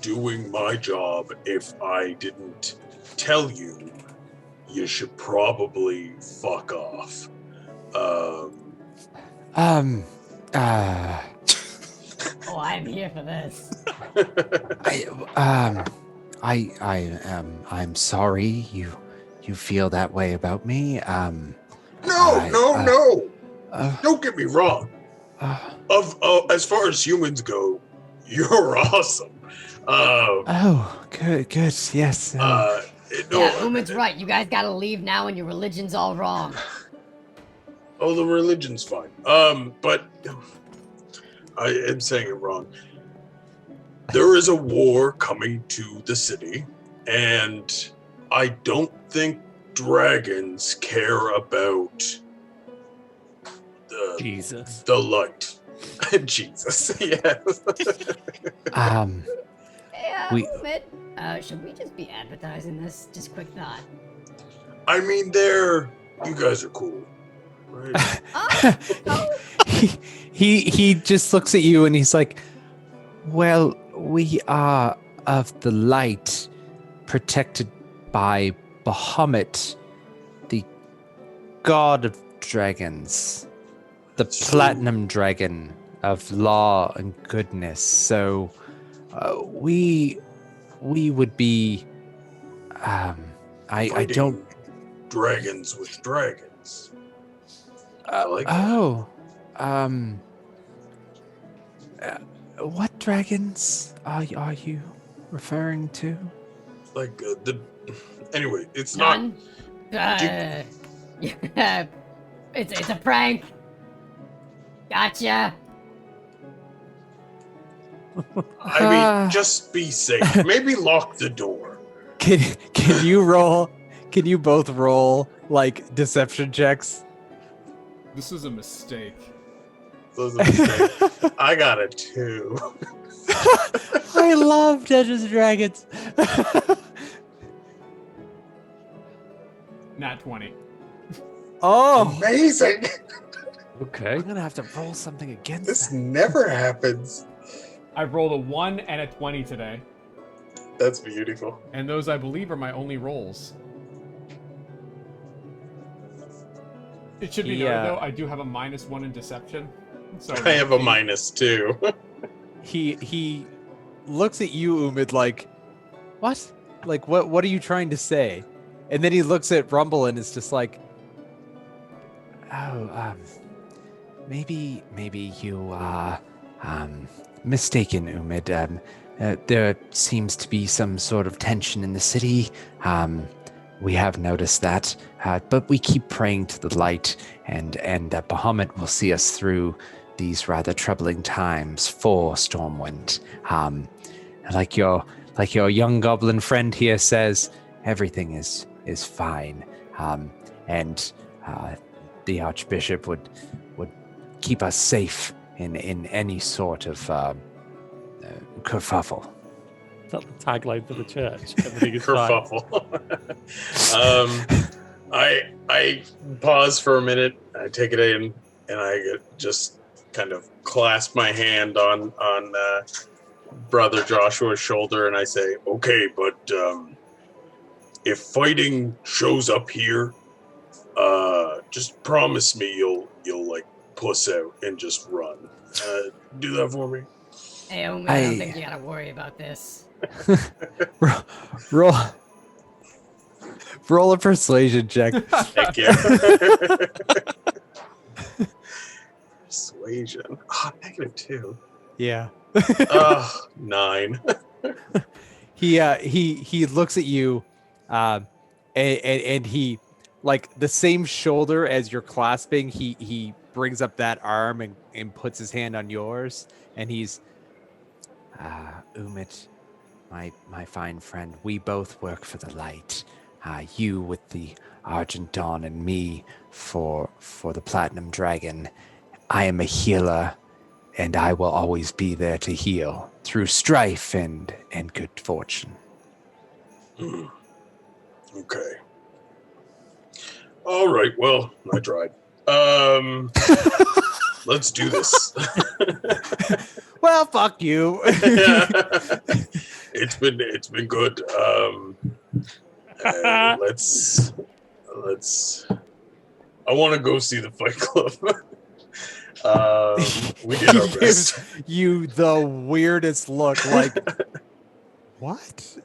Speaker 3: doing my job if I didn't tell you should probably fuck off.
Speaker 8: Oh, I'm here for this.
Speaker 1: I'm sorry you feel that way about me.
Speaker 3: No. Don't get me wrong. As far as humans go, you're awesome.
Speaker 1: Good, yes.
Speaker 8: Yeah, Umid's right. You guys gotta leave now, and your religion's all wrong.
Speaker 3: Oh, the religion's fine. But I am saying it wrong. There is a war coming to the city, and I don't think dragons care about the light. Jesus, yes.
Speaker 8: Yeah, Umid. Should we just be advertising this? Just quick thought.
Speaker 3: I mean, you guys are cool, right?
Speaker 1: He just looks at you and he's like, well, we are of the light, protected by Bahamut, the god of dragons, the platinum dragon of law and goodness. So we would be I don't
Speaker 3: dragons with dragons.
Speaker 1: What dragons are you referring to?
Speaker 3: Like anyway, it's
Speaker 8: None?
Speaker 3: not.
Speaker 8: It's a prank. Gotcha.
Speaker 3: I mean, just be safe. Maybe lock the door.
Speaker 1: Can you roll? Can you both roll like deception checks?
Speaker 4: This is a mistake.
Speaker 3: I got a 2.
Speaker 1: I love Dungeons and Dragons.
Speaker 4: Nat 20.
Speaker 1: Oh,
Speaker 3: Amazing!
Speaker 1: okay. I'm gonna have to roll something against
Speaker 3: This
Speaker 1: that.
Speaker 3: never happens.
Speaker 4: I rolled a 1 and a 20 today.
Speaker 3: That's beautiful.
Speaker 4: And those, I believe, are my only rolls. It should be noted, though, I do have a -1 in deception. So
Speaker 3: I have a -2.
Speaker 1: He looks at you, Umid, like, what? Like, what are you trying to say? And then he looks at Rumble and is just like, oh, maybe you are mistaken, Umid. There seems to be some sort of tension in the city. We have noticed that, but we keep praying to the light, and Bahamut will see us through these rather troubling times for Stormwind. Like your young goblin friend here says, everything is fine, and the Archbishop would keep us safe in any sort of kerfuffle.
Speaker 2: Is that the tagline for the church? Everything is fine.
Speaker 3: Kerfuffle. I pause for a minute. I take it in, and I just kind of clasp my hand on Brother Joshua's shoulder, and I say, "Okay, but if fighting shows up here, Just promise me you'll like puss out and just run. Do that for me.
Speaker 8: Hey, Omen, I don't think you gotta worry about this.
Speaker 1: roll, roll a persuasion check.
Speaker 3: Heck yeah. Persuasion. -2.
Speaker 1: Yeah.
Speaker 3: 9.
Speaker 1: He looks at you, and he, like, the same shoulder as you're clasping. He brings up that arm and puts his hand on yours, and he's, Umit, my fine friend. We both work for the light. You with the Argent Dawn, and me for the Platinum Dragon. I am a healer, and I will always be there to heal through strife and good fortune.
Speaker 3: Okay. All right. Well, I tried. Let's do this.
Speaker 1: Well, fuck you.
Speaker 3: It's been good. Let's. I want to go see the Fight Club. We did our
Speaker 1: He
Speaker 3: best.
Speaker 1: gives you the weirdest look, like, what?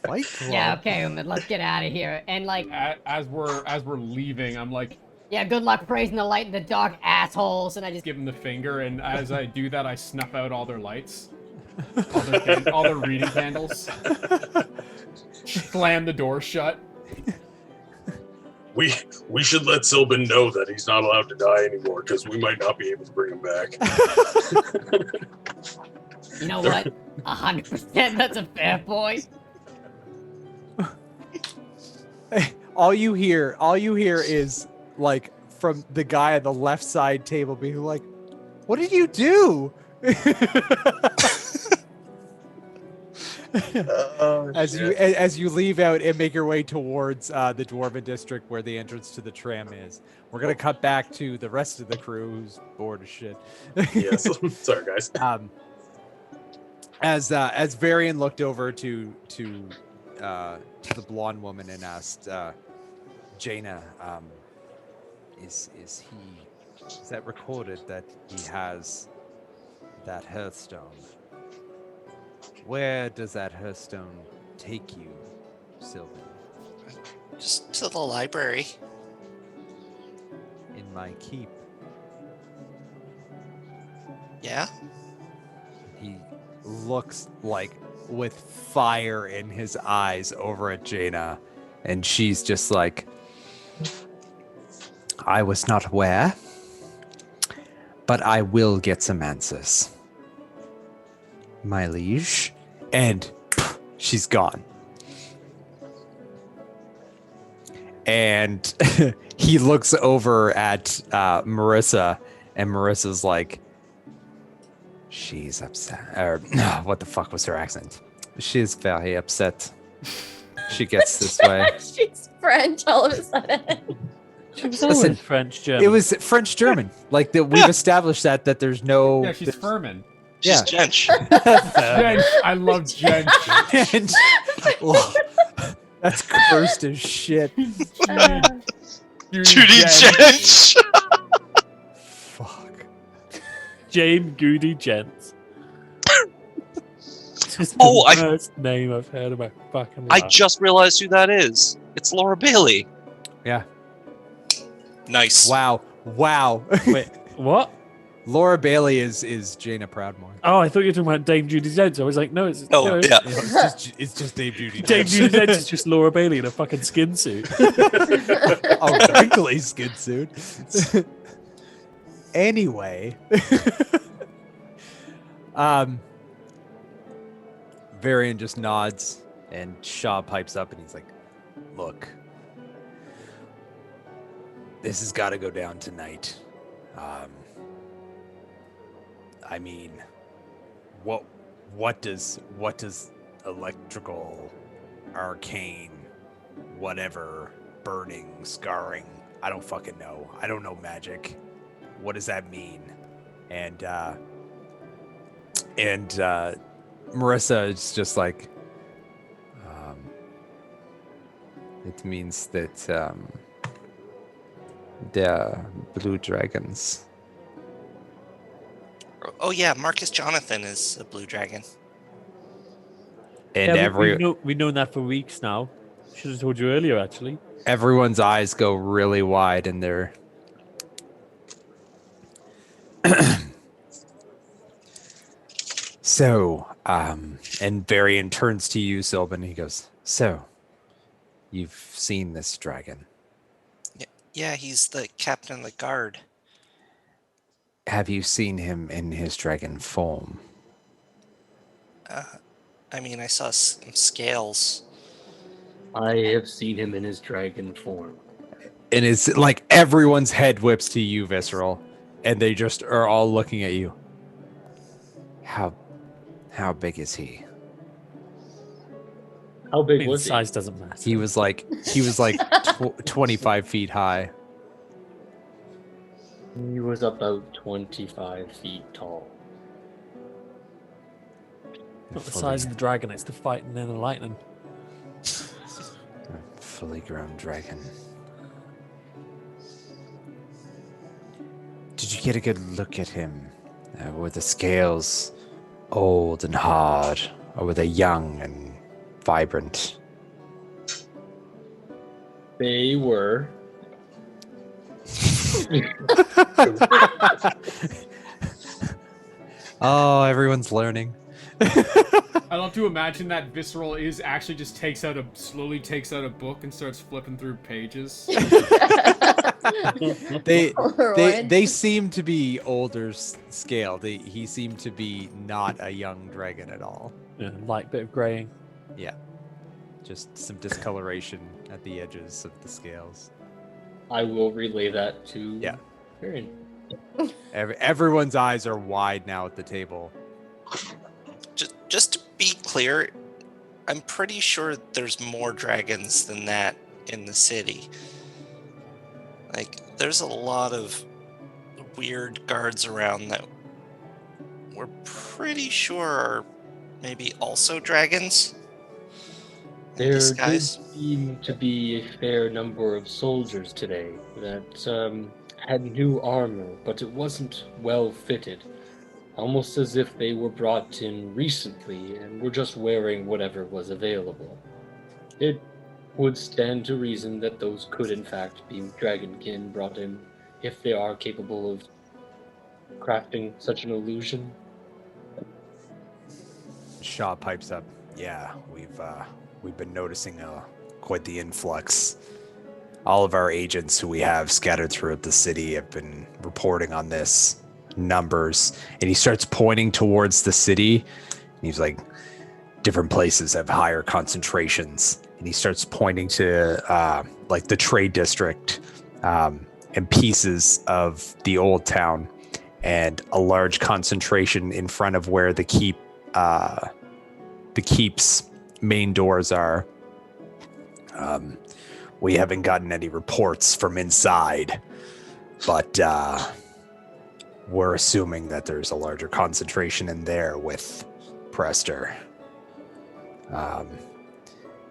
Speaker 1: Fight Club?
Speaker 8: Yeah, okay, Omen, let's get out of here. And like,
Speaker 4: As we're leaving, I'm like,
Speaker 8: yeah, good luck praising the light in the dark, assholes. And I just
Speaker 4: give them the finger, and as I do that, I snuff out all their lights, all their reading candles. Slam the door shut.
Speaker 3: We should let Sylvan know that he's not allowed to die anymore, because we might not be able to bring him back.
Speaker 8: You know what? 100%, that's a fair point.
Speaker 1: All you hear is, like, from the guy at the left side table being like, "What did you do?" As you leave out and make your way towards the Dwarven district where the entrance to the tram is. We're gonna cut back to the rest of the crew who's bored as shit.
Speaker 3: Yes, sorry guys.
Speaker 1: As Varian looked over to the blonde woman and asked, Jaina, is that recorded that he has that hearthstone? Where does that hearthstone take you, Sylvan?
Speaker 5: Just to the library.
Speaker 1: In my keep.
Speaker 5: Yeah?
Speaker 1: He looks like with fire in his eyes over at Jaina, and she's just like, I was not aware, but I will get some answers, my liege. And she's gone. And he looks over at Marissa, and Marissa's like, she's upset. Or what the fuck was her accent? She's very upset. She gets this way.
Speaker 6: She's French all of a sudden.
Speaker 2: She was
Speaker 1: Listen,
Speaker 2: always French German.
Speaker 1: It was French German. Like we've established that there's no.
Speaker 4: Yeah, she's Furman.
Speaker 9: She's
Speaker 1: Yeah.
Speaker 9: Jench.
Speaker 4: Jench. I love Jench.
Speaker 1: And- well, that's cursed as shit.
Speaker 9: Judy Jench.
Speaker 1: Fuck.
Speaker 2: Jane Goody Gents. It's the
Speaker 9: Oh,
Speaker 2: worst name I've heard of my fucking
Speaker 9: I
Speaker 2: life.
Speaker 9: just realized who that is. It's Laura Bailey.
Speaker 1: Yeah.
Speaker 9: Nice.
Speaker 1: Wow.
Speaker 2: Wait, what?
Speaker 1: Laura Bailey is Jaina Proudmoore.
Speaker 2: Oh, I thought you were talking about Dame Judy Dench. I was like, no, it's
Speaker 9: Oh,
Speaker 2: no,
Speaker 9: yeah.
Speaker 1: It's just Dave Judy.
Speaker 2: Dame Judy Dench is just Laura Bailey in a fucking skin suit.
Speaker 1: Oh, wrinkly skin suit. Anyway, Varian just nods, and Shaw pipes up, and he's like, "Look, this has got to go down tonight. I mean, what does electrical, arcane, whatever, burning, scarring? I don't fucking know. I don't know magic. What does that mean?" And Marissa is just like, it means that
Speaker 10: The blue dragons.
Speaker 5: Oh yeah, Marcus Jonathan is a blue dragon.
Speaker 10: And
Speaker 2: Yeah, we've known that for weeks now. Should have told you earlier, actually.
Speaker 10: everyone's eyes go really wide and they're so, and Varian turns to you, Sylvan, he goes, so, you've seen this dragon.
Speaker 5: Yeah, he's the captain of the guard.
Speaker 10: Have you seen him in his dragon form?
Speaker 5: I mean, I saw some scales.
Speaker 7: I have seen him in his dragon form.
Speaker 10: And it's like everyone's head whips to you, Visceral, and they just are all looking at you. How big is he?
Speaker 7: How
Speaker 2: I
Speaker 7: big
Speaker 2: mean,
Speaker 7: was he?
Speaker 2: size doesn't matter.
Speaker 10: He was like 25 feet high.
Speaker 7: He was about 25 feet tall.
Speaker 2: Not the size of the dragon, it's the fighting and the lightning.
Speaker 10: A fully grown dragon. Did you get a good look at him? Were the scales old and hard, or were they young and vibrant?
Speaker 7: They were.
Speaker 10: Oh, everyone's learning.
Speaker 4: I love to imagine that Visceral is actually just slowly takes out a book and starts flipping through pages.
Speaker 1: They seem to be older scale. He seemed to be not a young dragon at all.
Speaker 2: Yeah, light bit of graying.
Speaker 1: Yeah, just some discoloration at the edges of the scales.
Speaker 7: I will relay that to
Speaker 1: Yeah.
Speaker 7: Varian.
Speaker 1: Everyone's eyes are wide now at the table.
Speaker 5: Just to be clear, I'm pretty sure there's more dragons than that in the city. Like, there's a lot of weird guards around that we're pretty sure are maybe also dragons. In
Speaker 7: There did
Speaker 5: disguise.
Speaker 7: seem to be a fair number of soldiers today that had new armor, but it wasn't well fitted. Almost as if they were brought in recently and were just wearing whatever was available. It would stand to reason that those could in fact be dragonkin brought in, if they are capable of crafting such an illusion.
Speaker 1: Shaw pipes up. Yeah, we've been noticing quite the influx. All of our agents who we have scattered throughout the city have been reporting on this. Numbers, and he starts pointing towards the city, and he's like, different places have higher concentrations, and he starts pointing to like the trade district and pieces of the old town, and a large concentration in front of where the keep's main doors are. We haven't gotten any reports from inside, but we're assuming that there's a larger concentration in there with Prester. And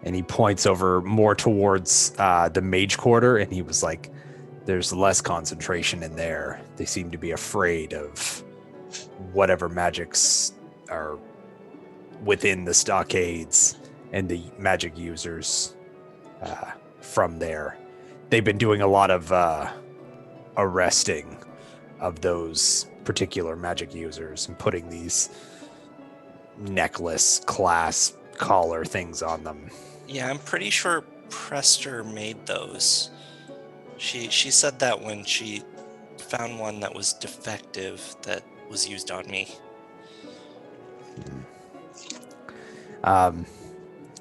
Speaker 1: he points over more towards the mage quarter, and he was like, there's less concentration in there. They seem to be afraid of whatever magics are within the stockades and the magic users from there. They've been doing a lot of arresting of those particular magic users and putting these necklace, clasp, collar things on them.
Speaker 5: Yeah, I'm pretty sure Prester made those. She said that when she found one that was defective that was used on me.
Speaker 1: And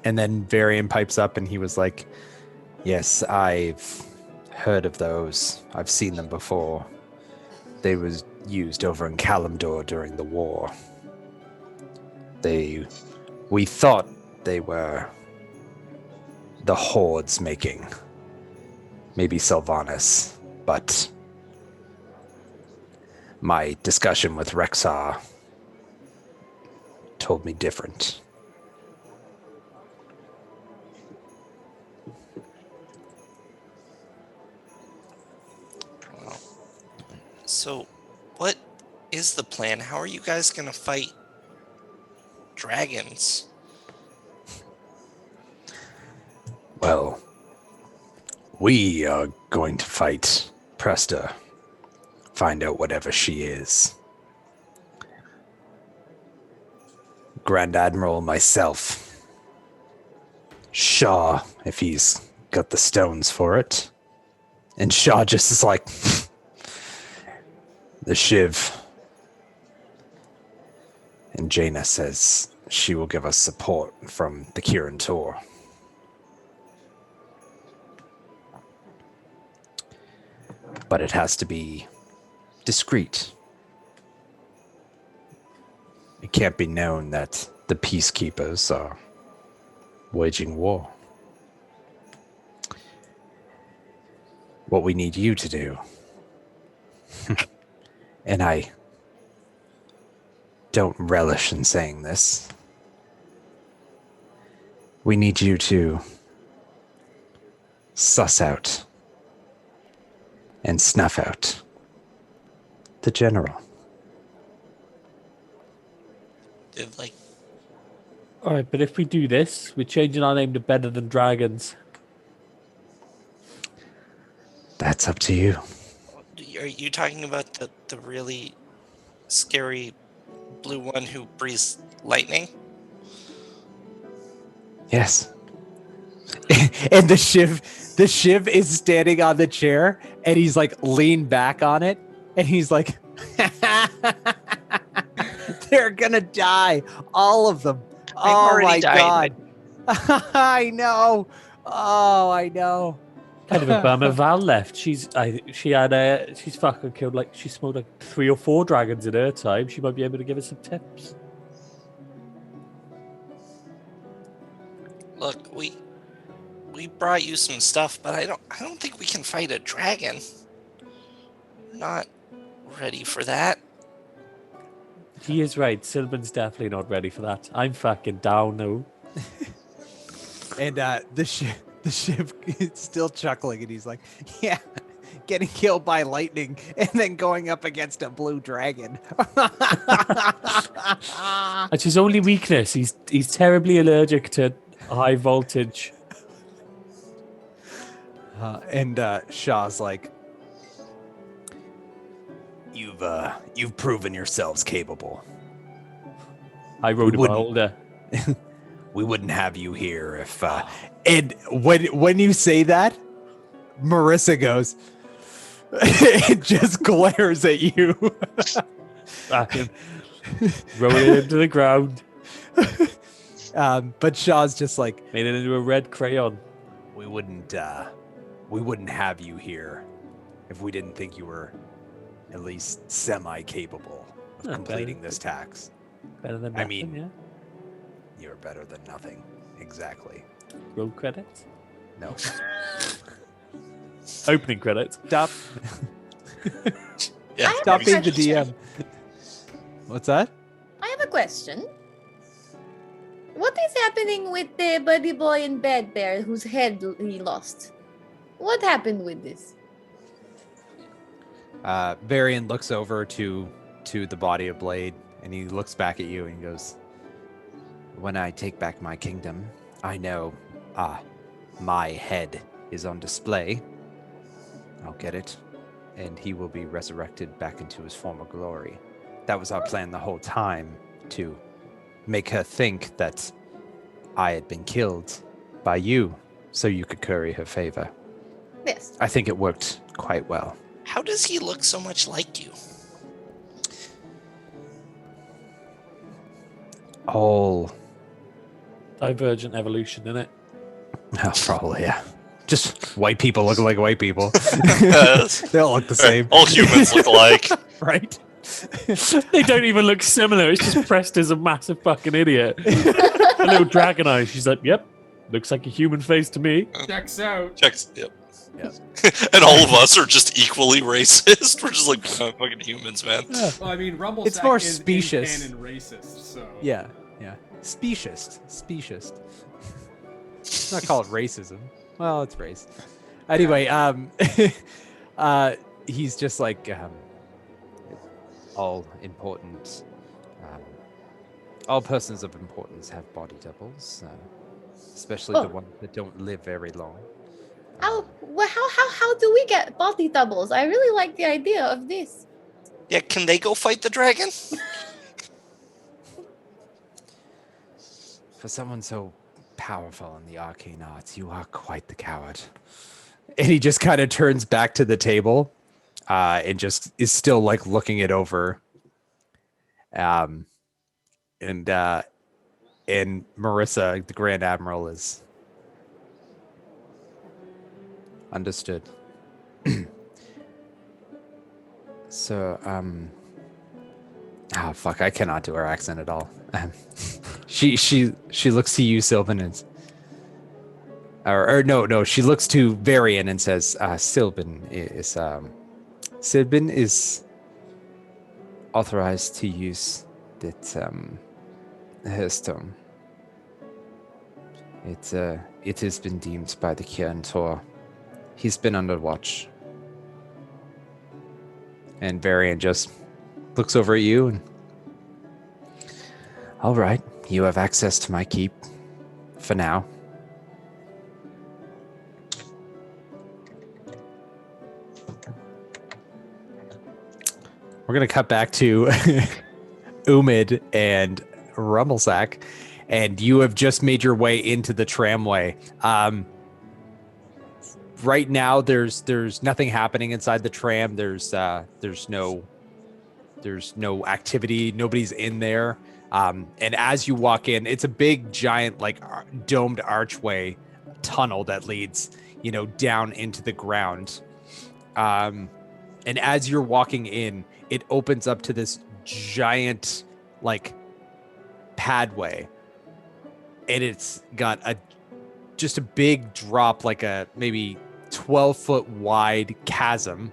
Speaker 1: then Varian pipes up and he was like, yes, I've heard of those. I've seen them before. They was used over in Kalimdor during the war. We thought they were the Horde's making. Maybe Sylvanas, but my discussion with Rexar told me different.
Speaker 5: So, what is the plan? How are you guys gonna fight dragons?
Speaker 10: Well, we are going to fight Presta. Find out whatever she is. Grand Admiral, myself. Shaw, if he's got the stones for it. And Shaw just is like, the Shiv. And Jaina says she will give us support from the Kirin Tor. But it has to be discreet. It can't be known that the peacekeepers are waging war. What we need you to do, and I don't relish in saying this, we need you to suss out and snuff out the general.
Speaker 5: Like,
Speaker 2: All right, but if we do this, we're changing our name to Better Than Dragons.
Speaker 10: That's up to you.
Speaker 5: are you talking about the really scary blue one who breathes lightning?
Speaker 10: Yes.
Speaker 1: And the Shiv is standing on the chair, and he's like leaned back on it, and he's like, they're gonna die, all of them. Oh my god! I know. Oh, I know.
Speaker 2: Kind of a bummer. Val left. She's fucking killed, like, she smoked like 3 or 4 dragons in her time. She might be able to give us some tips.
Speaker 5: Look, we brought you some stuff, but I don't think we can fight a dragon. Not ready for that.
Speaker 2: He is right. Sylvan's definitely not ready for that. I'm fucking down now.
Speaker 1: And the Shiv is still chuckling, and he's like, yeah, getting killed by lightning and then going up against a blue dragon.
Speaker 2: That's his only weakness. He's terribly allergic to high voltage.
Speaker 1: And Shaw's like, you've proven yourselves capable.
Speaker 2: I rode a beholder.
Speaker 1: We wouldn't have you here if and when you say that, Marissa goes it just glares at you.
Speaker 2: Fucking roll it into the ground.
Speaker 1: But Shaw's just like,
Speaker 2: made it into a red crayon.
Speaker 1: We wouldn't have you here if we didn't think you were at least semi-capable of completing this task.
Speaker 2: Better than nothing, yeah.
Speaker 1: You're better than nothing. Exactly.
Speaker 2: Roll credits?
Speaker 1: No.
Speaker 2: Opening credits.
Speaker 1: Stop.
Speaker 5: Yeah.
Speaker 1: Stop being the DM. What's that?
Speaker 6: I have a question. What is happening with the buddy boy in bed there whose head he lost? What happened with this?
Speaker 1: Varian looks over to the body of Blade, and he looks back at you and goes, when I take back my kingdom, I know, my head is on display. I'll get it, and he will be resurrected back into his former glory. That was our plan the whole time, to make her think that I had been killed by you, so you could curry her favor.
Speaker 6: Yes.
Speaker 10: I think it worked quite well.
Speaker 5: How does he look so much like you?
Speaker 10: All
Speaker 2: Divergent evolution, innit?
Speaker 10: Oh, probably, yeah. Just white people looking like white people.
Speaker 1: They all look the same.
Speaker 9: All humans look alike.
Speaker 1: Right?
Speaker 2: They don't even look similar. It's just Presta's a massive fucking idiot. A little dragon eye. She's like, yep, looks like a human face to me.
Speaker 4: Checks out.
Speaker 9: Checks. Yep. And all of us are just equally racist. We're just like fucking humans, man.
Speaker 4: Well, I mean, Rumble
Speaker 1: It's more
Speaker 4: is
Speaker 1: specious.
Speaker 4: in canon racist, so
Speaker 1: Yeah. Specious. It's not called racism. Well, it's race. Anyway, he's just like,
Speaker 10: all important, all persons of importance have body doubles, especially the
Speaker 6: Oh.
Speaker 10: ones that don't live very long.
Speaker 6: How do we get body doubles? I really like the idea of this.
Speaker 5: Yeah, can they go fight the dragon?
Speaker 10: For someone so powerful in the arcane arts, you are quite the coward. And he just kind of turns back to the table, and just is still like looking it over. And Marissa, the Grand Admiral, is understood. So, fuck, I cannot do her accent at all. She looks to you, Sylvan, and no, she looks to Varian and says, Sylvan is authorized to use that her stone. It has been deemed by the Kian Tor. He's been under watch. And Varian just looks over at you and, all right, you have access to my keep for now. We're going to cut back to Umid and Rumblesack, and you have just made your way into the tramway. Right now, there's nothing happening inside the tram. There's no activity. Nobody's in there. And as you walk in, it's a big, giant, like domed archway tunnel that leads, down into the ground. And as you're walking in, it opens up to this giant, like, padway, and it's got just a big drop, like a maybe 12-foot wide chasm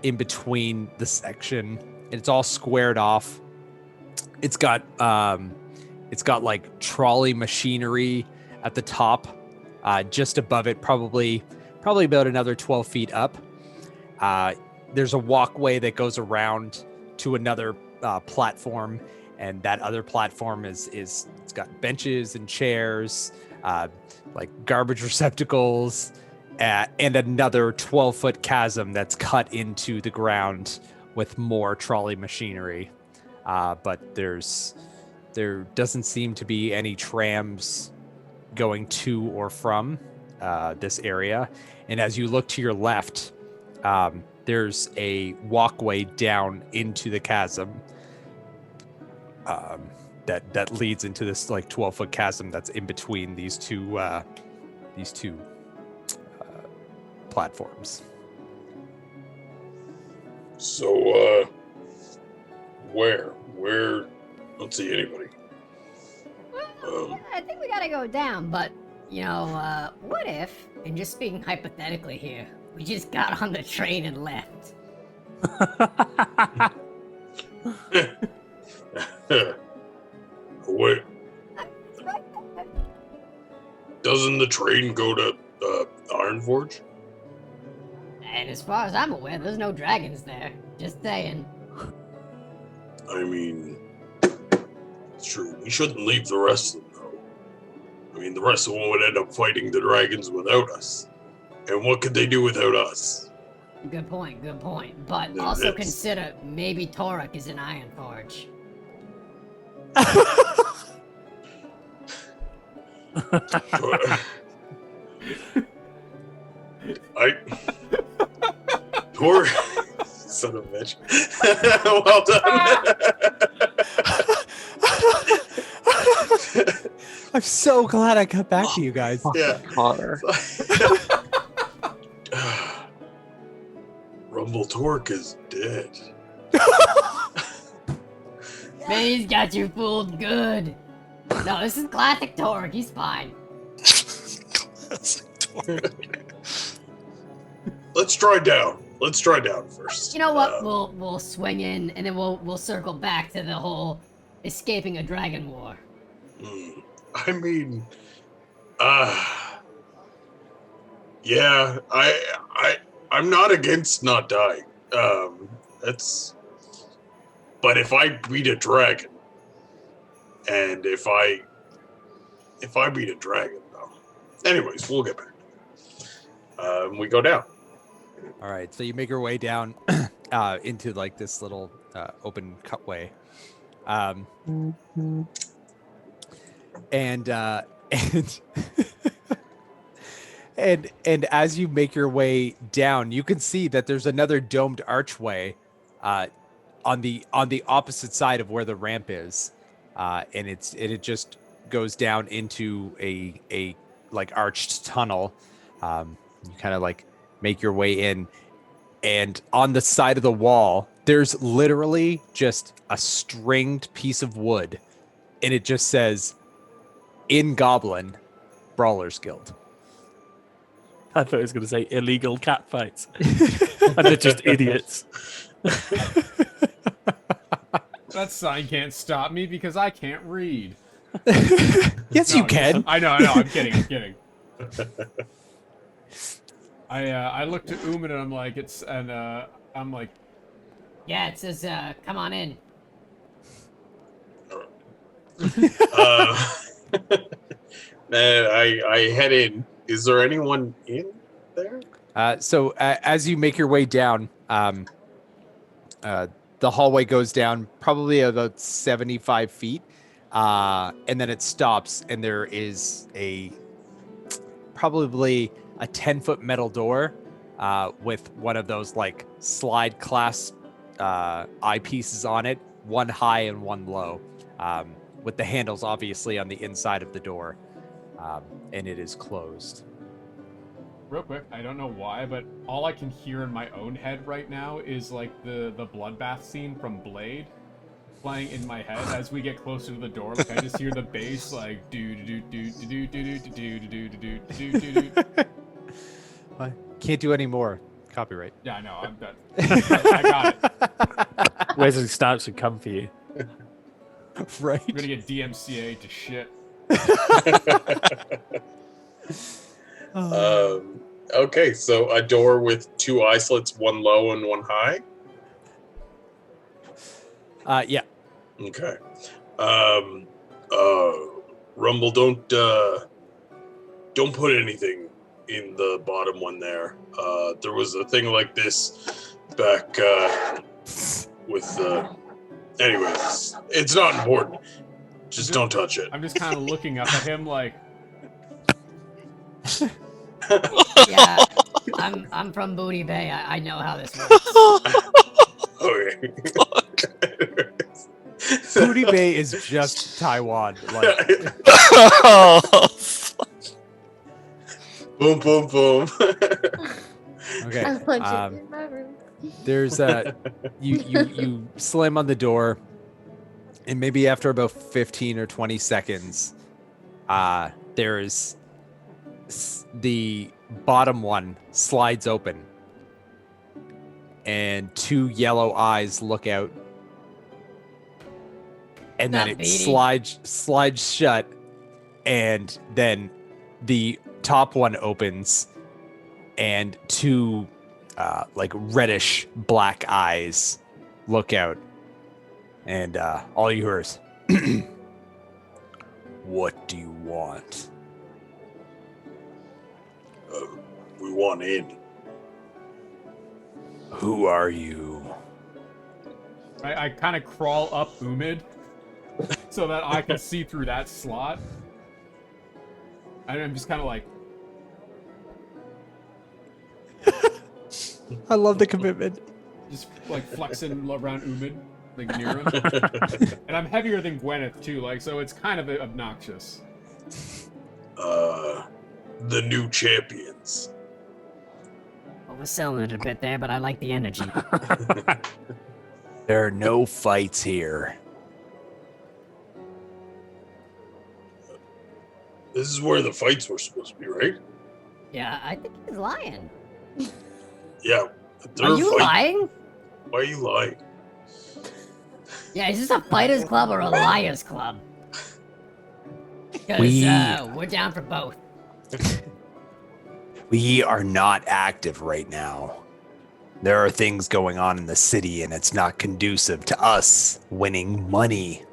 Speaker 10: in between the section, and it's all squared off. It's got like trolley machinery at the top, just above it, probably about another 12 feet up. There's a walkway that goes around to another platform, and that other platform it's got benches and chairs, like garbage receptacles, and another 12-foot chasm that's cut into the ground with more trolley machinery. But there doesn't seem to be any trams going to or from this area. And as you look to your left, there's a walkway down into the chasm that leads into this like 12-foot chasm that's in between these two platforms.
Speaker 3: So, where? Don't see anybody.
Speaker 8: I think we gotta go down, but, what if, and just speaking hypothetically here, we just got on the train and left?
Speaker 3: Wait. Doesn't the train go to Ironforge?
Speaker 8: And as far as I'm aware, there's no dragons there. Just saying.
Speaker 3: I mean, it's true. We shouldn't leave the rest of them, though. I mean, the rest of them would end up fighting the dragons without us. And what could they do without us?
Speaker 8: Good point. But also consider maybe Torek is in Ironforge.
Speaker 3: Torek, son of a bitch. Well done.
Speaker 1: I'm so glad I got back to you guys.
Speaker 3: Yeah.
Speaker 2: Connor.
Speaker 3: Rumble Torque is dead.
Speaker 8: Man, he's got you fooled good. No, this is classic Torek. He's fine.
Speaker 9: Classic Torque.
Speaker 3: Let's try down first.
Speaker 8: You know what? We'll swing in, and then we'll circle back to the whole escaping a dragon war.
Speaker 3: I mean, yeah, I'm not against not dying. But if I beat a dragon, and if I beat a dragon, though. Anyways, we'll get back. We go down.
Speaker 10: All right, so you make your way down into like this little open cutway, and and as you make your way down, you can see that there's another domed archway on the opposite side of where the ramp is, and it just goes down into a like arched tunnel. You kind of like make your way in, and on the side of the wall, there's literally just a stringed piece of wood, and it just says, "In Goblin, Brawlers Guild."
Speaker 2: I thought he was going to say illegal cat fights. And they're just idiots.
Speaker 4: That sign can't stop me because I can't read.
Speaker 10: Yes, you can.
Speaker 4: I know. I'm kidding. I looked at Uman and I'm like, I'm like,
Speaker 8: Yeah, it says, come on in.
Speaker 3: I head in. Is there anyone in there?
Speaker 10: So as you make your way down, the hallway goes down probably about 75 feet, and then it stops, and there is probably a 10-foot metal door with one of those like slide clasp eyepieces on it, one high and one low, with the handles obviously on the inside of the door, and it is closed.
Speaker 4: real quick, I don't know why, but all I can hear in my own head right now is like the bloodbath scene from Blade playing in my head as we get closer to the door. Like I just hear the bass like do do do do do do do do do do do do.
Speaker 10: I can't do any more. Copyright.
Speaker 4: Yeah, I know. I'm done. I got it.
Speaker 2: Wesley Snipes would come for you.
Speaker 10: Right.
Speaker 4: We're gonna get DMCA to shit.
Speaker 3: Okay, so a door with two eye slits, one low and one high.
Speaker 10: Yeah.
Speaker 3: Okay. Rumble, don't put anything in the bottom one there. There was a thing like this back with. Anyways, it's not important. Just don't touch it.
Speaker 4: I'm just kind of looking up at him like.
Speaker 8: Yeah, I'm from Booty Bay. I know how this works.
Speaker 3: Okay.
Speaker 10: Booty Bay is just Taiwan. Like,
Speaker 3: boom, boom, boom.
Speaker 10: okay.
Speaker 6: I'll punch it in my room.
Speaker 10: There's you slam on the door, and maybe after about 15 or 20 seconds, there is the bottom one slides open, and two yellow eyes look out, and then it slides shut, and then the top one opens, and two like reddish black eyes look out, and all you hear is, "What do you want?"
Speaker 3: We want in.
Speaker 10: "Who are you?"
Speaker 4: I kind of crawl up Umid so that I can see through that slot. And I'm just kind of like.
Speaker 10: I love the commitment.
Speaker 4: Just like flexing around Umid, like near him. And I'm heavier than Gwyneth too, like so it's kind of obnoxious.
Speaker 3: The new champions.
Speaker 8: Well, we're selling it a bit there, but I like the energy.
Speaker 10: There are no fights here.
Speaker 3: This is where the fights were supposed to be, right?
Speaker 8: Yeah, I think he's lying.
Speaker 3: Yeah.
Speaker 8: Are you lying?
Speaker 3: Why are you lying?
Speaker 8: Yeah, is this a fighters club or a liars club? Because we're down for both.
Speaker 10: We are not active right now. There are things going on in the city, and it's not conducive to us winning money.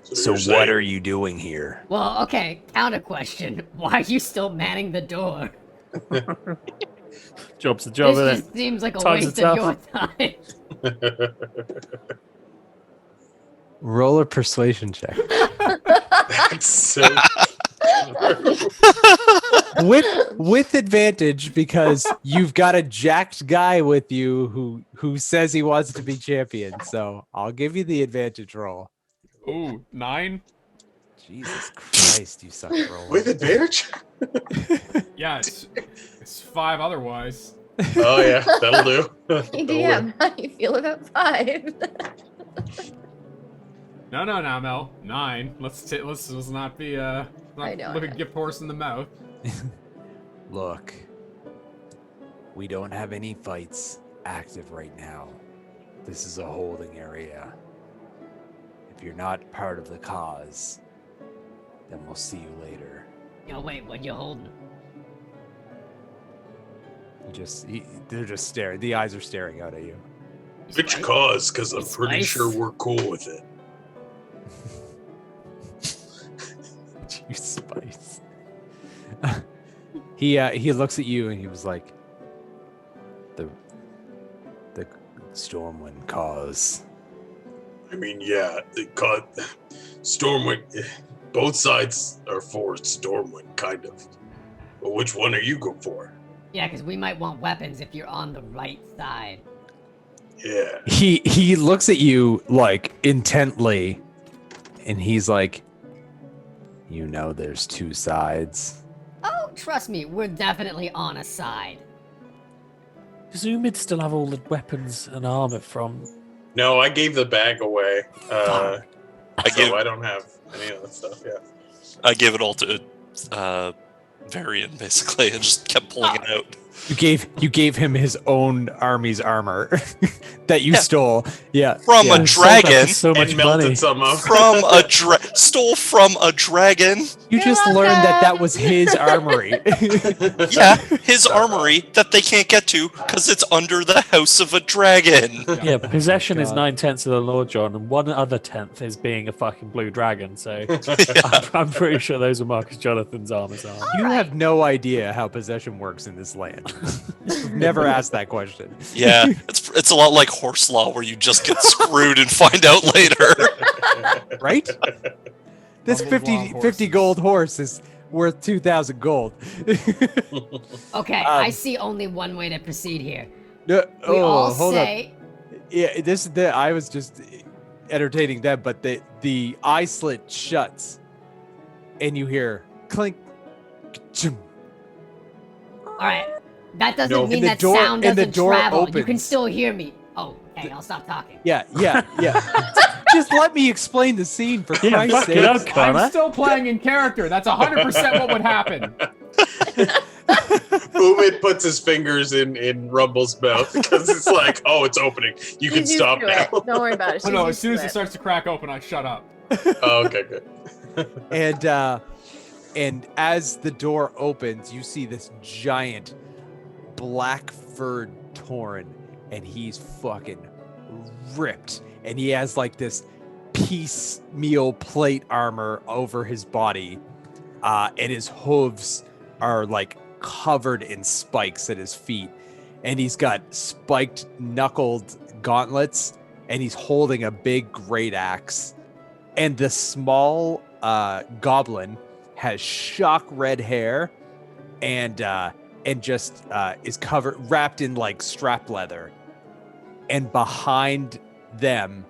Speaker 10: So what are you doing here?
Speaker 8: Well, okay, counter question. Why are you still manning the door?
Speaker 2: Job's the job,
Speaker 8: This
Speaker 2: isn't
Speaker 8: just
Speaker 2: it?
Speaker 8: seems like a
Speaker 2: Times
Speaker 8: waste
Speaker 2: are
Speaker 8: of your time.
Speaker 10: Roll a persuasion check.
Speaker 3: That's so.
Speaker 10: with advantage, because you've got a jacked guy with you who says he wants to be champion. So I'll give you the advantage roll.
Speaker 4: Ooh, 9.
Speaker 10: Jesus Christ, you suck rolling.
Speaker 3: With advantage?
Speaker 4: Yeah, it's 5 otherwise.
Speaker 3: Oh yeah, that'll do. That'll
Speaker 6: Yeah,
Speaker 3: work.
Speaker 6: how do you feel about 5?
Speaker 4: No, Mel. 9. Let's not be
Speaker 6: I
Speaker 4: not
Speaker 6: know,
Speaker 4: look
Speaker 6: I
Speaker 4: a
Speaker 6: know.
Speaker 4: gift horse in the mouth.
Speaker 10: Look, we don't have any fights active right now. This is a holding area. If you're not part of the cause, then we'll see you later.
Speaker 8: Yo, wait, what you holding?
Speaker 10: They're just staring. The eyes are staring out at you.
Speaker 3: Which
Speaker 8: Spice?
Speaker 3: cause? Because I'm pretty
Speaker 8: Spice?
Speaker 3: sure we're cool with it.
Speaker 10: You spice. He looks at you and he was like, the Stormwind cause.
Speaker 3: I mean, yeah, Stormwind. Both sides are for Stormwind, kind of. But which one are you going for?
Speaker 8: Yeah, because we might want weapons if you're on the right side.
Speaker 3: Yeah.
Speaker 10: He looks at you like intently, and he's like, you know, there's two sides.
Speaker 8: Oh, trust me, we're definitely on a side.
Speaker 2: Does Umid still have all the weapons and armor from?
Speaker 3: No, I gave the bag away.
Speaker 2: Fuck.
Speaker 3: I don't have any of that stuff. Yeah.
Speaker 9: I gave it all to Varian, basically, and just kept pulling it out.
Speaker 10: You gave him his own army's armor that you
Speaker 9: Yeah.
Speaker 10: stole. Yeah.
Speaker 9: From
Speaker 10: yeah.
Speaker 9: a dragon.
Speaker 2: So much
Speaker 3: And melted
Speaker 2: money.
Speaker 3: some of.
Speaker 9: From a stole from a dragon.
Speaker 10: You just learned that was his armory.
Speaker 9: Yeah, his armory that they can't get to because it's under the house of a dragon.
Speaker 2: Yeah, possession is
Speaker 10: God.
Speaker 2: 9/10 of the law, John, and 1/10 is being a fucking blue dragon. So I'm pretty sure those are Marcus Jonathan's armors.
Speaker 10: You have no idea how possession works in this land. Never asked that question.
Speaker 9: Yeah, it's a lot like horse law where you just get screwed and find out later.
Speaker 10: Right? This
Speaker 4: Bumbled
Speaker 10: 50
Speaker 4: wild
Speaker 10: 50 gold horse is worth 2,000 gold.
Speaker 8: Okay, I see only one way to proceed here.
Speaker 10: No,
Speaker 8: We all
Speaker 10: hold
Speaker 8: say
Speaker 10: up. Yeah, this is the. I was just entertaining them, but the eye slit shuts, and you hear clink. Chum.
Speaker 8: Alright. That doesn't
Speaker 3: No.
Speaker 8: mean
Speaker 10: And the
Speaker 8: that
Speaker 10: door-
Speaker 8: sound
Speaker 10: and the
Speaker 8: doesn't
Speaker 10: door
Speaker 8: travel. You can
Speaker 10: opens.
Speaker 8: still hear me. Oh, okay, I'll stop talking.
Speaker 10: Yeah. Just let me explain the scene for
Speaker 2: Yeah,
Speaker 10: Christ's
Speaker 2: fuck it up,
Speaker 10: sake.
Speaker 2: Connor.
Speaker 4: I'm still playing in character. That's 100% what would happen.
Speaker 3: Umid puts his fingers in Rumble's mouth because it's like, oh, it's opening. You can
Speaker 6: She's used
Speaker 3: stop
Speaker 6: to
Speaker 3: now.
Speaker 6: it. Don't worry about it.
Speaker 4: Oh
Speaker 6: She's
Speaker 4: no, as
Speaker 6: used
Speaker 4: soon
Speaker 6: to
Speaker 4: as it starts to crack open, I shut up.
Speaker 3: Oh, okay, good.
Speaker 10: And as the door opens, you see this giant black furred Tauren, and he's fucking ripped, and he has like this piecemeal plate armor over his body, and his hooves are like covered in spikes at his feet, and he's got spiked knuckled gauntlets, and he's holding a big great axe, and the small goblin has shock red hair and just is wrapped in like strap leather, and behind them,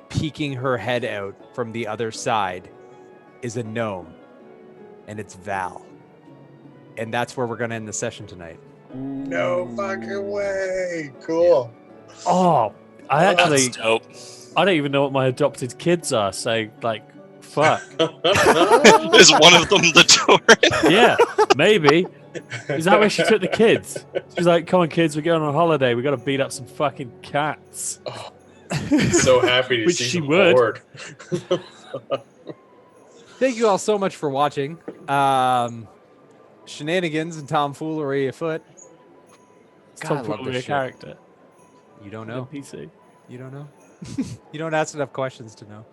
Speaker 10: peeking her head out from the other side, is a gnome, and it's Val. And that's where we're gonna end the session tonight.
Speaker 3: No fucking way. Cool.
Speaker 2: Oh, I actually,
Speaker 9: That's dope.
Speaker 2: I don't even know what my adopted kids are. So, like, fuck.
Speaker 9: Is one of them the Tauren?
Speaker 2: Yeah, maybe. Is that where she took the kids? She's like, come on, kids, we're going on holiday. We got to beat up some fucking cats.
Speaker 3: So happy to
Speaker 2: Which
Speaker 3: see
Speaker 2: she
Speaker 3: them
Speaker 2: would.
Speaker 3: bored.
Speaker 10: Thank you all so much for watching.
Speaker 1: shenanigans and tomfoolery afoot. God, I love
Speaker 2: Tomfoolery
Speaker 1: this
Speaker 2: a
Speaker 1: shit.
Speaker 2: character.
Speaker 1: You don't
Speaker 2: An
Speaker 1: know.
Speaker 2: NPC.
Speaker 1: You don't know. You don't ask enough questions to know.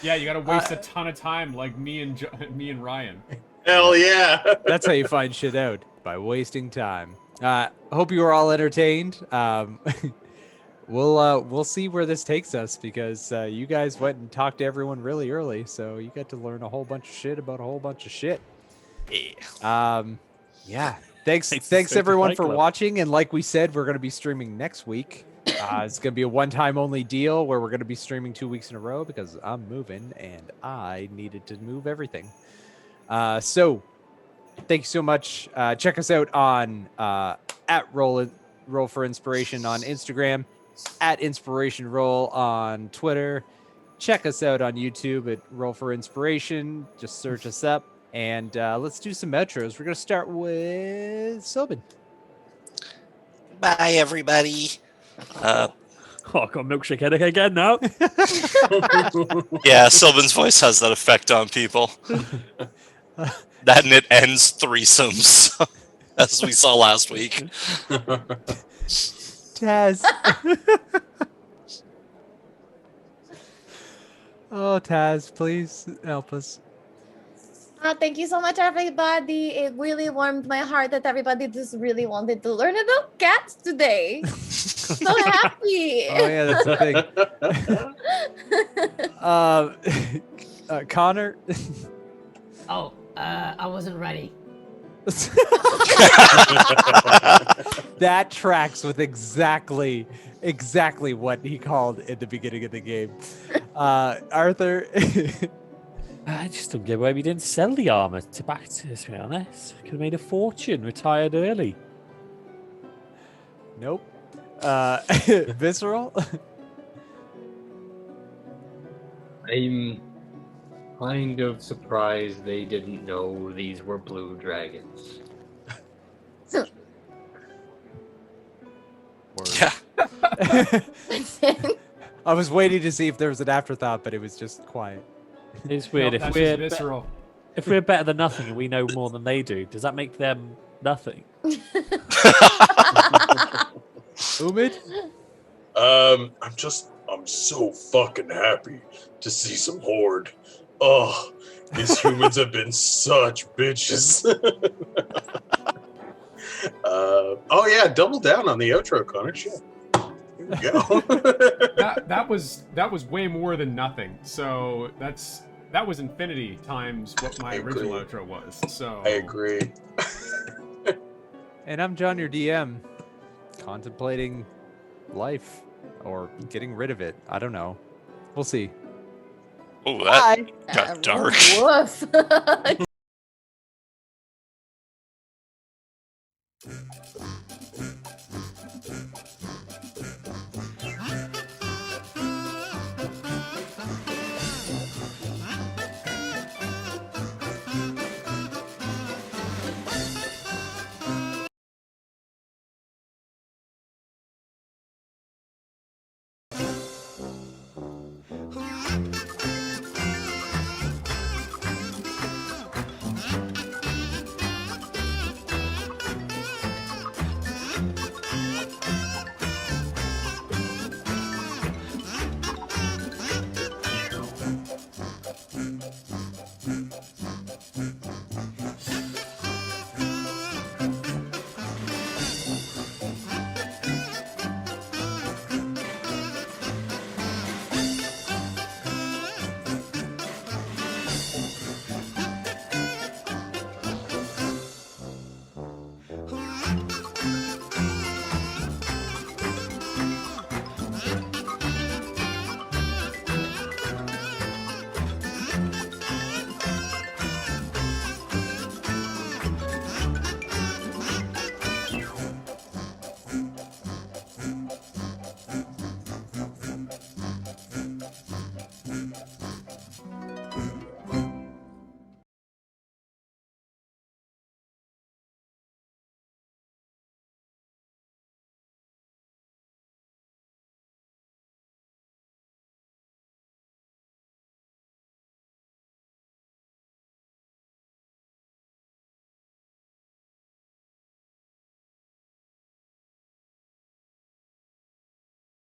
Speaker 4: Yeah, you gotta waste a ton of time like me and Ryan.
Speaker 3: Hell yeah.
Speaker 1: That's how you find shit out, by wasting time. Hope you were all entertained. We'll see where this takes us because you guys went and talked to everyone really early, so you got to learn a whole bunch of shit about a whole bunch of shit. Yeah. Thanks everyone for watching, and like we said, we're going to be streaming next week. It's going to be a one-time only deal where we're going to be streaming 2 weeks in a row because I'm moving and I needed to move everything. So thank you so much. Check us out on at Roll for Inspiration on Instagram, at Inspiration Roll on Twitter. Check us out on YouTube at Roll for Inspiration. Just search us up, and let's do some outros. We're gonna start with Sobin.
Speaker 5: Bye, everybody.
Speaker 2: Oh, I got a milkshake headache again now.
Speaker 9: Yeah, Sylvan's voice has that effect on people. That and it ends threesomes, as we saw last week.
Speaker 1: Taz. Oh, Taz, please help us.
Speaker 6: Thank you so much, everybody. It really warmed my heart that everybody just really wanted to learn about cats today. So happy.
Speaker 1: Oh yeah, that's the thing. Connor.
Speaker 8: Oh, I wasn't ready.
Speaker 1: That tracks with exactly what he called at the beginning of the game. Arthur.
Speaker 2: I just don't get why we didn't sell the armor to be honest. Could have made a fortune, retired early.
Speaker 1: Nope. Visceral.
Speaker 7: I'm kind of surprised they didn't know these were blue dragons.
Speaker 9: Yeah.
Speaker 1: I was waiting to see if there was an afterthought, but it was just quiet.
Speaker 2: It's weird.
Speaker 4: No, that's just visceral.
Speaker 2: If we're better than nothing and we know more than they do, does that make them nothing?
Speaker 1: Umid?
Speaker 3: I'm so fucking happy to see some horde. Oh, these humans have been such bitches. Oh yeah, double down on the outro, Connor. Shit. Here we go.
Speaker 4: that was way more than nothing. So that was infinity times what my original outro was. So
Speaker 3: I agree.
Speaker 1: And I'm John, your DM, contemplating life or getting rid of it. I don't know. We'll see.
Speaker 9: Oh, that got dark.
Speaker 6: Woof.